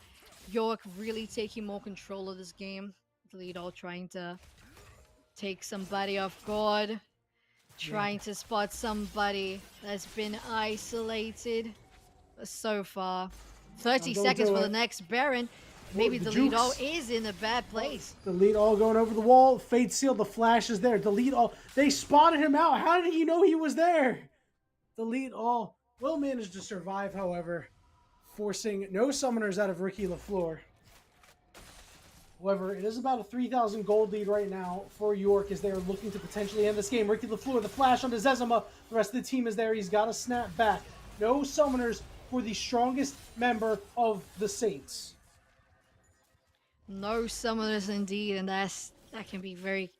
York really taking more control of this game. Toledo trying to take somebody off guard. Trying to spot somebody that's been isolated so far. 30 seconds for the next Baron. Maybe the lead all is in a bad place. The lead all going over the wall. Fate Seal, the flash is there. The lead all, they spotted him out. How did he know he was there? The lead all will manage to survive, however, forcing no summoners out of Ricky LaFleur. However, it is about a 3,000 gold lead right now for York as they are looking to potentially end this game. Ricky LaFleur, the flash onto Zezima. The rest of the team is there. He's got to snap back. No summoners for the strongest member of the Saints. No summoners indeed, and that can be very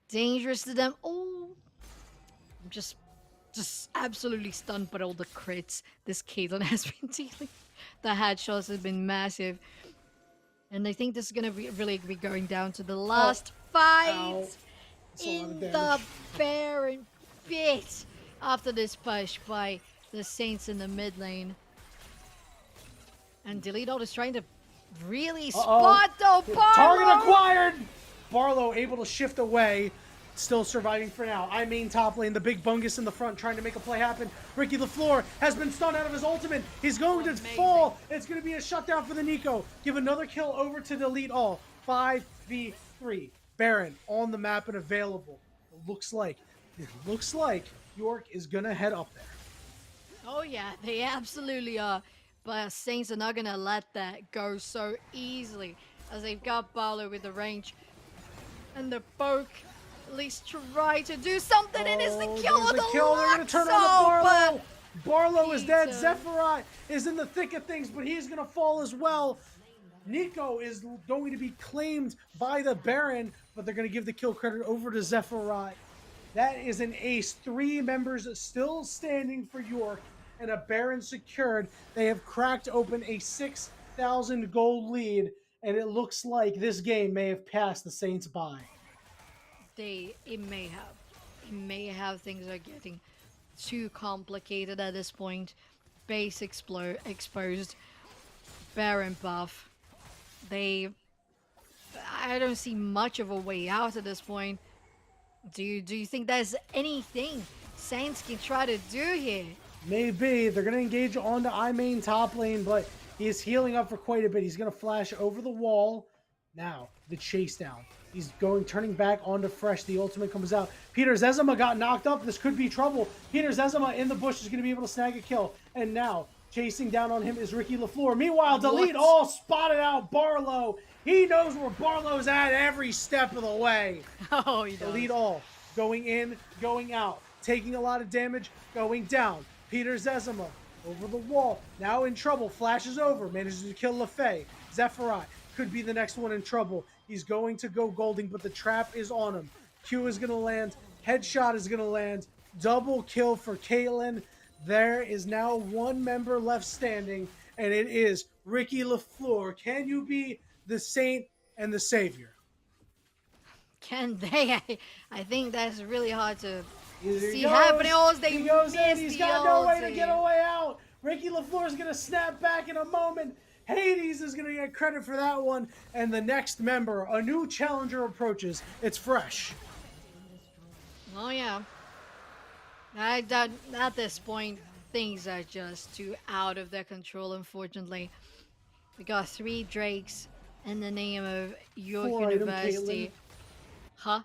dangerous to them. Oh, I'm just absolutely stunned by all the crits this Caitlyn has been dealing. The headshots have been massive. And I think this is going to really be going down to the last fight in the Baron bit after this push by the Saints in the mid lane. And Deleto is trying to really spot though. Target acquired! Barlow able to shift away. Still surviving for now. I mean top lane, the big bungus in the front trying to make a play happen. Ricky LaFleur has been stunned out of his ultimate. He's going to fall. It's going to be a shutdown for the Nico. Give another kill over to Delete All. 5v3. Baron on the map and available. It looks like York is going to head up there. Oh yeah, they absolutely are. But Saints are not going to let that go so easily as they've got Barlow with the range and the poke. At least try to do something, and it's the kill with the kill. They're going to turn on Barlow. Barlow is dead. Zephyrai is in the thick of things, but he's going to fall as well. Nico is going to be claimed by the Baron, but they're going to give the kill credit over to Zephyrai. That is an ace. 3 members still standing for York, and a Baron secured. They have cracked open a 6,000 gold lead, and it looks like this game may have passed the Saints by. It may have. Things are getting too complicated at this point. Base exposed. Baron buff. I don't see much of a way out at this point. Do you think there's anything Saints can try to do here? Maybe. They're going to engage onto I-main top lane, but he is healing up for quite a bit. He's going to flash over the wall. Now, the chase down. He's turning back onto Fresh. The ultimate comes out. Peter Zezima got knocked up. This could be trouble. Peter Zezima in the bush is going to be able to snag a kill. And now, chasing down on him is Ricky LaFleur. Meanwhile, Delete All spotted out Barlow. He knows where Barlow's at every step of the way. Oh, he does. Delete All. Going in, going out. Taking a lot of damage, going down. Peter Zezima over the wall. Now in trouble. Flashes over. Manages to kill LaFay. Zephyrat could be the next one in trouble. He's going to go Golding, but the trap is on him. Q is going to land. Headshot is going to land. Double kill for Caitlyn. There is now one member left standing, and it is Ricky LaFleur. Can you be the saint and the savior? Can they? I think that's really hard to see Goes. happening. Oh, they He goes in. He's got no way to ulti. get a way out. Ricky LaFleur is going to snap back in a moment. Hades is going to get credit for that one. And the next member, a new challenger approaches. It's fresh. Oh, yeah. At this point, things are just too out of their control, unfortunately. We got 3 Drakes in the name of York 4 University. Huh?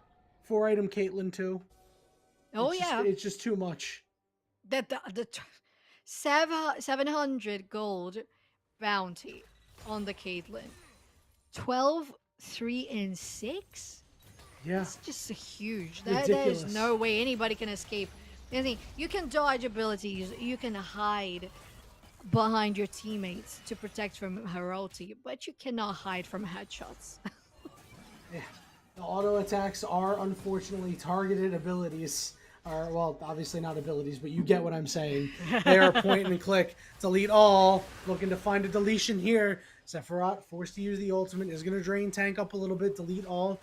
4-item Caitlyn, too. Oh, Yeah. It's just too much. The 700 gold bounty on the Caitlyn. 12, 3, and 6? Yeah. It's just huge. Ridiculous. There's no way anybody can escape. You can dodge abilities, you can hide behind your teammates to protect from her ulti, but you cannot hide from headshots. Yeah. The auto attacks are unfortunately targeted abilities. Well, obviously not abilities, but you get what I'm saying. They are point and click. Delete all. Looking to find a deletion here. Zephyrat, forced to use the ultimate, is going to drain tank up a little bit. Delete all.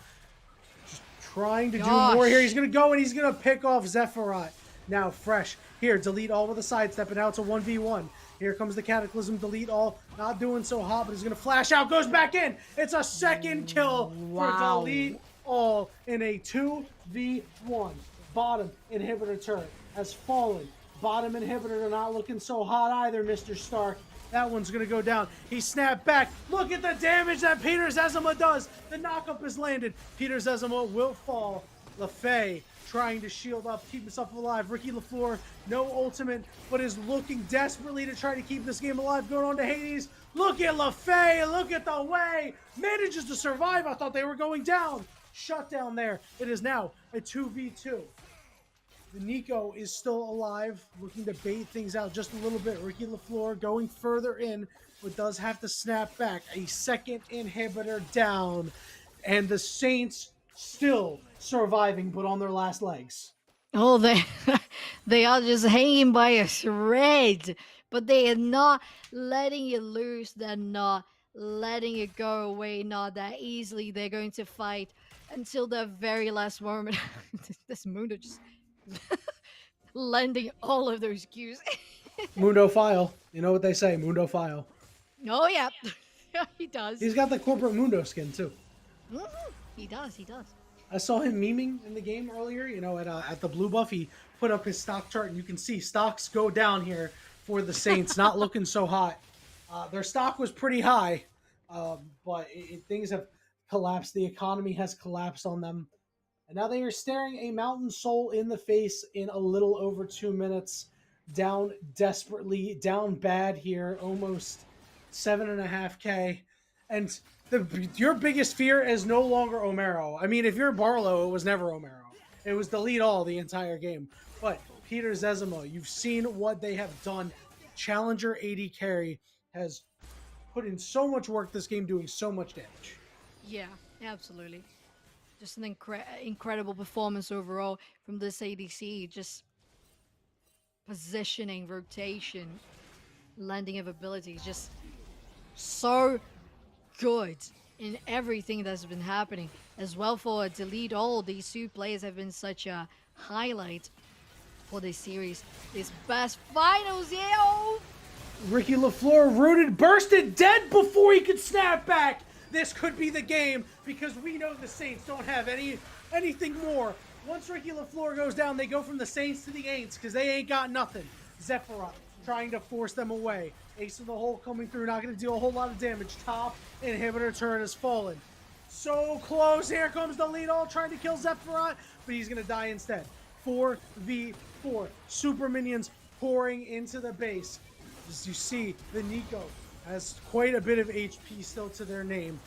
Just trying to do more here. He's going to go and he's going to pick off Zephyrat. Now fresh. Here, delete all with a sidestep, and now it's a 1v1. Here comes the Cataclysm, delete all. Not doing so hot, but he's going to flash out, goes back in. It's a second kill for delete all in a 2v1. Bottom inhibitor turret has fallen. Bottom inhibitor not looking so hot either, Mr. Stark. That one's going to go down. He snapped back. Look at the damage that Peter Zezima does. The knockup is landed. Peter Zezima will fall. LaFay trying to shield up, keep himself alive. Ricky LaFleur, no ultimate, but is looking desperately to try to keep this game alive. Going on to Hades. Look at LaFay. Look at the way. Manages to survive. I thought they were going down. Shut down there. It is now a 2v2. The Nico is still alive, looking to bait things out just a little bit. Ricky LaFleur going further in, but does have to snap back. A second inhibitor down, and the Saints still surviving, but on their last legs. Oh, they are just hanging by a thread, but they are not letting you loose. They're not letting it go away, not that easily. They're going to fight until the very last moment. This Mundo just lending all of those cues. Mundo File. You know what they say, Mundo File. Oh, yeah. He does. He's got the corporate Mundo skin, too. He does. I saw him memeing in the game earlier, you know, at the blue buff. He put up his stock chart, and you can see stocks go down here for the Saints. Not looking so hot. Their stock was pretty high, but things have collapsed. The economy has collapsed on them. And now they are staring a Mountain Soul in the face in a little over 2 minutes. Down desperately, down bad here, almost 7.5K. And your biggest fear is no longer Omero. I mean, if you're Barlow, it was never Omero. It was delete all the entire game. But Peter Zezima, you've seen what they have done. Challenger AD carry has put in so much work this game, doing so much damage. Yeah, absolutely. Just an incredible performance overall from this ADC. Just positioning, rotation, landing of abilities. Just so good in everything that's been happening. As well for Delete All, these two players have been such a highlight for this series. This best finals, yeah! Ricky LaFleur rooted, bursted, dead before he could snap back. This could be the game because we know the Saints don't have anything more. Once Ricky LaFleur goes down, they go from the Saints to the Aints because they ain't got nothing. Zephyrat trying to force them away. Ace of the Hole coming through, not going to deal a whole lot of damage. Top inhibitor turret has fallen. So close. Here comes the lead all trying to kill Zephyrat, but he's going to die instead. 4v4. Super minions pouring into the base. As you see, the Nico has quite a bit of HP still to their name.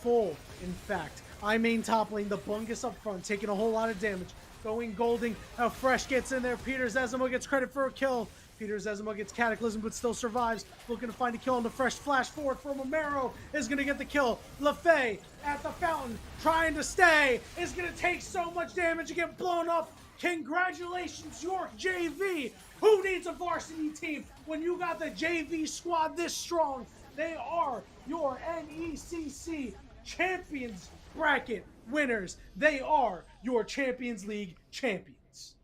Full, in fact. I main top lane, the Bungus up front, taking a whole lot of damage. going Golding. How Fresh gets in there. Peter Zezimo gets credit for a kill. Peter Zezimo gets Cataclysm, but still survives. Looking to find a kill on the Fresh. Flash forward from Romero is going to get the kill. LaFay at the fountain, trying to stay, is going to take so much damage and get blown up. Congratulations, York JV. Who needs a varsity team when you got the JV squad this strong? They are your NECC Champions Bracket winners. They are your Champions League champions.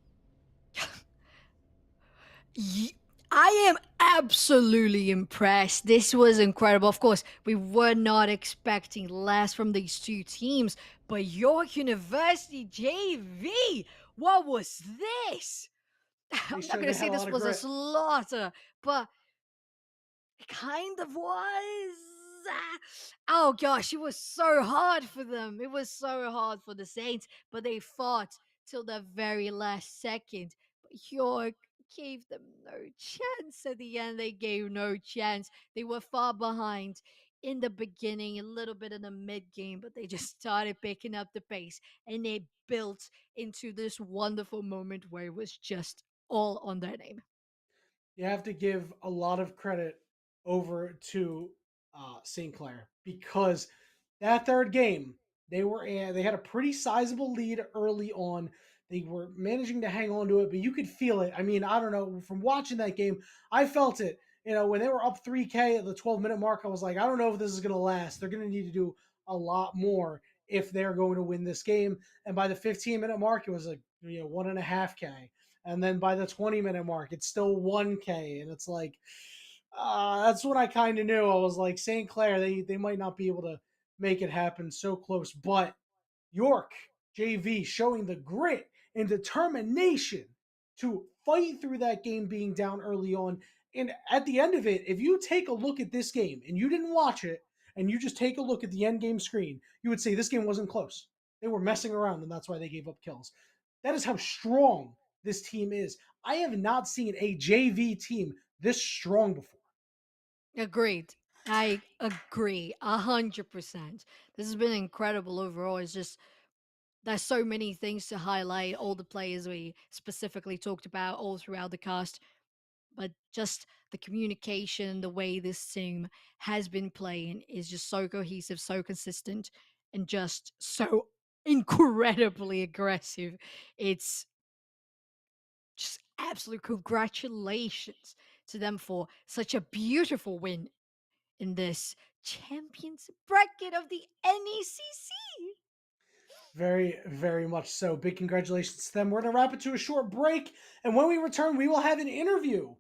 I am absolutely impressed. This was incredible. Of course, we were not expecting less from these two teams, but York University JV, what was this? They I'm not showed going they to had say a this lot of was a grit. slaughter, but it kind of was. Oh gosh, it was so hard for them. It was so hard for the Saints, but they fought till the very last second. But York gave them no chance at the end. They gave no chance. They were far behind in the beginning, a little bit in the mid game, but they just started picking up the pace and they built into this wonderful moment where it was just all on their name. You have to give a lot of credit over to St. Clair because that third game they had a pretty sizable lead early on. They were managing to hang on to it, but you could feel it. I mean, I don't know, from watching that game, I felt it. You know, when they were up 3K at the 12-minute mark, I was like, I don't know if this is going to last. They're going to need to do a lot more if they're going to win this game. And by the 15-minute mark, it was like 1.5K. And then by the 20-minute mark, it's still 1K. And it's like, that's when I kind of knew. I was like, St. Clair, they might not be able to make it happen so close. But York JV showing the grit and determination to fight through that game being down early on. And at the end of it, if you take a look at this game and you didn't watch it and you just take a look at the end game screen, you would say this game wasn't close. They were messing around, and that's why they gave up kills. That is how strong this team is. I have not seen a JV team this strong before. Agreed. I agree 100%. This has been incredible overall. It's just there's so many things to highlight. All the players we specifically talked about all throughout the cast, but just the communication, the way this team has been playing is just so cohesive, so consistent, and just so incredibly aggressive. It's just absolute congratulations to them for such a beautiful win in this champions bracket of the NECC. Very, very much so. Big congratulations to them. We're going to wrap it to a short break. And when we return, we will have an interview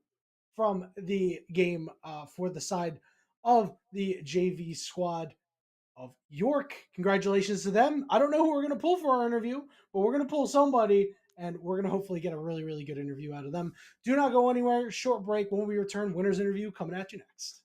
from the game for the side of the JV squad of York. Congratulations to them. I don't know who we're going to pull for our interview, but we're going to pull somebody, and we're going to hopefully get a really, really good interview out of them. Do not go anywhere. Short break. When we return, winner's interview coming at you next.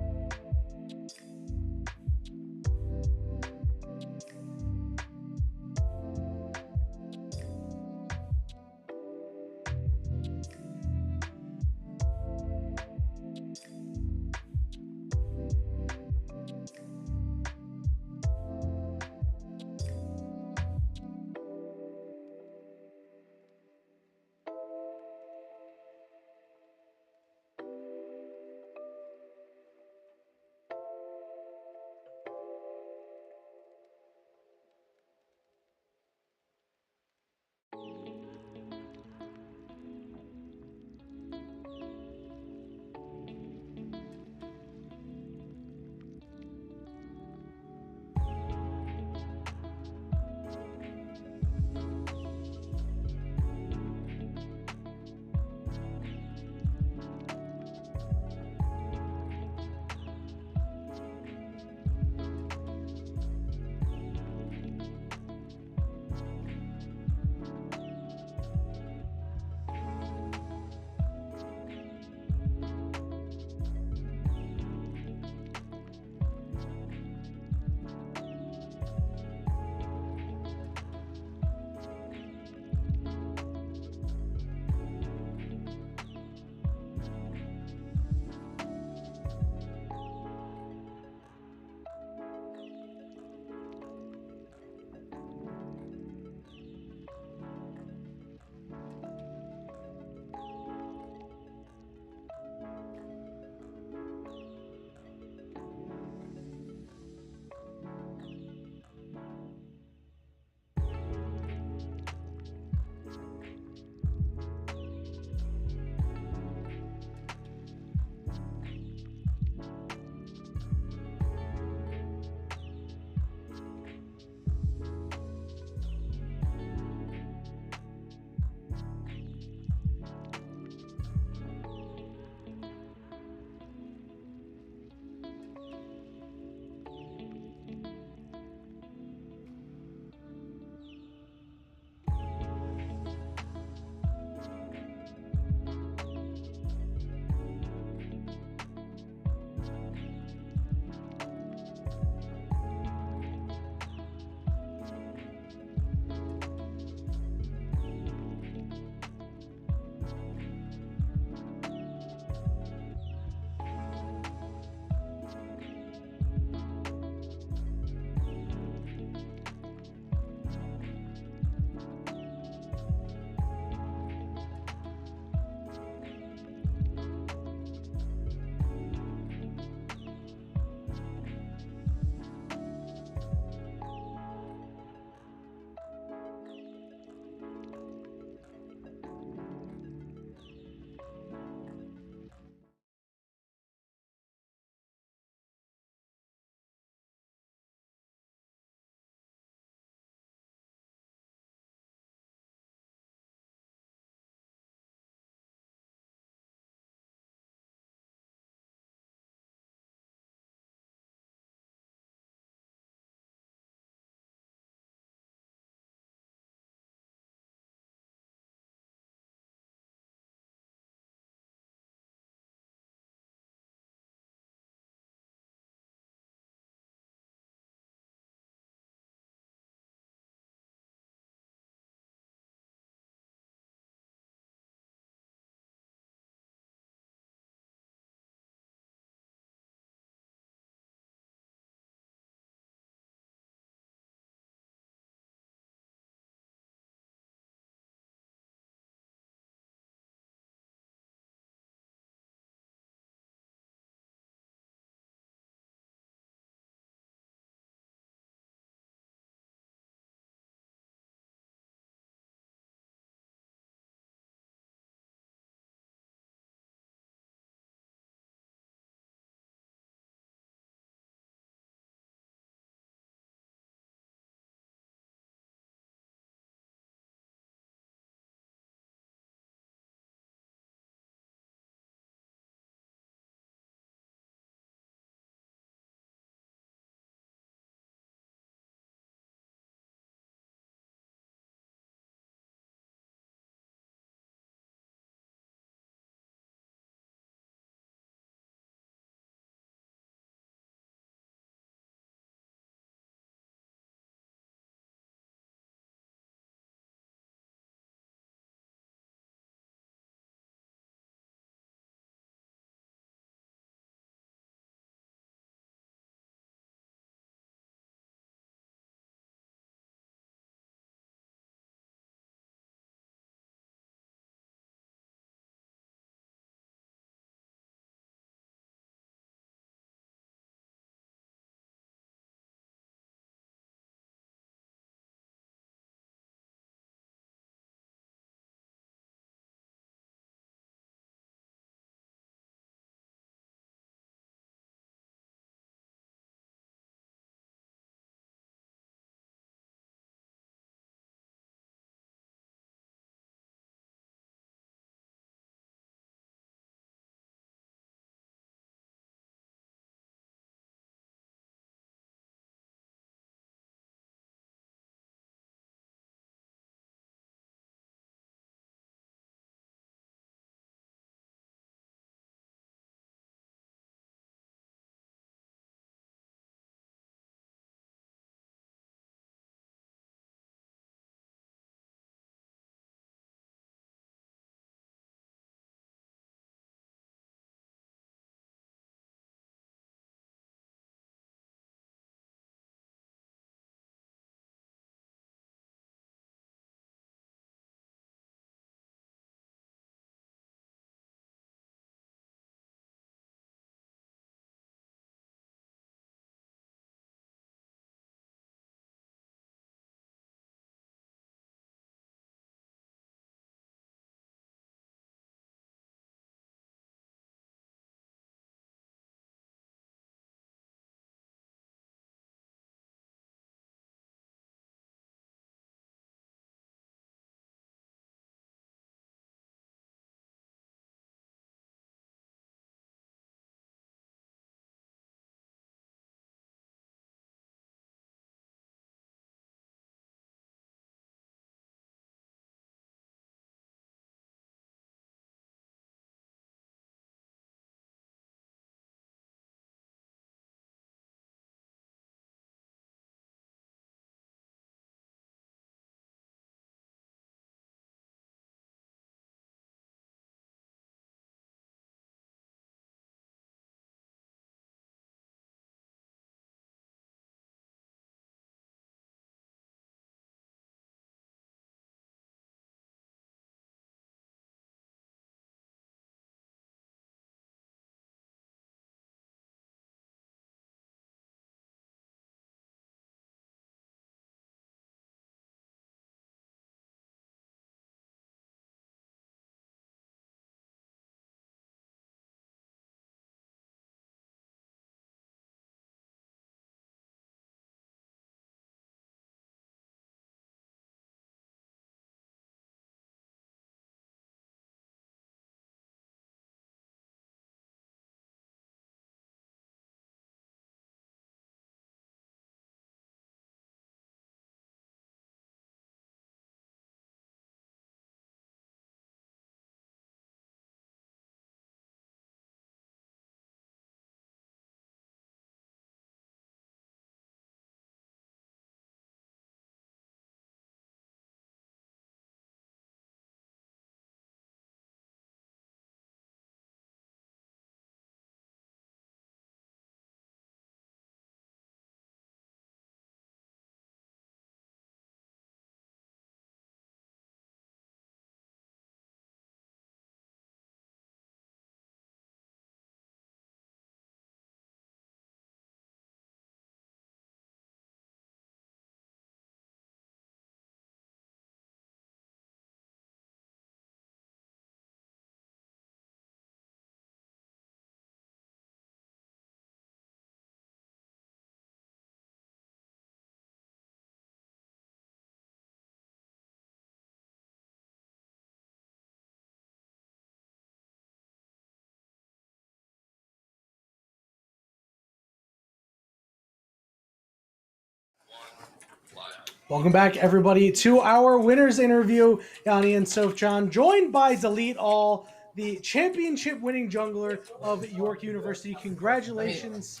Welcome back, everybody, to our winners interview. Yanni and Sofjan, joined by Delete All, the championship winning jungler of York University. I mean, Congratulations.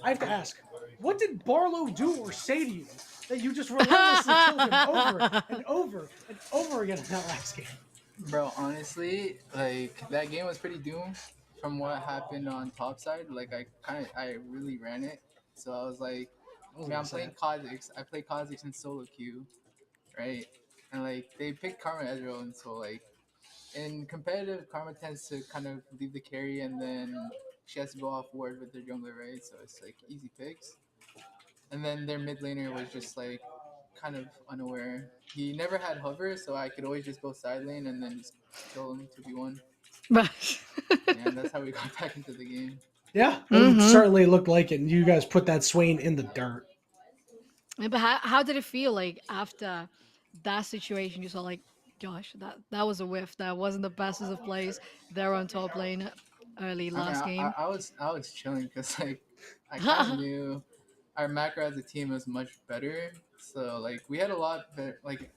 I have to ask, what did Barlow do or say to you that you just relentlessly killed him over and over and over again in that last game? bro, honestly, like that game was pretty doomed from what happened on top side. Like I really ran it. So I was like, I was man, gonna I'm say playing it. Kha'Zix. I play Kha'Zix in solo queue, right? And like they picked Karma Ezreal, and so like in competitive, Karma tends to kind of leave the carry, and then she has to go off ward with their jungler, right? So it's like easy picks. And then their mid laner was just like kind of unaware. He never had hover, so I could always just go side lane and then just kill him 2v1. But And that's how we got back into the game. Yeah, it mm-hmm. certainly looked like it. And you guys put that Swain in the dirt. But how did it feel like after that situation? You saw like, gosh, that was a whiff. That wasn't the bestest of plays there on top lane early I mean, last game. I was chilling because like I kind of knew our macro as a team was much better. So like we had a lot better. Like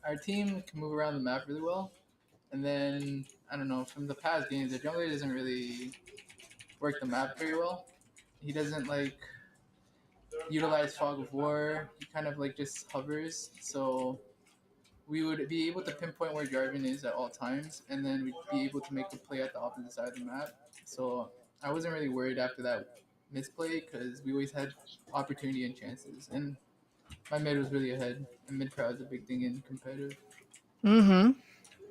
our team can move around the map really well. And then I don't know from the past games, the jungler doesn't really work the map very well. He doesn't like utilize fog of war. He kind of like just hovers. So we would be able to pinpoint where Jarvan is at all times, and then we'd be able to make the play at the opposite side of the map. So I wasn't really worried after that misplay because we always had opportunity and chances, and my mid was really ahead. And mid crowd's a big thing in competitive. Mm-hmm.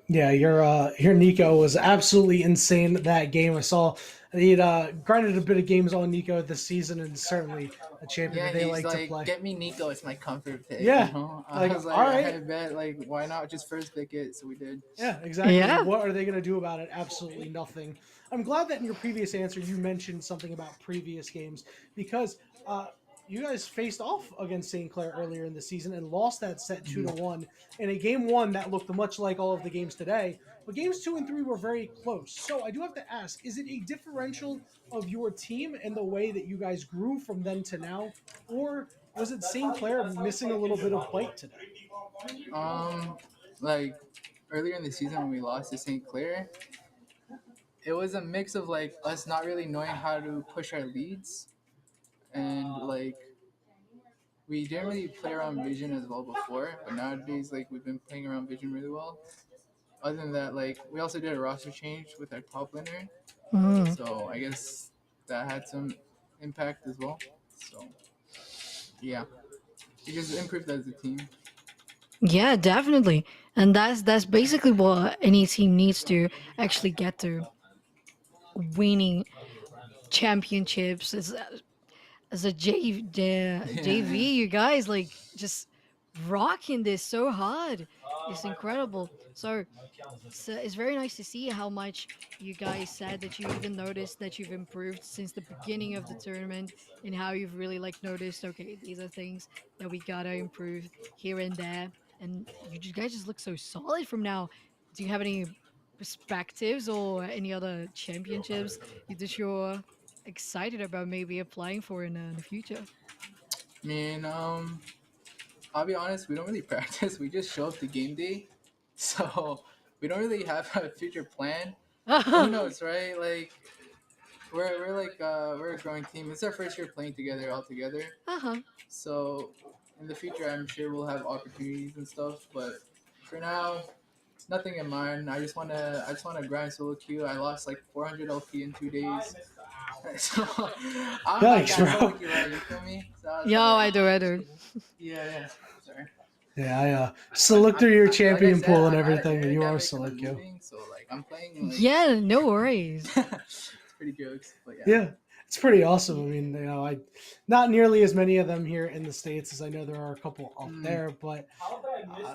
Yeah, your Nico was absolutely insane that game. I saw he'd grinded a bit of games on Nico this season, and certainly a champion Yeah, that they he's like to like, play. get me Nico. It's my comfort pick. You Yeah, know, I like was all like, right, I bet, like, why not just first pick it? So we did. yeah, exactly. Yeah. What are they going to do about it? Absolutely nothing. I'm glad that in your previous answer you mentioned something about previous games because uh, you guys faced off against St. Clair earlier in the season and lost that set 2-1 in a game one that looked much like all of the games today. But games 2 and 3 were very close. So I do have to ask: is it a differential of your team and the way that you guys grew from then to now, or was it St. Clair missing a little bit of bite today? Um, like earlier in the season when we lost to St. Clair, it was a mix of like us not really knowing how to push our leads and like we didn't really play around vision as well before, but nowadays like we've been playing around vision really well. Other than that, like we also did a roster change with our top laner, Mm. so I guess that had some impact as well. So yeah, it just improved as a team. Yeah, definitely. And that's basically what any team needs to actually get to winning championships as a Yeah. JV, you guys like just rocking this so hard. It's incredible. So it's very nice to see how much you guys said that you even noticed that you've improved since the beginning of the tournament and how you've really like noticed, okay, these are things that we gotta improve here and there. And guys just look so solid from now. Do you have any perspectives or any other championships that you're excited about maybe applying for in the future? I mean, I'll be honest, we don't really practice. We just show up to game day, so we don't really have a future plan. But who knows, right? Like we're a growing team. It's our first year playing together all together. Uh-huh. So in the future, I'm sure we'll have opportunities and stuff. But for now, nothing in mind. I just wanna grind solo queue. I lost like 400 LP in 2 days. So I'm back Yikes, at solo bro. queue, right? You feel me? So I was Yo, like, I do. yeah, yeah. Sorry. Yeah, I still look through your Like I champion said, pool and I'm at a everything, and rare you are epic and solo I'm queue. moving, so like I'm playing like Yeah, no worries. it's pretty jokes, but yeah. Yeah, it's pretty awesome. I mean, I not nearly as many of them here in the states as I know there are a couple up Mm, there, but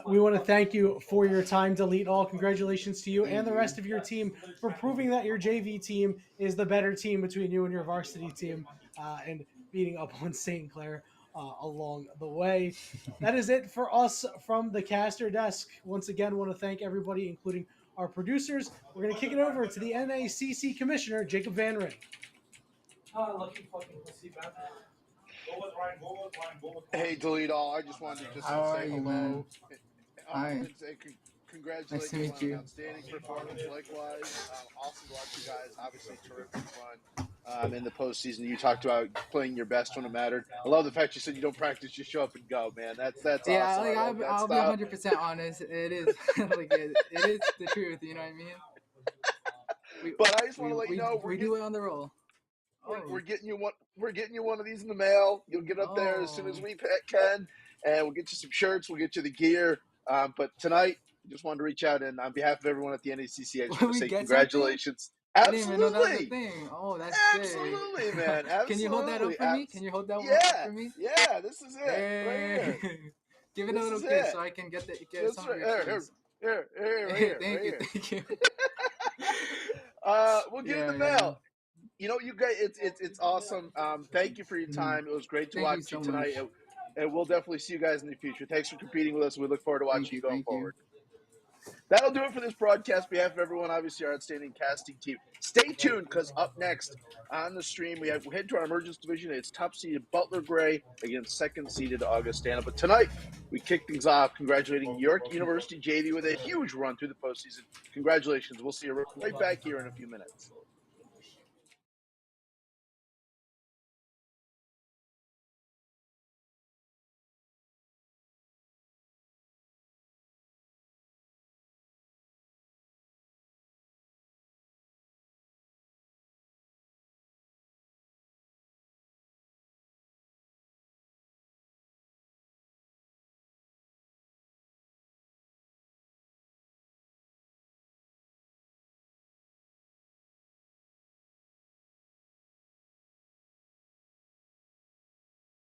we want to thank you for your time, Delete All. Congratulations to you and thank the you. rest of your team for proving that your JV team is the better team between you and your varsity team, and beating up on St. Clair along the way. That is it for us from the caster desk. Once again, want to thank everybody, including our producers. We're going to kick it over to the NACC commissioner, Jacob Van Ryn. Hey, delete all. I just wanted to just How are say you, hello. man? Hi. And say congratulate Nice to you meet on an you. outstanding performance. Likewise, awesome to watch you guys. Obviously, terrific run in the postseason. You talked about playing your best when it mattered. I love the fact you said you don't practice, just show up and go, man. That's Yeah, awesome. like I love that I'll be stuff. 100% honest. It is like it is the truth. You know what I mean? But I just want to let you know We do it on the roll. we're getting you one. We're getting you one of these in the mail. You'll get up there as soon as we can, and we'll get you some shirts. We'll get you the gear. But tonight, I just wanted to reach out and on behalf of everyone at the NECC, I just Will want to we say get something? congratulations. I didn't even know that was a Absolutely, thing. Oh, that's absolutely, sick. man. Absolutely. Can you hold that up for me? Can you hold that one up Yeah, for me? yeah. This is it right Hey, here. give it a This little is kiss it. so I can get That's some of right. your keys. Here, Thank right you, here. thank you. We'll get in Yeah, the yeah. mail. You know, you guys, it's awesome. Thank you for your Mhm. time. It was great to Thank you watch you so tonight, much. and we'll definitely see you guys in the future. Thanks for competing with us. We look forward to watching you going Thank you. forward. That'll do it for this broadcast. On behalf of everyone, obviously our outstanding casting team. Stay tuned because up next on the stream we head to our emergence division. It's top seeded Butler Gray against second seeded Augustana. But tonight we kick things off, congratulating York University JV with a huge run through the postseason. Congratulations! We'll see you right back here in a few minutes.